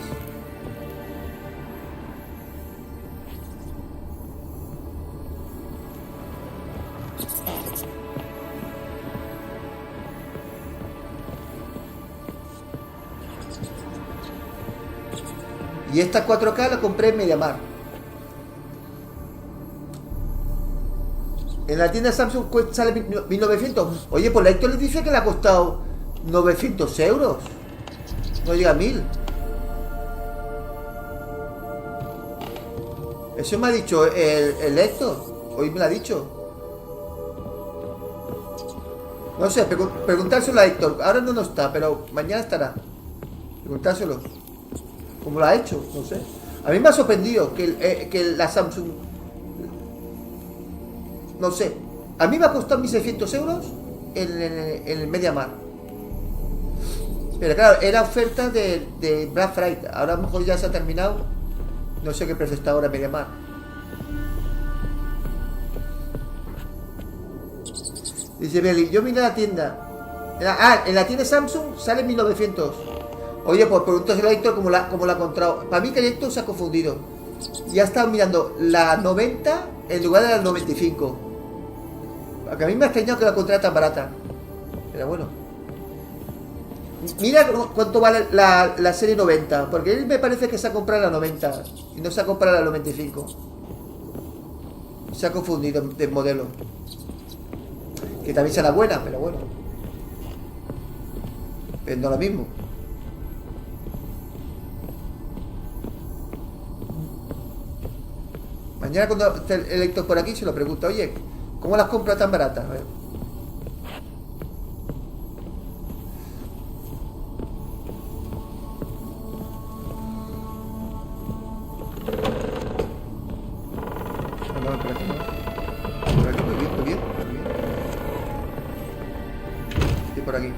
Y esta 4K la compré en MediaMarkt. En la tienda Samsung sale 1900. Oye, pues la Héctor le dice que le ha costado 900 euros. No llega a 1000. Eso me ha dicho el Héctor. Hoy me lo ha dicho. No sé, preguntárselo a Héctor. Ahora no está, pero mañana estará. Preguntárselo. ¿Cómo lo ha hecho? No sé. A mí me ha sorprendido que la Samsung... No sé. A mí me ha costado 1600 euros en el MediaMarkt. Pero claro, era oferta de Black Friday. Ahora a lo mejor ya se ha terminado. No sé qué precio está ahora en MediaMarkt. Dice Beli, yo vine a la tienda. En la tienda Samsung sale 1900. Oye, pues pregúntaselo a Héctor cómo la ha encontrado. Para mí que Héctor se ha confundido. Ya estaba mirando la 90 en lugar de la 95. Porque a mí me ha extrañado que la encontrara tan barata. Pero bueno. Mira cuánto vale la serie 90. Porque él me parece que se ha comprado la 90. Y no se ha comprado la 95. Se ha confundido de modelo. Que también será buena, pero bueno. Es no lo mismo. Mañana cuando esté el Héctor por aquí se lo pregunta, oye, ¿cómo las compras tan baratas? A ver. No, por aquí no. Por aquí, muy bien, muy bien, muy bien. Y por aquí.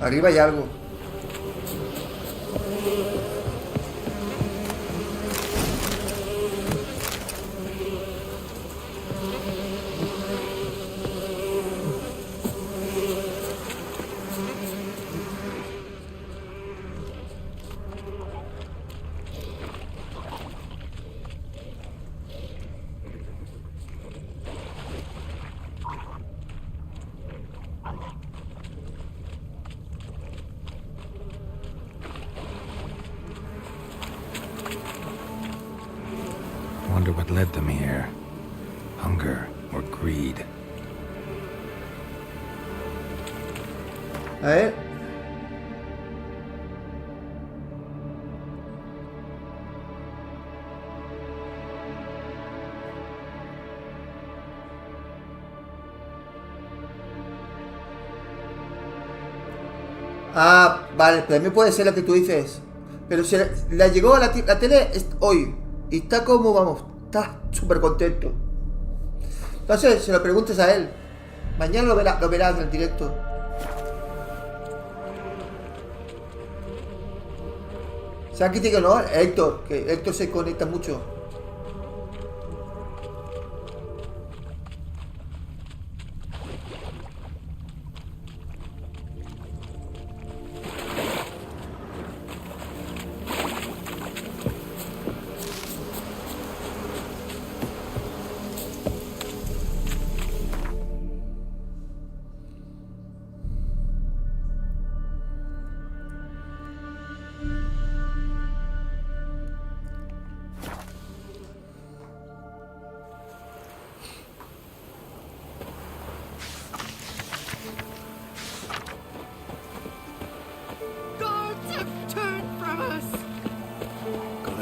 Arriba hay algo. What led them here? Hunger or greed? A ver. Ah, vale, también puede ser lo que tú dices. Pero se la llegó a la tele hoy. Y está como, vamos, está súper contento. Entonces, se lo preguntes a él. Mañana lo verás en el directo. sea, aquí te digo, no, Héctor, que Héctor se conecta mucho.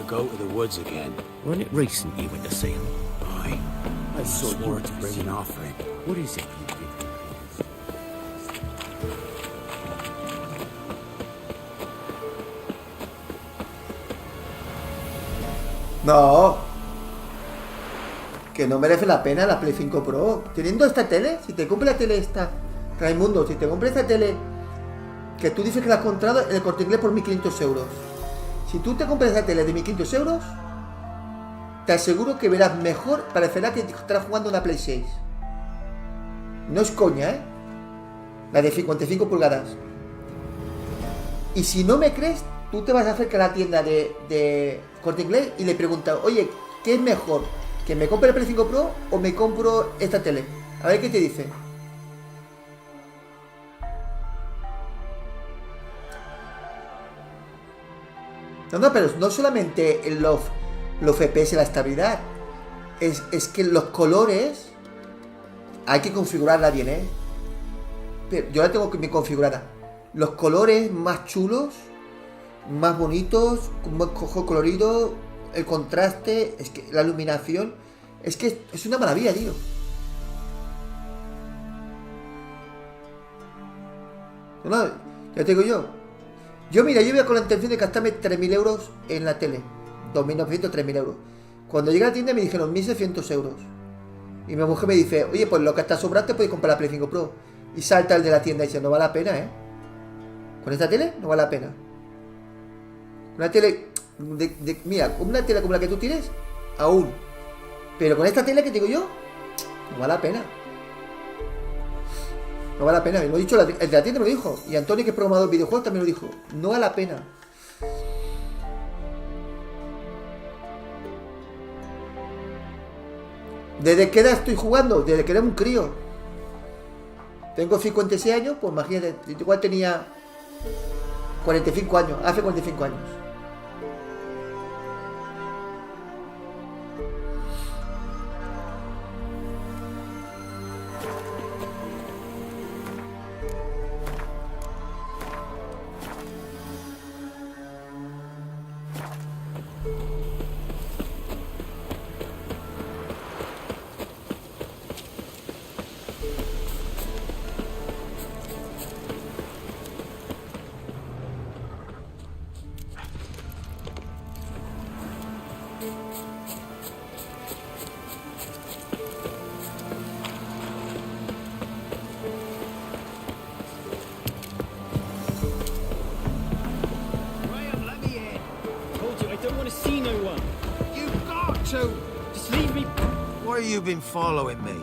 Go to the woods again. Wasn't it recent you went to see him? Aye. I swore to bring an offering. What is it you did? No. Que no merece la pena la Play 5 Pro. Teniendo esta tele, si te compras la tele esta, Raimundo, si te compras esta tele que tú dices que la has comprado en el Corte Inglés por 1.500 euros. Si tú te compras esa tele de 1.500 euros, te aseguro que verás mejor, parecerá que estarás jugando una Play 6. No es coña, ¿eh? La de 55 pulgadas. Y si no me crees, tú te vas a acercar a la tienda de Corte Inglés y le preguntas, oye, ¿qué es mejor? ¿Que me compre el Play 5 Pro o me compro esta tele? A ver qué te dice. No, pero no solamente los FPS, la estabilidad. Es que los colores hay que configurarla bien, ¿eh? Pero yo la tengo bien configurada. Los colores más chulos, más bonitos, con más colorido, el contraste, es que la iluminación, es que es una maravilla, tío. No, ya te digo yo. Mira, yo voy con la intención de gastarme 3.000 euros en la tele. 2.900, 3.000 euros. Cuando llegué a la tienda me dijeron 1.600 euros. Y mi mujer me dice, oye, pues lo que está sobrante puedes comprar la Play 5 Pro. Y salta el de la tienda y dice, no vale la pena, ¿eh? Con esta tele no vale la pena. Una tele, mira, una tele como la que tú tienes, aún. Pero con esta tele que digo yo, no vale la pena. No vale la pena, me lo he dicho, el de la tienda me lo dijo. Y Antonio, que es programador de videojuegos, también lo dijo. No vale la pena. ¿Desde qué edad estoy jugando? Desde que era un crío. Tengo 56 años, pues imagínate, igual tenía 45 años, hace 45 años. Been following me.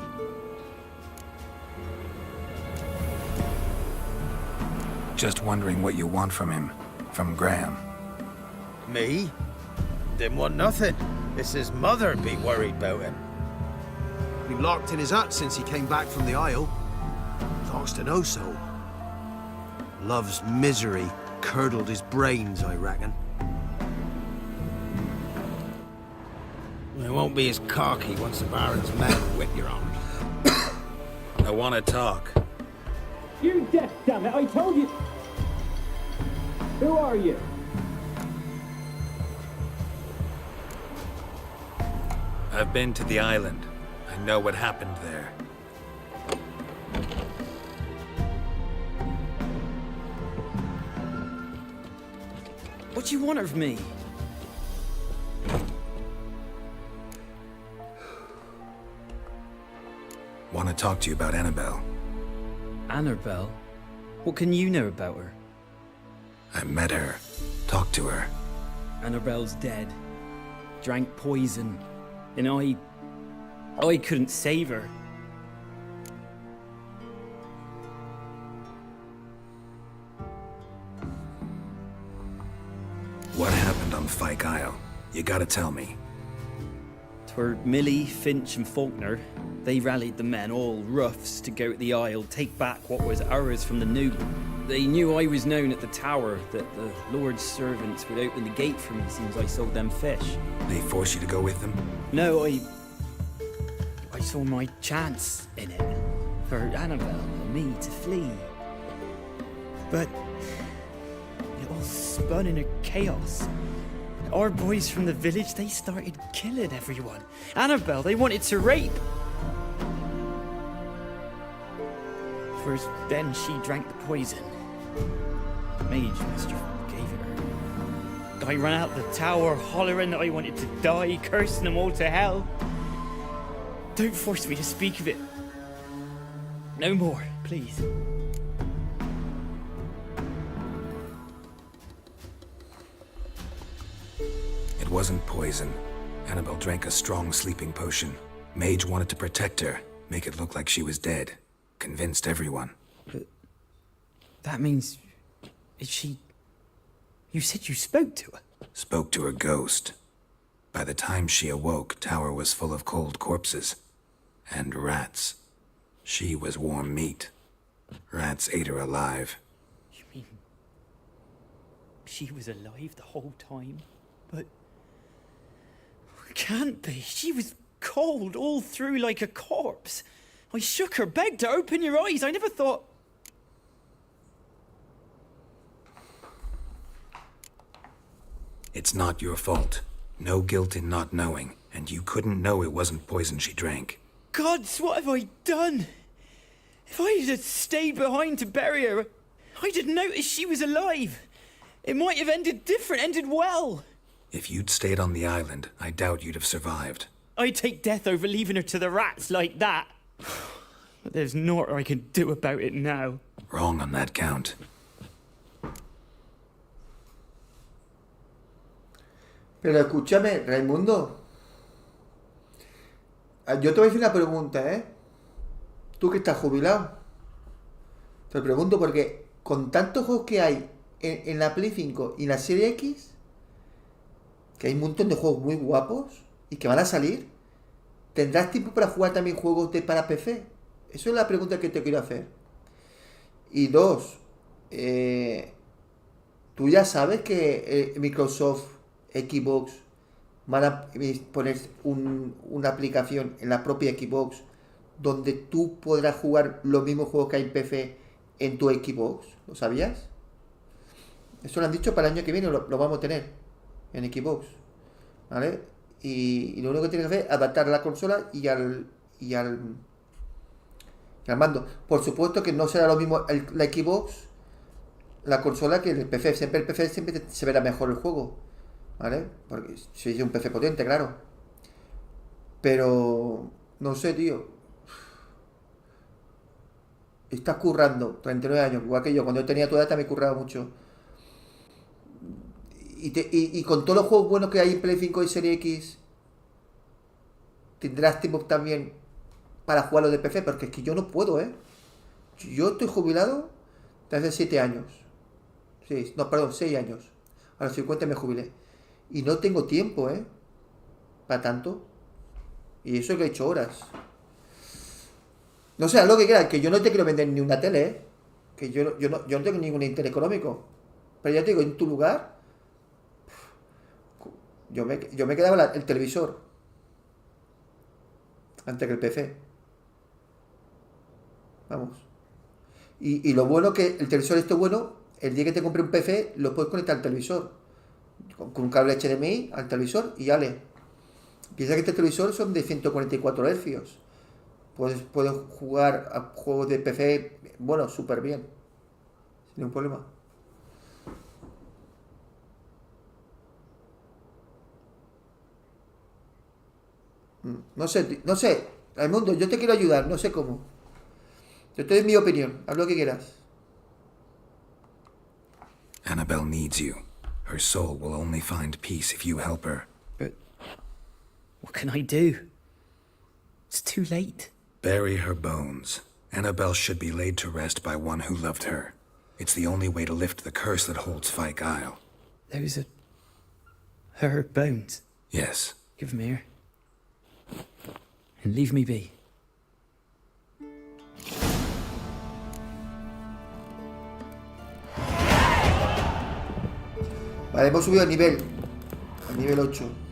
Just wondering what you want from him, from Graham. Me? Didn't want nothing. It's his mother be worried about him. Been locked in his hut since he came back from the Isle. Thoughts to know so. Love's misery curdled his brains, I reckon. It won't be as cocky once the Baron's men whip your arms. I want to talk. You deaf, damn it! I told you. Who are you? I've been to the island. I know what happened there. What do you want of me? Want to talk to you about Annabelle. Annabelle? What can you know about her? I met her. Talked to her. Annabelle's dead. Drank poison. And I couldn't save her. What happened on Fyke Isle? You gotta tell me. Twere Millie, Finch and Faulkner. They rallied the men, all roughs, to go to the Isle, take back what was ours from the new. They knew I was known at the tower, that the Lord's servants would open the gate for me since I sold them fish. They forced you to go with them? No, I saw my chance in it. For Annabelle and me to flee. But it all spun in a chaos. Our boys from the village, they started killing everyone. Annabelle, they wanted to rape. First, then she drank the poison. The mage master gave it her. I ran out the tower, hollering that I wanted to die, cursing them all to hell. Don't force me to speak of it. No more, please. It wasn't poison. Annabelle drank a strong sleeping potion. Mage wanted to protect her, make it look like she was dead. Convinced everyone. But that means... is she... You said you spoke to her? Spoke to her ghost. By the time she awoke, tower was full of cold corpses. And rats. She was warm meat. Rats ate her alive. You mean... she was alive the whole time? But... can't be. She was cold all through like a corpse. I shook her, begged her, open your eyes. I never thought... It's not your fault. No guilt in not knowing, and you couldn't know it wasn't poison she drank. Gods, what have I done? If I had stayed behind to bury her, I'd have noticed she was alive. It might have ended different, ended well. If you'd stayed on the island, I doubt you'd have survived. I'd take death over leaving her to the rats like that. But there's naught I can do about it now. Wrong on that count. Pero escúchame, Raimundo. Yo te voy a decir una pregunta, ¿eh? Tú que estás jubilado. Te lo pregunto porque con tantos juegos que hay en la Play 5 y la Serie X, que hay un montón de juegos muy guapos y que van a salir, ¿tendrás tiempo para jugar también juegos para PC? Eso es la pregunta que te quiero hacer. Y dos, tú ya sabes que Microsoft, Xbox, van a poner una aplicación en la propia Xbox donde tú podrás jugar los mismos juegos que hay en PC en tu Xbox. ¿Lo sabías? Eso lo han dicho para el año que viene, lo vamos a tener en Xbox, ¿vale? Y lo único que tienes que hacer es adaptar la consola y al mando. Por supuesto que no será lo mismo la Xbox, la consola, que el PC. Siempre el PC siempre se verá mejor el juego, ¿vale? Porque si es un PC potente, claro. Pero no sé, tío. Estás currando 39 años, igual que yo. Cuando yo tenía tu edad también curraba mucho. Y con todos los juegos buenos que hay en Play 5 y Serie X, tendrás tiempo también para jugar los de PC, porque es que yo no puedo, ¿eh? Yo estoy jubilado desde hace 7 años. 6 años. A los 50 me jubilé. Y no tengo tiempo, ¿eh? Para tanto. Y eso que he hecho horas. No sé, haz lo que quieras, que yo no te quiero vender ni una tele, ¿eh? Que yo no tengo ningún interés económico. Pero ya te digo, en tu lugar, yo me quedaba el televisor antes que el PC. Vamos. Y lo bueno que el televisor esté bueno, el día que te compre un PC, lo puedes conectar al televisor. Con un cable HDMI al televisor y ale. Piensa que este televisor son de 144 Hz. Puedes jugar a juegos de PC, bueno, súper bien. Sin ningún problema. No sé, Raimundo, yo te quiero ayudar, no sé cómo. Yo te doy mi opinión, haz lo que quieras. Annabelle needs you. Her soul will only find peace if you help her. But what can I do? It's too late. Bury her bones. Annabelle should be laid to rest by one who loved her. It's the only way to lift the curse that holds Fyke Isle. Those are her bones. Yes. Give them here. And leave me be. Vale, hemos subido a nivel 8.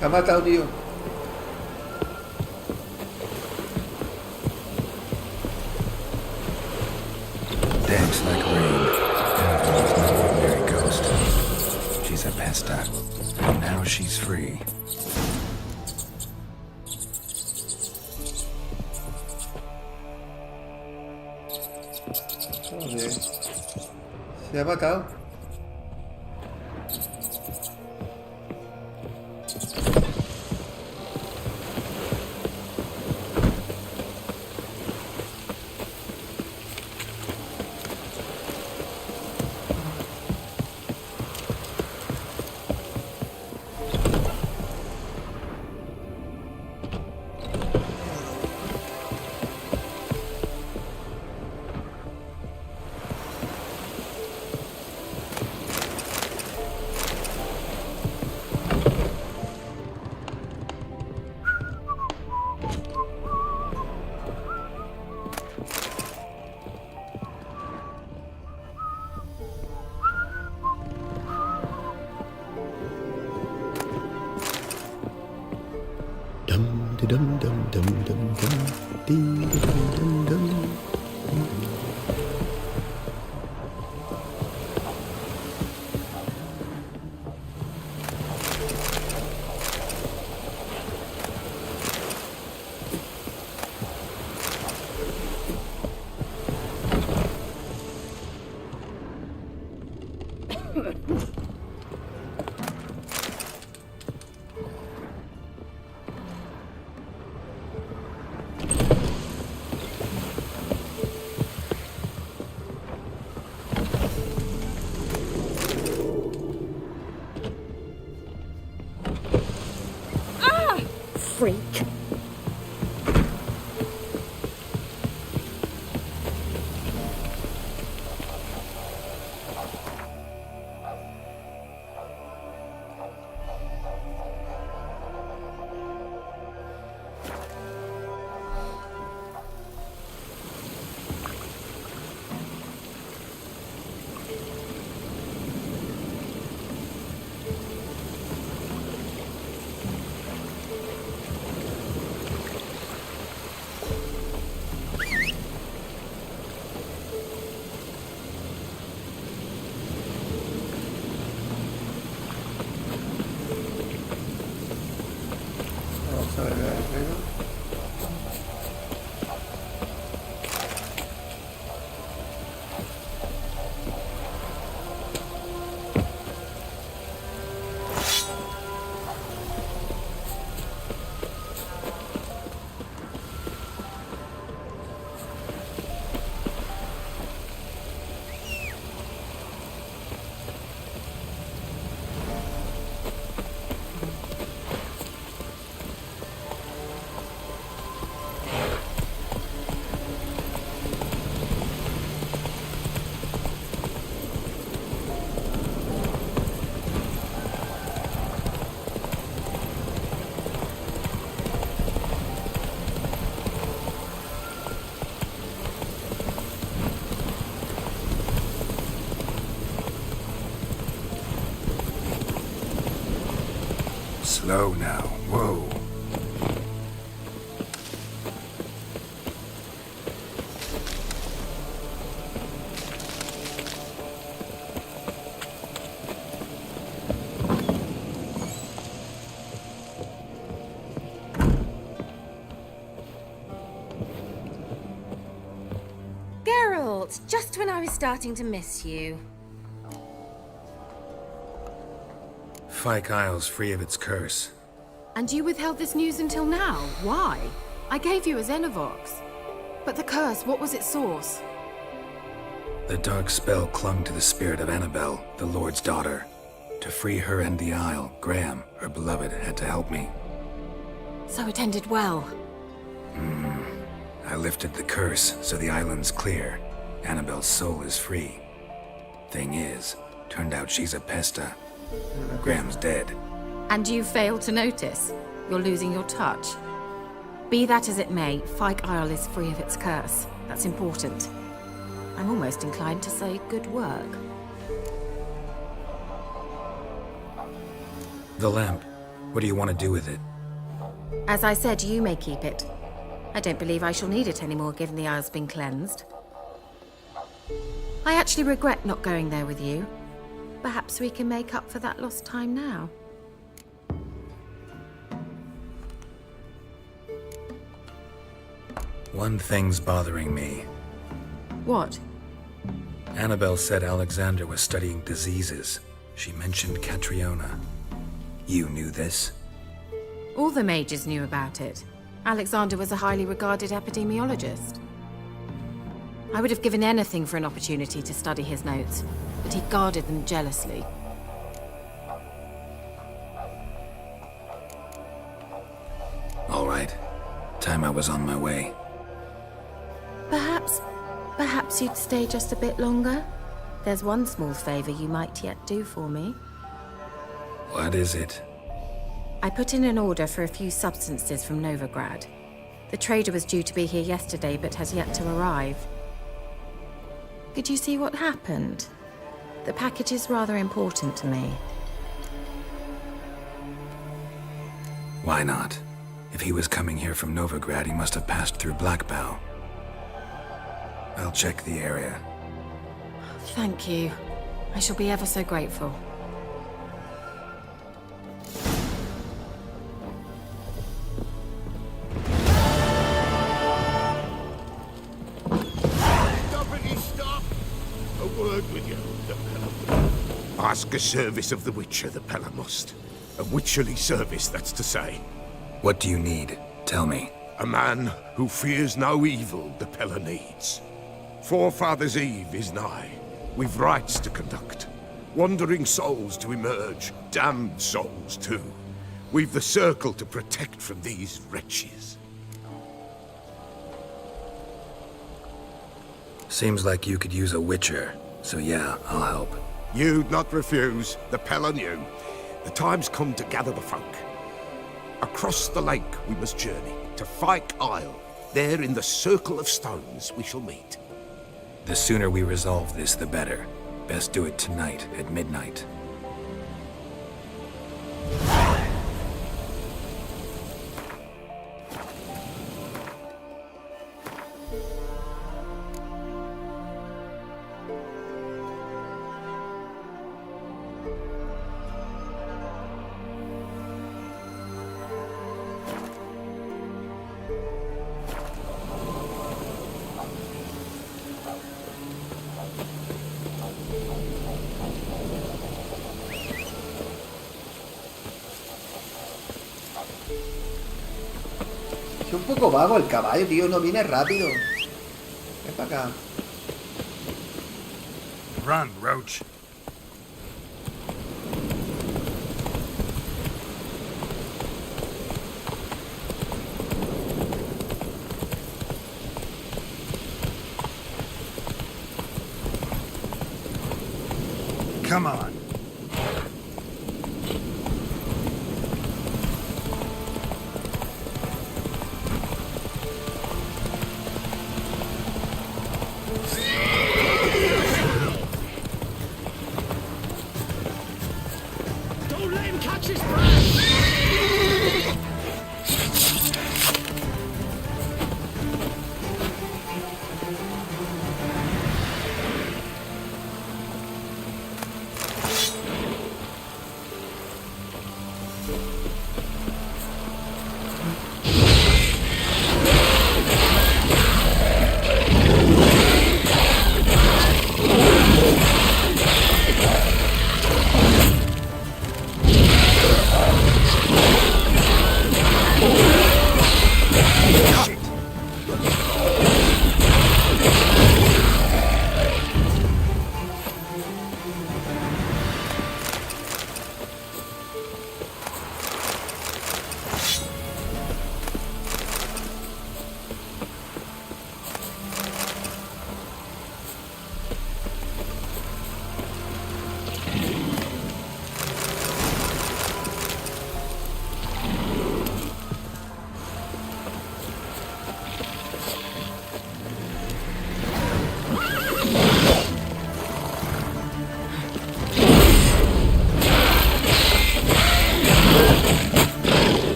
Se ha matado, tío. Dance like rain. Annabelle's no ordinary ghost. She's a pesta. And now she's free. Joder. Se ha matado. Freak. Vamos a ver el alrededor. Slow now. Whoa. Geralt, just when I was starting to miss you. Fyke Isle's free of its curse. And you withheld this news until now? Why? I gave you a Xenovox. But the curse, what was its source? The dark spell clung to the spirit of Annabelle, the Lord's daughter. To free her and the Isle, Graham, her beloved, had to help me. So it ended well. I lifted the curse, so the island's clear. Annabelle's soul is free. Thing is, turned out she's a pesta. Graham's dead. And you failed to notice? You're losing your touch. Be that as it may, Fyke Isle is free of its curse. That's important. I'm almost inclined to say good work. The lamp. What do you want to do with it? As I said, you may keep it. I don't believe I shall need it anymore, given the Isle's been cleansed. I actually regret not going there with you. Perhaps we can make up for that lost time now. One thing's bothering me. What? Annabelle said Alexander was studying diseases. She mentioned Catriona. You knew this? All the mages knew about it. Alexander was a highly regarded epidemiologist. I would have given anything for an opportunity to study his notes, but he guarded them jealously. All right. Time I was on my way. Perhaps you'd stay just a bit longer? There's one small favor you might yet do for me. What is it? I put in an order for a few substances from Novigrad. The trader was due to be here yesterday, but has yet to arrive. Could you see what happened? The package is rather important to me. Why not? If he was coming here from Novigrad, he must have passed through Blackbow. I'll check the area. Thank you. I shall be ever so grateful. Stop! A word with you, the Pelham. Ask a service of the Witcher, the Pelham must. A witcherly service, that's to say. What do you need? Tell me. A man who fears no evil the Pelham needs. Forefathers' Eve is nigh. We've rites to conduct. Wandering souls to emerge. Damned souls, too. We've the circle to protect from these wretches. Seems like you could use a witcher, so yeah, I'll help. You'd not refuse, the Pelham knew. The time's come to gather the folk. Across the lake we must journey, to Fyke Isle. There in the circle of stones we shall meet. The sooner we resolve this, the better. Best do it tonight, at midnight. Es un poco vago el caballo, tío, no viene rápido. Ven para acá. Run, Roach. Come on. Don't let him catch his breath!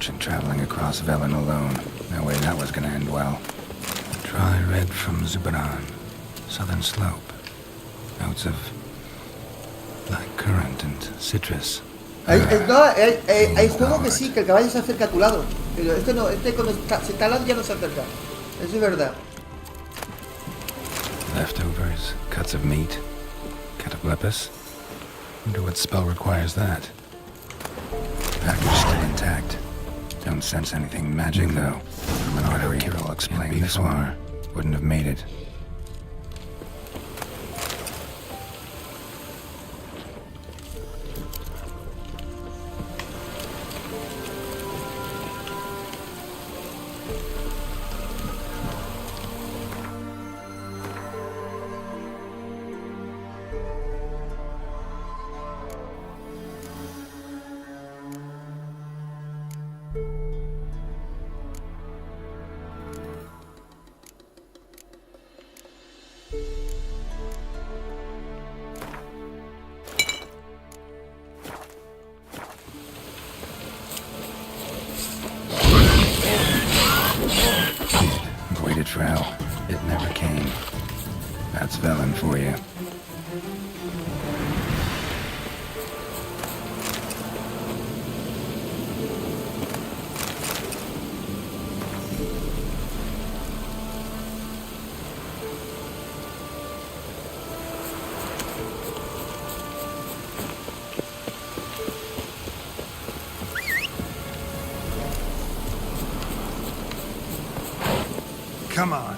merchant traveling across Velen alone. No way that was gonna end well. Dry red from Zubaran. Southern slope. Notes of black currant and citrus. Hay juegos que sí, que el caballo se acerca a tu lado. Pero este no, este cuando se está al lado ya no se acerca. Eso es verdad. Leftovers, cuts of meat, cataplepis. Wonder what spell requires that. Package still intact. Don't sense anything magic though. From an artery, Geralt explained this one. Wouldn't have made it. Waited for help. It never came. That's Velen for you. Come on.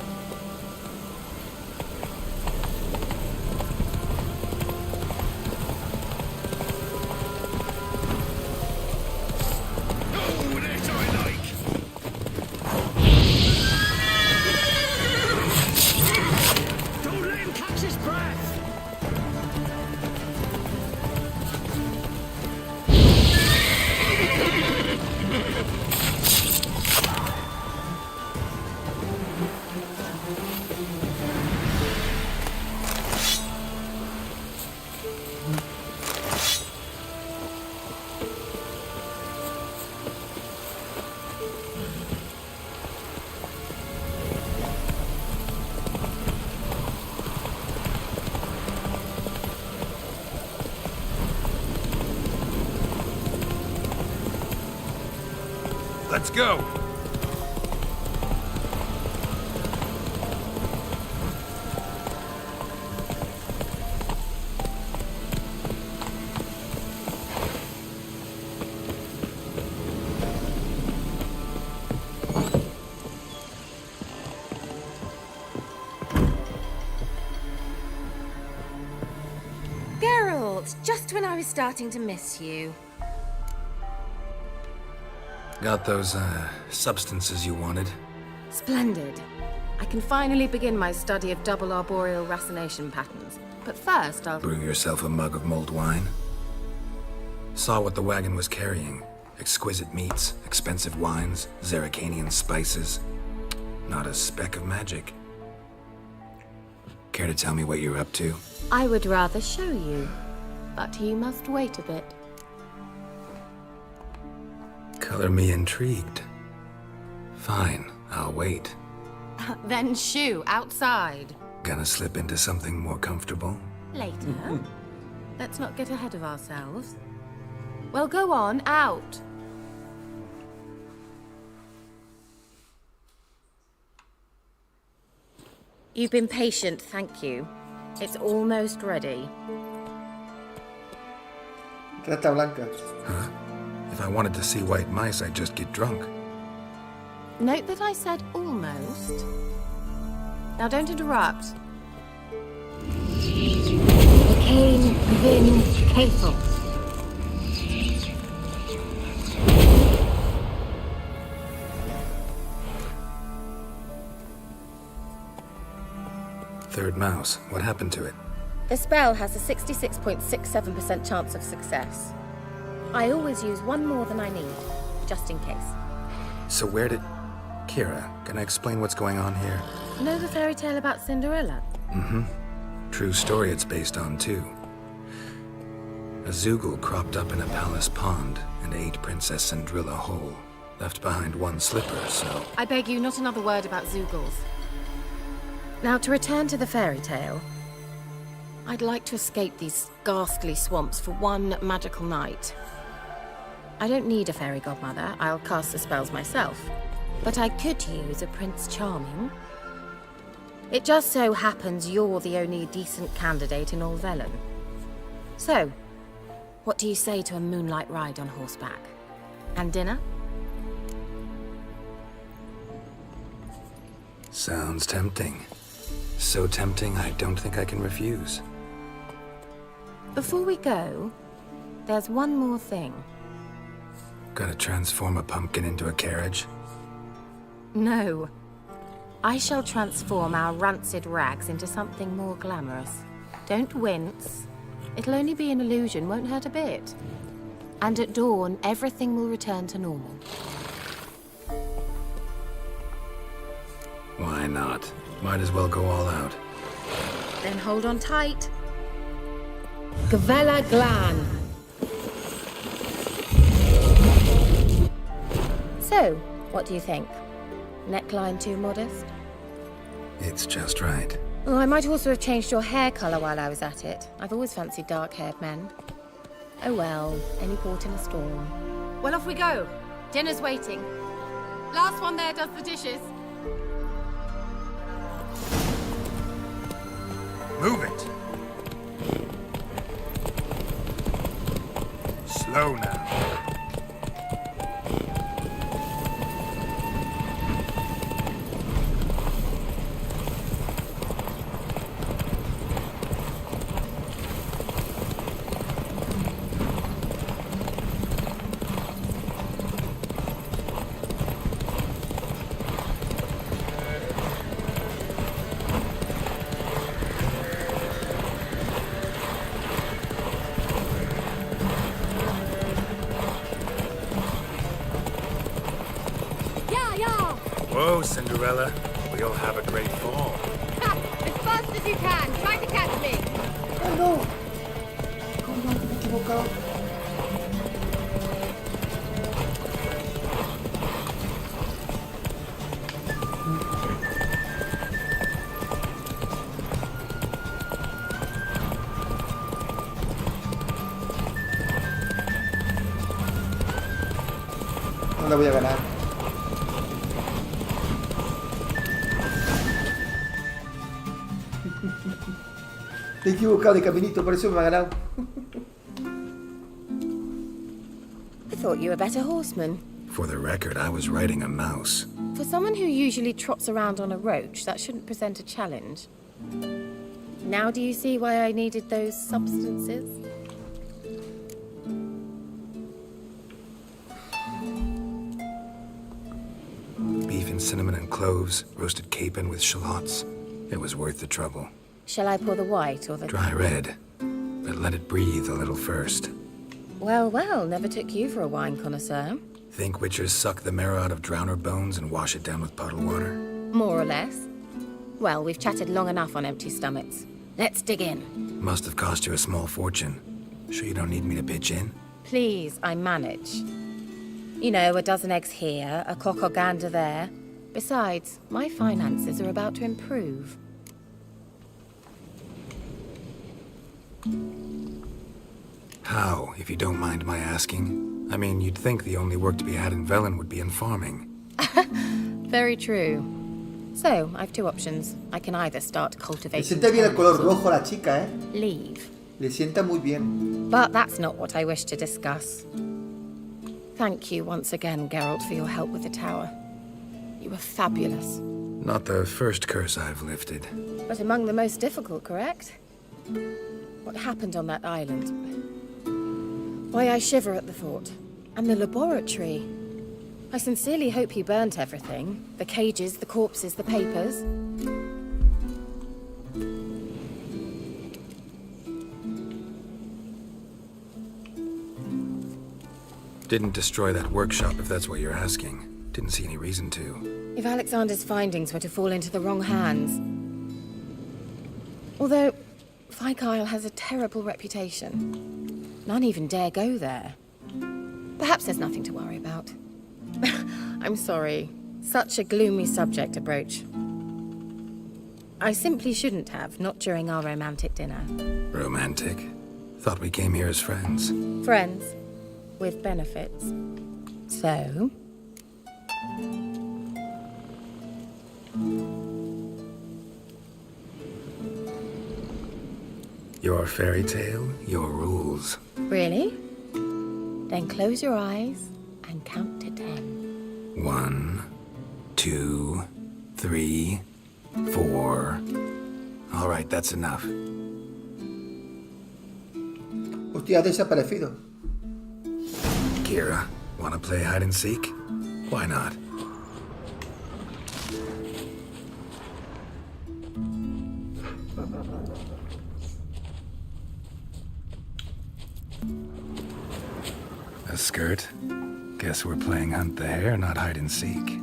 Let's go! Geralt, just when I was starting to miss you. Got those, substances you wanted? Splendid. I can finally begin my study of double arboreal racination patterns. But first, I'll... Brew yourself a mug of mulled wine? Saw what the wagon was carrying. Exquisite meats, expensive wines, Zerrikanian spices. Not a speck of magic. Care to tell me what you're up to? I would rather show you, but you must wait a bit. Color me intrigued. Fine, I'll wait. Then shoo, outside. Gonna slip into something more comfortable? Later. Let's not get ahead of ourselves. Well, go on, out. You've been patient, thank you. It's almost ready. Trata blanca. Huh? If I wanted to see white mice, I'd just get drunk. Note that I said almost. Now don't interrupt. Cain Vin Cathel. Third mouse. What happened to it? The spell has a 66.67% chance of success. I always use one more than I need, just in case. So where did... Keira, can I explain what's going on here? Know the fairy tale about Cinderella? Mm-hmm. True story it's based on, too. A Zoogle cropped up in a palace pond and ate Princess Cinderella whole. Left behind one slipper, so... I beg you, not another word about Zoogles. Now, to return to the fairy tale, I'd like to escape these ghastly swamps for one magical night. I don't need a fairy godmother, I'll cast the spells myself. But I could use a Prince Charming. It just so happens you're the only decent candidate in all Velen. So, what do you say to a moonlight ride on horseback? And dinner? Sounds tempting. So tempting, I don't think I can refuse. Before we go, there's one more thing. Gotta transform a pumpkin into a carriage? No. I shall transform our rancid rags into something more glamorous. Don't wince. It'll only be an illusion, won't hurt a bit. And at dawn, everything will return to normal. Why not? Might as well go all out. Then hold on tight. Gavella Glan. So, what do you think? Neckline too modest? It's just right. Oh, I might also have changed your hair colour while I was at it. I've always fancied dark-haired men. Oh well, any port in a storm. Well, off we go. Dinner's waiting. Last one there does the dishes. Move it! Slow now. Whoa, Cinderella. We'll have a great fall. Ha! As fast as you can. Try to catch me. ¡Oh, no! ¿Cómo me he equivocado? No la voy a ganar. Te he equivocado de caminito, por eso me ha ganado. I thought you were a better horseman. For the record, I was riding a mouse. For someone who usually trots around on a roach, that shouldn't present a challenge. Now do you see why I needed those substances? Beef and cinnamon and cloves, roasted capon with shallots. It was worth the trouble. Shall I pour the white or the... Dry red, but let it breathe a little first. Well, well, never took you for a wine connoisseur. Think witchers suck the marrow out of drowner bones and wash it down with puddle water? More or less. Well, we've chatted long enough on empty stomachs. Let's dig in. Must have cost you a small fortune. Sure you don't need me to pitch in? Please, I manage. You know, a dozen eggs here, a cock or gander there. Besides, my finances are about to improve. How, if you don't mind my asking? I mean, you'd think the only work to be had in Velen would be in farming. Very true. So, I've two options. I can either start Le cultivating... sienta bien el color rojo a la chica, ¿eh? Leave. Le sienta muy bien. But that's not what I wish to discuss. Thank you once again, Geralt, for your help with the tower. You were fabulous. Not the first curse I've lifted. But among the most difficult, correct? What happened on that island? Why, I shiver at the thought. And the laboratory. I sincerely hope you burnt everything. The cages, the corpses, the papers. Didn't destroy that workshop, if that's what you're asking. Didn't see any reason to. If Alexander's findings were to fall into the wrong hands... Although, Fyke Isle has a terrible reputation. None even dare go there. Perhaps there's nothing to worry about. I'm sorry. Such a gloomy subject to broach. I simply shouldn't have, not during our romantic dinner. Romantic? Thought we came here as friends. Friends. With benefits. So? Your fairy tale, your rules. Really? Then close your eyes and count to 10. 1, 2, 3, 4. All right, that's enough. Hostia, ha desaparecido. Keira, wanna play hide and seek? Why not? A skirt? Guess we're playing hunt the hare, not hide and seek.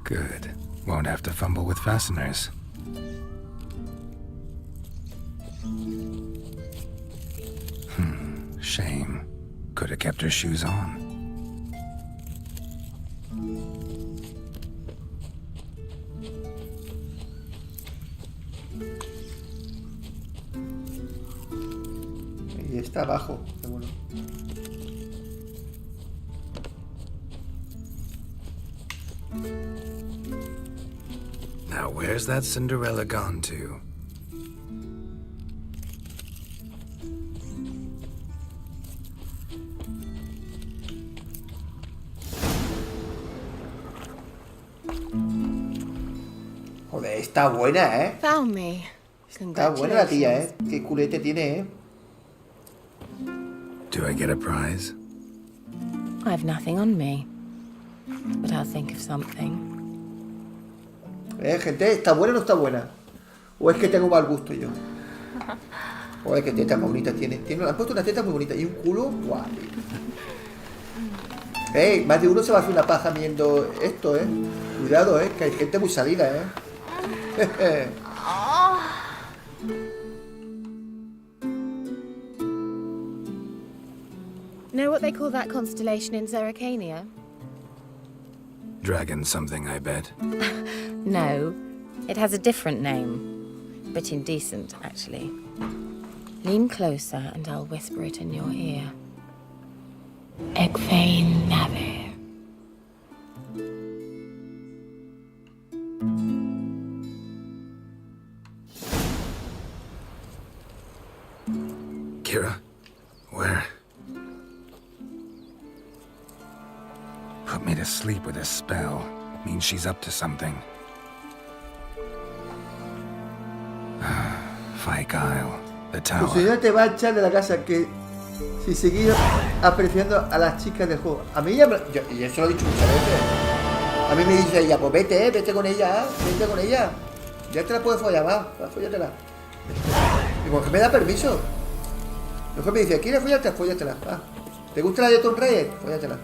Good. Won't have to fumble with fasteners. Shame. Could have kept her shoes on. Y está abajo, seguro. Now where's that Cinderella gone to? Joder, está buena, ¿eh? Found me. Está buena la tía, ¿eh? Qué culete tiene, ¿eh? Do I get a prize? I have nothing on me. But I'll think of something. Gente, ¿está buena o no está buena? ¿O es que tengo mal gusto yo? Joder, qué tetas más bonitas tiene. Han puesto una teta muy bonita y un culo guau. Más de uno se va a hacer una paja viendo esto, Cuidado, que hay gente muy salida, Know what they call that constellation in Zerrikania? Dragon something, I bet. No, it has a different name. But indecent, actually. Lean closer and I'll whisper it in your ear. Egfain Nave. Keira, where? Put me to sleep with a spell. Means she's up to something. Fyke Isle, the Tu tower. señora te va a echar de la casa que si seguís apreciando a las chicas del juego. A mí ya y eso lo he dicho muchas veces. A mí me dice ella, pues vete con ella, vete con ella. Ya te la puedes follar, va, fóllatela. Y porque me da permiso. Luego me dice, ¿quieres follarte? Fóllatela, va. ¿Te gusta la de Tomb Raider? Fóllatela.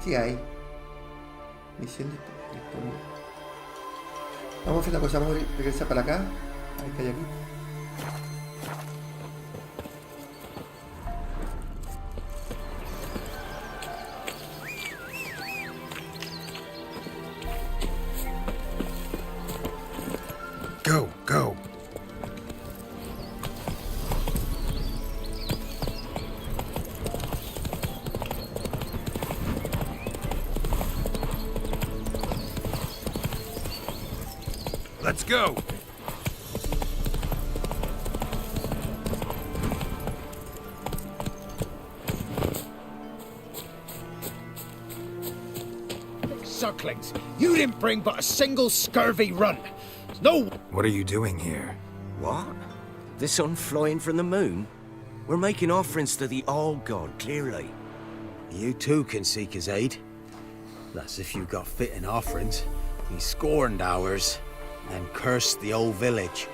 ¿Qué hay? Misión disponible. Vamos a hacer una cosa, vamos a regresar para acá. A ver qué hay aquí. Go, go. Let's go. Sucklings, you didn't bring but a single scurvy run. No. What are you doing here? What? The sun flying from the moon? We're making offerings to the All-God, clearly. You too can seek his aid. That's if you've got fitting offerings. He scorned ours. and curse the old village.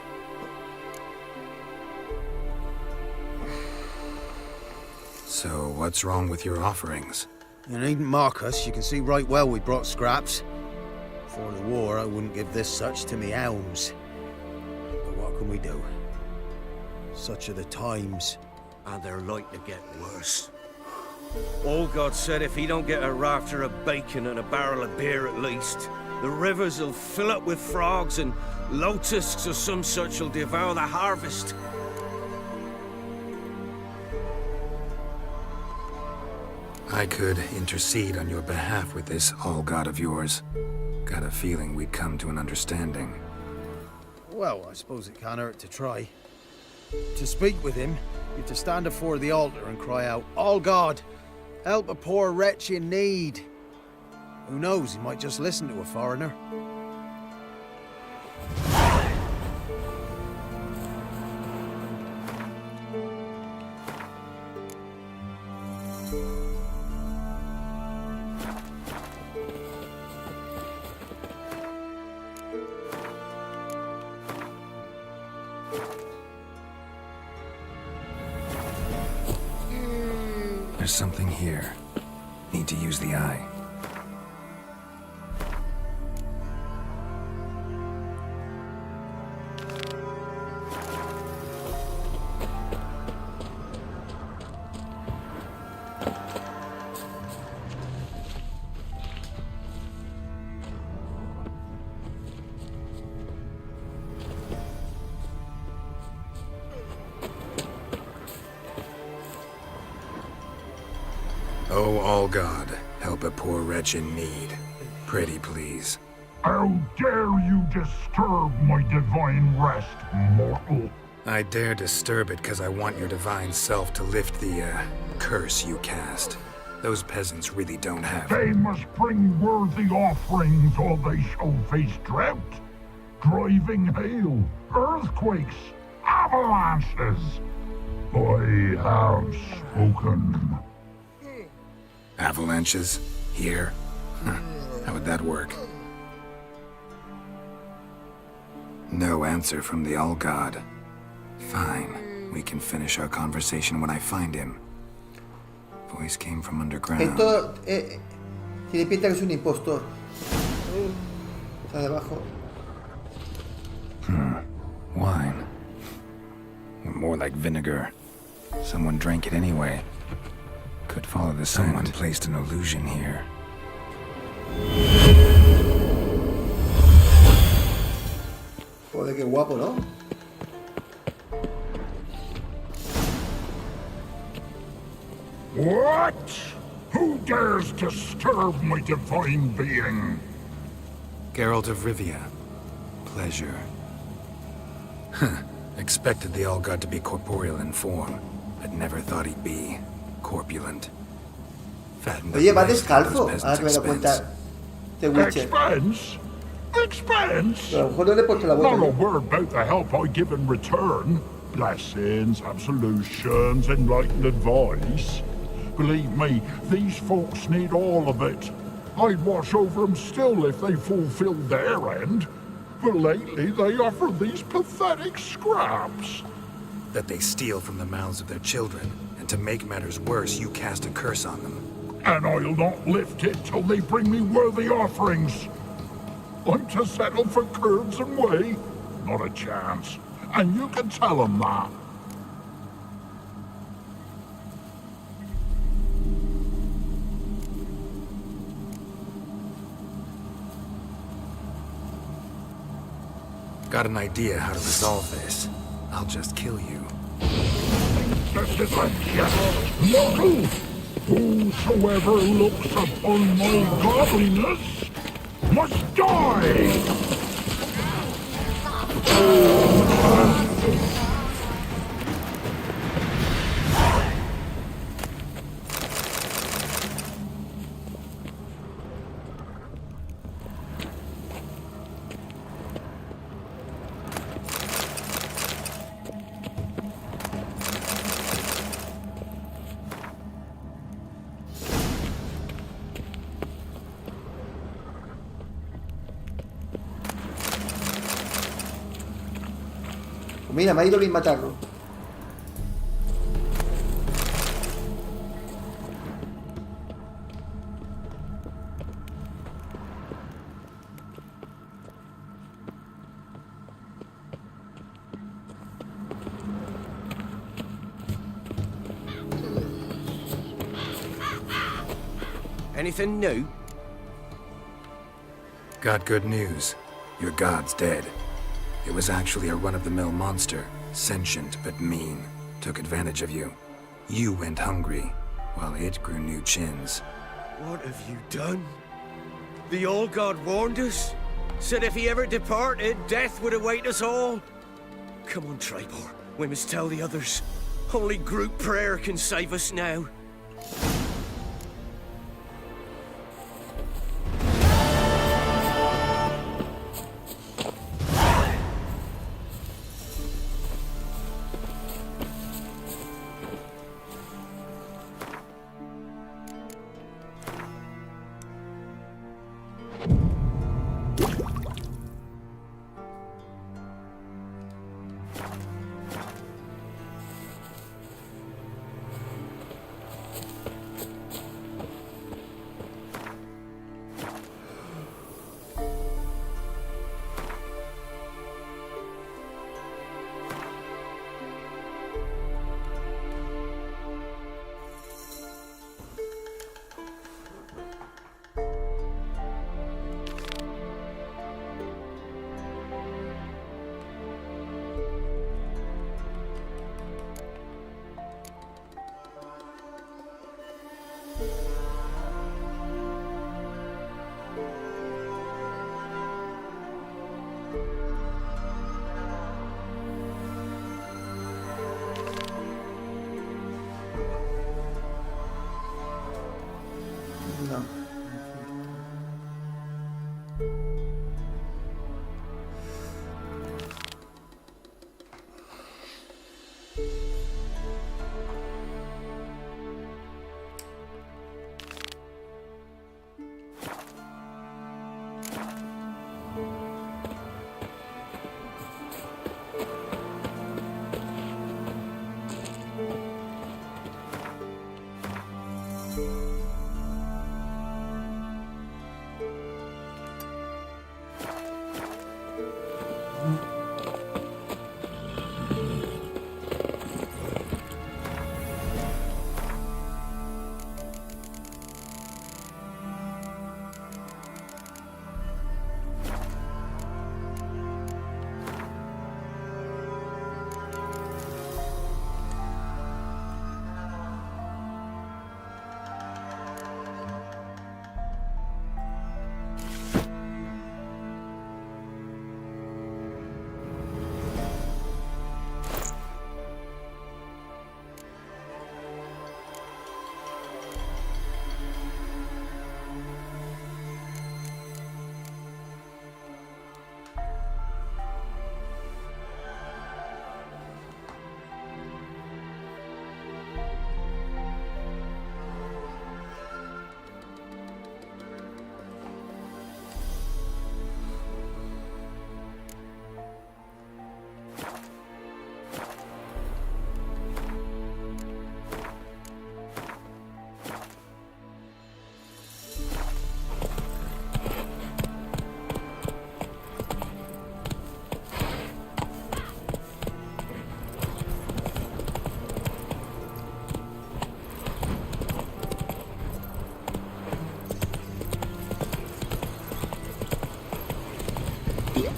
So, what's wrong with your offerings? You needn't mock us. You can see right well we brought scraps. Before the war, I wouldn't give this such to me elms. But what can we do? Such are the times. And they're like to get worse. Old God said if he don't get a rafter of bacon and a barrel of beer at least, the rivers will fill up with frogs and locusts or some such will devour the harvest. I could intercede on your behalf with this all-god of yours. Got a feeling we'd come to an understanding. Well, I suppose it can't hurt to try. To speak with him, you have to stand before the altar and cry out, "All God, help a poor wretch in need." Who knows, he might just listen to a foreigner. There's something here. Need to use the eye. Oh, all God, help a poor wretch in need. Pretty please. How dare you disturb my divine rest, mortal? I dare disturb it because I want your divine self to lift the, curse you cast. Those peasants really don't have... They must bring worthy offerings or they shall face drought, driving hail, earthquakes, avalanches. I have spoken. Avalanches? Here? Huh. How would that work? No answer from the All-God. Fine. We can finish our conversation when I find him. Voice came from underground. Esto tiene pinta que es un impostor. Está debajo. Wine. More like vinegar. Someone drank it anyway. Could follow the scent. Someone placed an illusion here. Joder, qué guapo, ¿no? What? Who dares disturb my divine being? Geralt of Rivia. Pleasure. Expected the All-God to be corporeal in form, but never thought he'd be corpulent. Oye, va descalzo. Ahora que me doy cuenta. The Witcher. Expense? Expense? Pero a lo mejor no le he puesto la bota. Not a word about the help I give in return. Blessings, absolutions, enlightened advice. Believe me, these folks need all of it. I'd watch over them still if they fulfilled their end. But lately they offer these pathetic scraps. That they steal from the mouths of their children, and to make matters worse, you cast a curse on them. And I'll not lift it till they bring me worthy offerings. I'm to settle for curds and whey? Not a chance. And you can tell them that. Got an idea how to resolve this. I'll just kill you. This is a jest, mortal! Whosoever looks upon my godliness must die! Mira, me ha ido bien matarlo. Anything new? Got good news. Your god's dead. It was actually a run-of-the-mill monster, sentient but mean. Took advantage of you. You went hungry, while it grew new chins. What have you done? The old god warned us? Said if he ever departed, death would await us all? Come on, Tribor. We must tell the others. Only group prayer can save us now.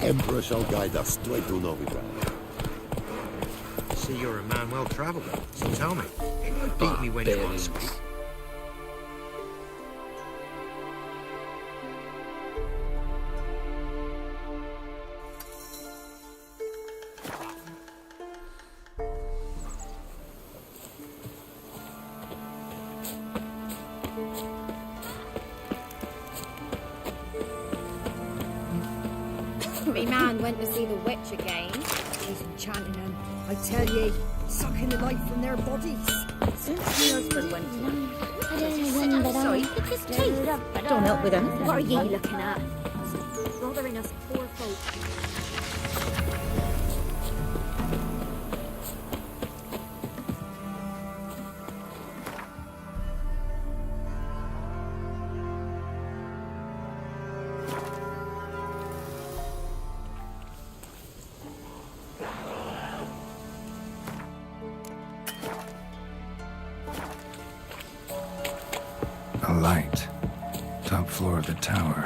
Emperor shall guide us straight to Novigrad. See, you're a man well travelled, so tell me, beat me when you want to speak. Me man went to see the witch again. He's enchanting them. I tell ye, sucking the life from their bodies. Since my husband went to them. Sorry, look his teeth. Don't help with him. What are ye looking at? Bothering us poor folk. light. Top floor of the tower.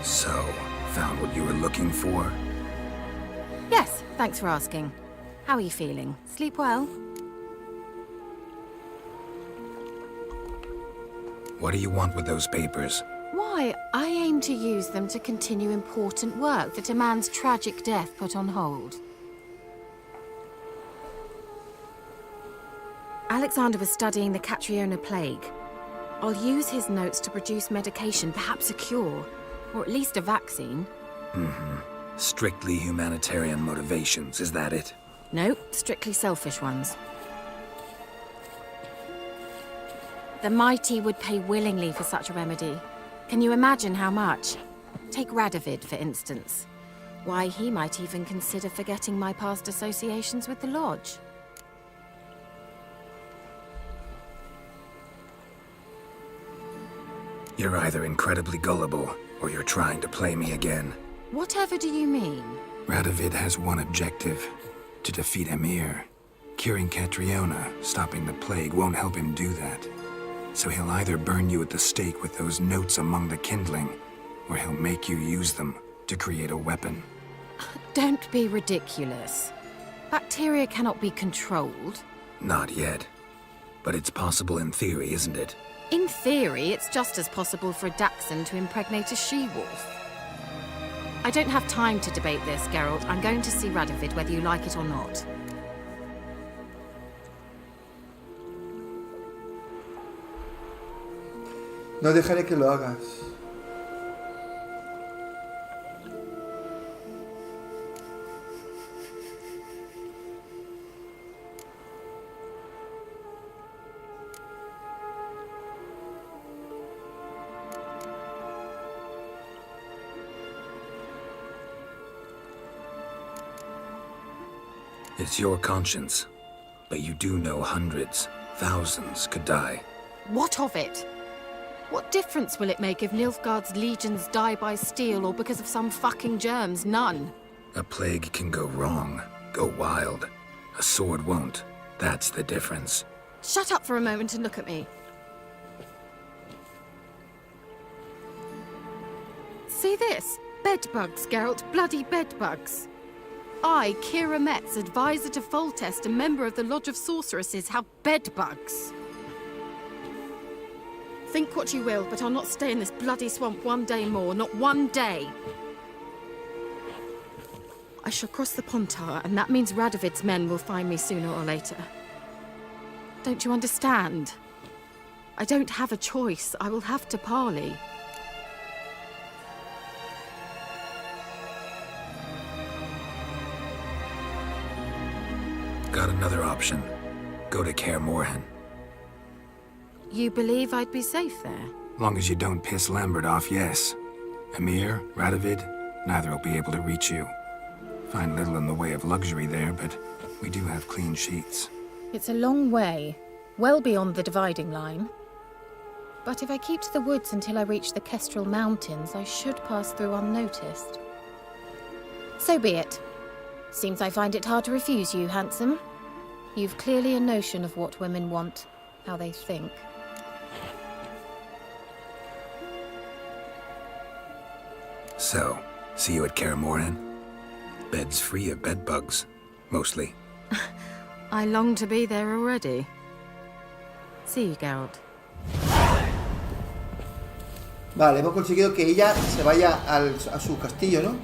So, found what you were looking for? Yes, thanks for asking. How are you feeling? Sleep well? What do you want with those papers? Why, I aim to use them to continue important work that a man's tragic death put on hold. Alexander was studying the Catriona plague. I'll use his notes to produce medication, perhaps a cure, or at least a vaccine. Strictly humanitarian motivations, is that it? No, strictly selfish ones. The mighty would pay willingly for such a remedy. Can you imagine how much? Take Radovid, for instance. Why, he might even consider forgetting my past associations with the Lodge. You're either incredibly gullible, or you're trying to play me again. Whatever do you mean? Radovid has one objective: to defeat Emir. Curing Catriona, stopping the plague, won't help him do that. So he'll either burn you at the stake with those notes among the kindling, or he'll make you use them to create a weapon. Don't be ridiculous. Bacteria cannot be controlled. Not yet. But it's possible in theory, isn't it? In theory, it's just as possible for a Dachshund to impregnate a she-wolf. I don't have time to debate this, Geralt. I'm going to see Radovid whether you like it or not. No dejaré que lo hagas. It's your conscience. But you do know hundreds, thousands could die. What of it? What difference will it make if Nilfgaard's legions die by steel or because of some fucking germs? None. A plague can go wrong, go wild. A sword won't. That's the difference. Shut up for a moment and look at me. See this? Bedbugs, Geralt. Bloody bedbugs. I, Keira Metz, advisor to Foltest, a member of the Lodge of Sorceresses, have bedbugs. Think what you will, but I'll not stay in this bloody swamp one day more, not one day. I shall cross the Pontar, and that means Radovid's men will find me sooner or later. Don't you understand? I don't have a choice. I will have to parley. Got another option. Go to Kaer Morhen. You believe I'd be safe there? Long as you don't piss Lambert off, yes. Emir, Radovid, neither will be able to reach you. Find little in the way of luxury there, but we do have clean sheets. It's a long way, well beyond the dividing line. But if I keep to the woods until I reach the Kestrel Mountains, I should pass through unnoticed. So be it. Seems I find it hard to refuse you, handsome. You've clearly a notion of what women want, how they think. So, see you at Kaer Morhen? Bed's free of bedbugs, mostly. I long to be there already. See you, Geralt. Vale, hemos conseguido que ella se vaya a su castillo, ¿no?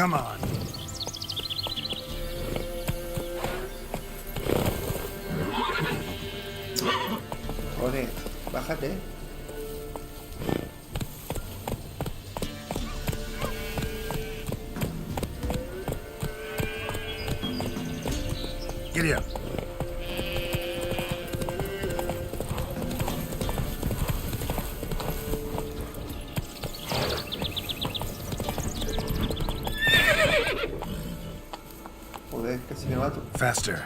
Come on. Joder, bájate. Giddy up. Joder, casi me mato. Faster.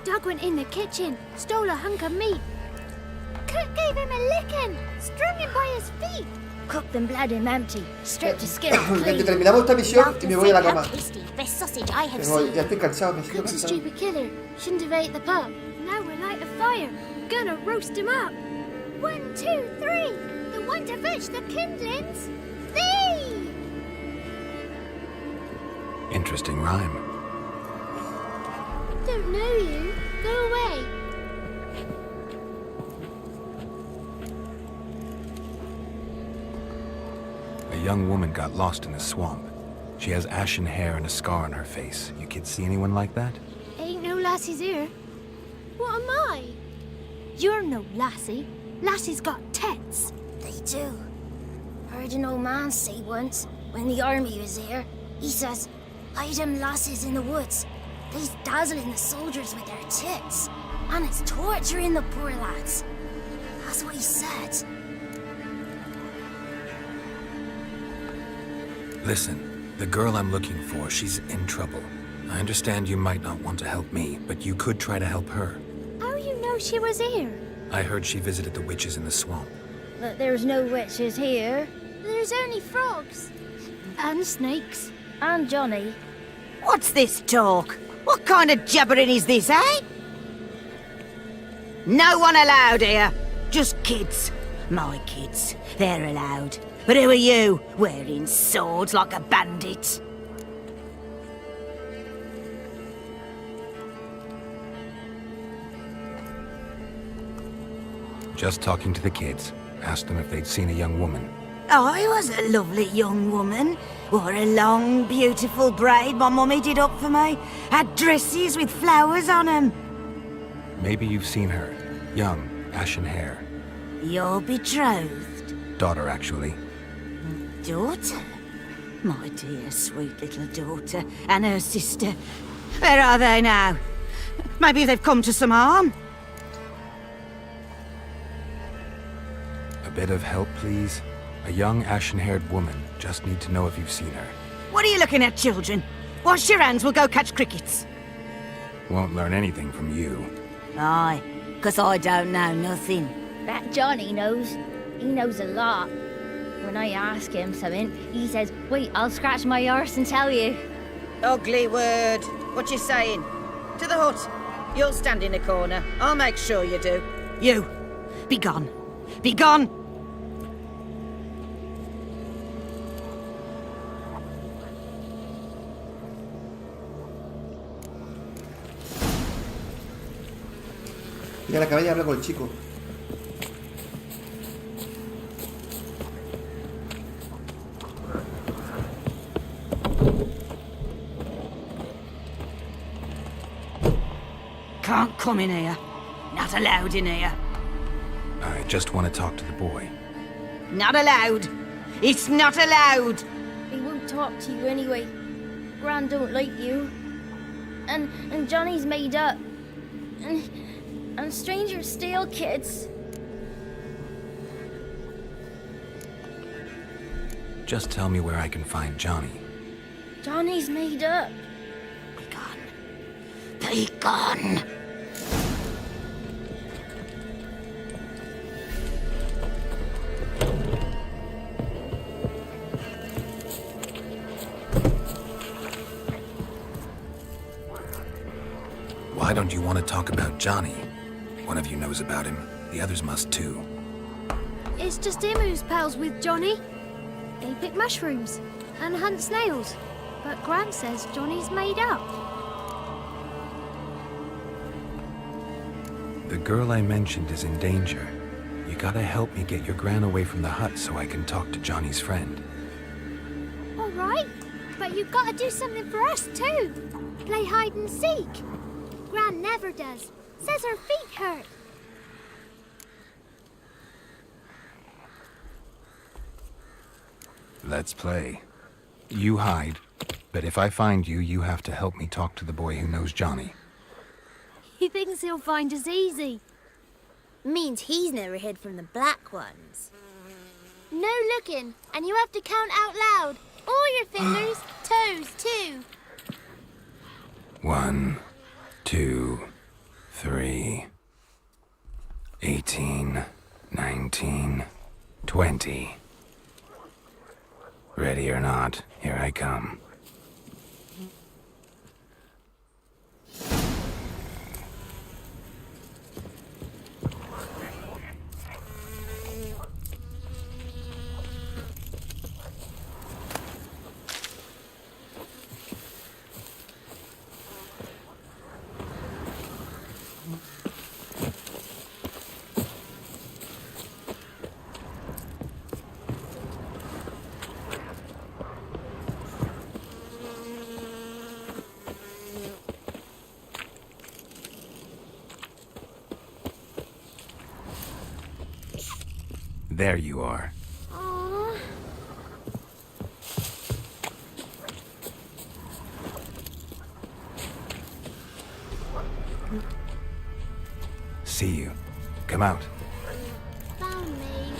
Doug went in the kitchen, stole a hunk of meat. Cook gave him a licking, strung him by his feet. Cooked and bled him empty, stripped his skin Que terminamos esta misión y me voy a la cama. Best sausage I have Ya estoy cansado, me siento Cook's a cansado. stupid killer. Shouldn't have ate the pup. Now we'll light a fire. Gonna roast him up. 1, 2, 3. The one to fetch the kindlings. Thee! Interesting rhyme. Don't know you. Go away. A young woman got lost in the swamp. She has ashen hair and a scar on her face. You kids see anyone like that? Ain't no lassies here. What am I? You're no lassie. Lassies got tets. They do. Heard an old man say once, when the army was here, he says, hide them lasses in the woods. They's dazzling the soldiers with their tits. And it's torturing the poor lads. That's what he said. Listen, the girl I'm looking for, she's in trouble. I understand you might not want to help me, but you could try to help her. How you know she was here? I heard she visited the witches in the swamp. But there's no witches here. There's only frogs. And snakes. And Johnny. What's this talk? What kind of jabbering is this, eh? No one allowed here. Just kids. My kids. They're allowed. But who are you, wearing swords like a bandit? Just talking to the kids. Asked them if they'd seen a young woman. I was a lovely young woman. Wore a long, beautiful braid my mummy did up for me. Had dresses with flowers on them. Maybe you've seen her. Young, ashen hair. Your betrothed? Daughter, actually. Daughter? My dear, sweet little daughter. And her sister. Where are they now? Maybe they've come to some harm? A bit of help, please? A young, ashen-haired woman. Just need to know if you've seen her. What are you looking at, children? Wash your hands, we'll go catch crickets. Won't learn anything from you. Aye, 'cause I don't know nothing. That Johnny knows. He knows a lot. When I ask him something, he says, wait, I'll scratch my arse and tell you. Ugly word. What you saying? To the hut. You'll stand in a corner. I'll make sure you do. You, be gone. Be gone! Y a la caballa habla con el chico. Can't come in here. Not allowed in here. I just want to talk to the boy. Not allowed. It's not allowed. He won't talk to you anyway. Gran don't like you. And Johnny's made up. And strangers steal kids. Just tell me where I can find Johnny. Johnny's made up. Be gone. Why don't you want to talk about Johnny? One of you knows about him. The others must too. It's just him who's pals with Johnny. They pick mushrooms and hunt snails. But Gran says Johnny's made up. The girl I mentioned is in danger. You gotta help me get your gran away from the hut so I can talk to Johnny's friend. All right, but you've got to do something for us too. Play hide and seek. Gran never does. Says her feet hurt. Let's play. You hide, but if I find you, you have to help me talk to the boy who knows Johnny. He thinks he'll find us easy. Means he's never hid from the black ones. No looking, and you have to count out loud. All your fingers, toes too. 1, 2, 3, 18, 19, 20. Ready or not, here I come. There you are. Aww. See you. Come out. Found me.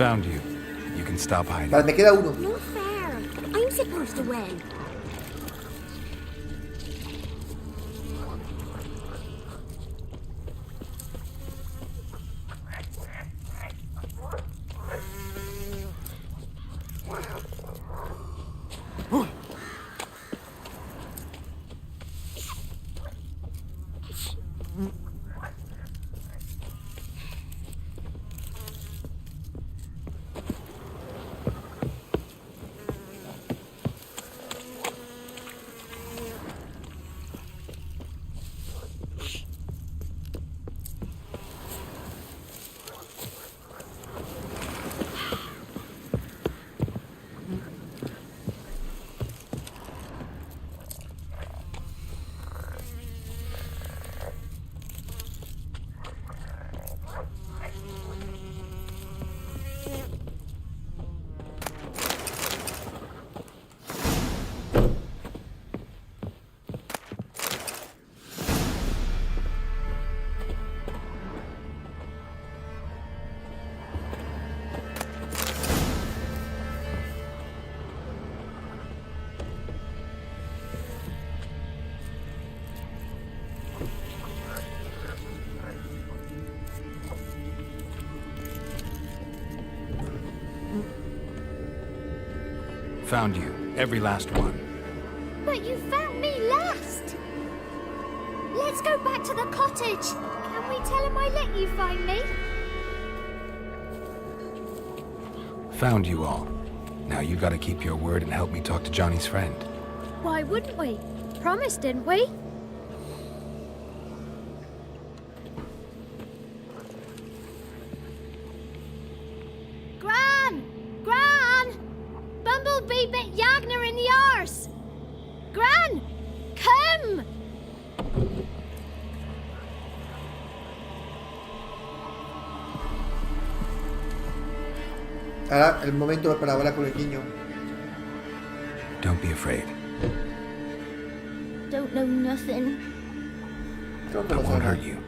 Found you. You can stop hiding. Vale, me queda uno. Not fair. I'm supposed to win. Found you. Every last one. But you found me last. Let's go back to the cottage. Can we tell him I let you find me? Found you all. Now you gotta keep your word and help me talk to Johnny's friend. Why wouldn't we? Promised, didn't we? Gran! Gran! Bumblebee bit Yagner in the arse! Gran! Come! Ahora el momento para hablar con el niño. Don't be afraid. Don't know nothing. Creo que I lo won't sabe. hurt you.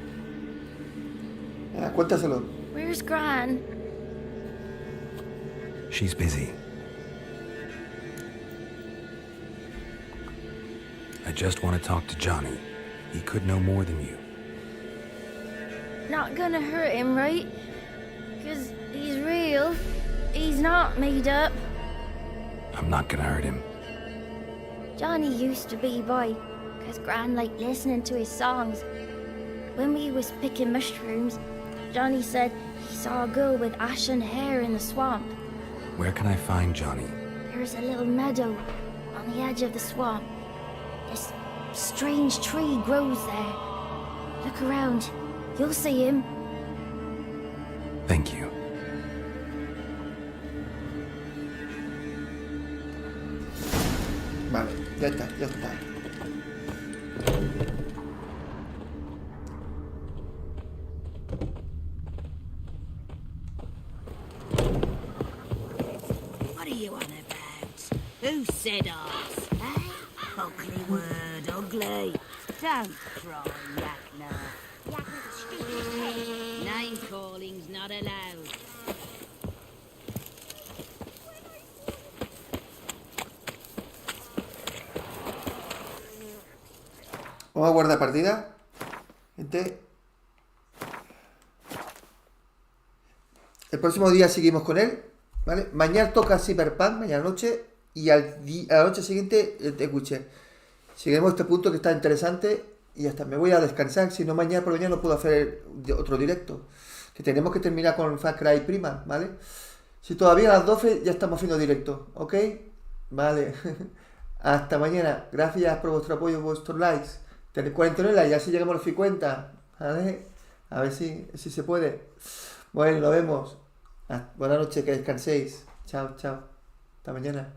Cuéntaselo. Where's Gran? She's busy. I just want to talk to Johnny. He could know more than you. Not gonna hurt him, right? 'Cause he's real. He's not made up. I'm not gonna hurt him. Johnny used to be by, 'cause Gran liked listening to his songs. When we was picking mushrooms, Johnny said he saw a girl with ashen hair in the swamp. Where can I find Johnny? There's a little meadow on the edge of the swamp. This strange tree grows there. Look around. You'll see him. Thank you. Vale, ya está, ya está. What are you on about? Who said ours? Eh? Ugly word, ugly. Don't cry, Yakna. Yakna's a stupid. Name calling's not allowed. Vamos a guardar partida. Gente. El próximo día seguimos con él. ¿Vale? Mañana toca Cyberpunk, mañana noche. Y a la noche siguiente The Witcher. Seguiremos este punto que está interesante. Y ya está. Me voy a descansar. Si no, mañana por la mañana no puedo hacer otro directo. Que tenemos que terminar con Far Cry Prima. ¿Vale? Si todavía a las 12 ya estamos haciendo directo. ¿Ok? Vale. Hasta mañana. Gracias por vuestro apoyo, vuestros likes. Tener 49 likes, ya si llegamos a los 50. ¿Vale? A ver si se puede. Bueno, nos vemos. Buenas noches, que descanséis. Chao, chao. Hasta mañana.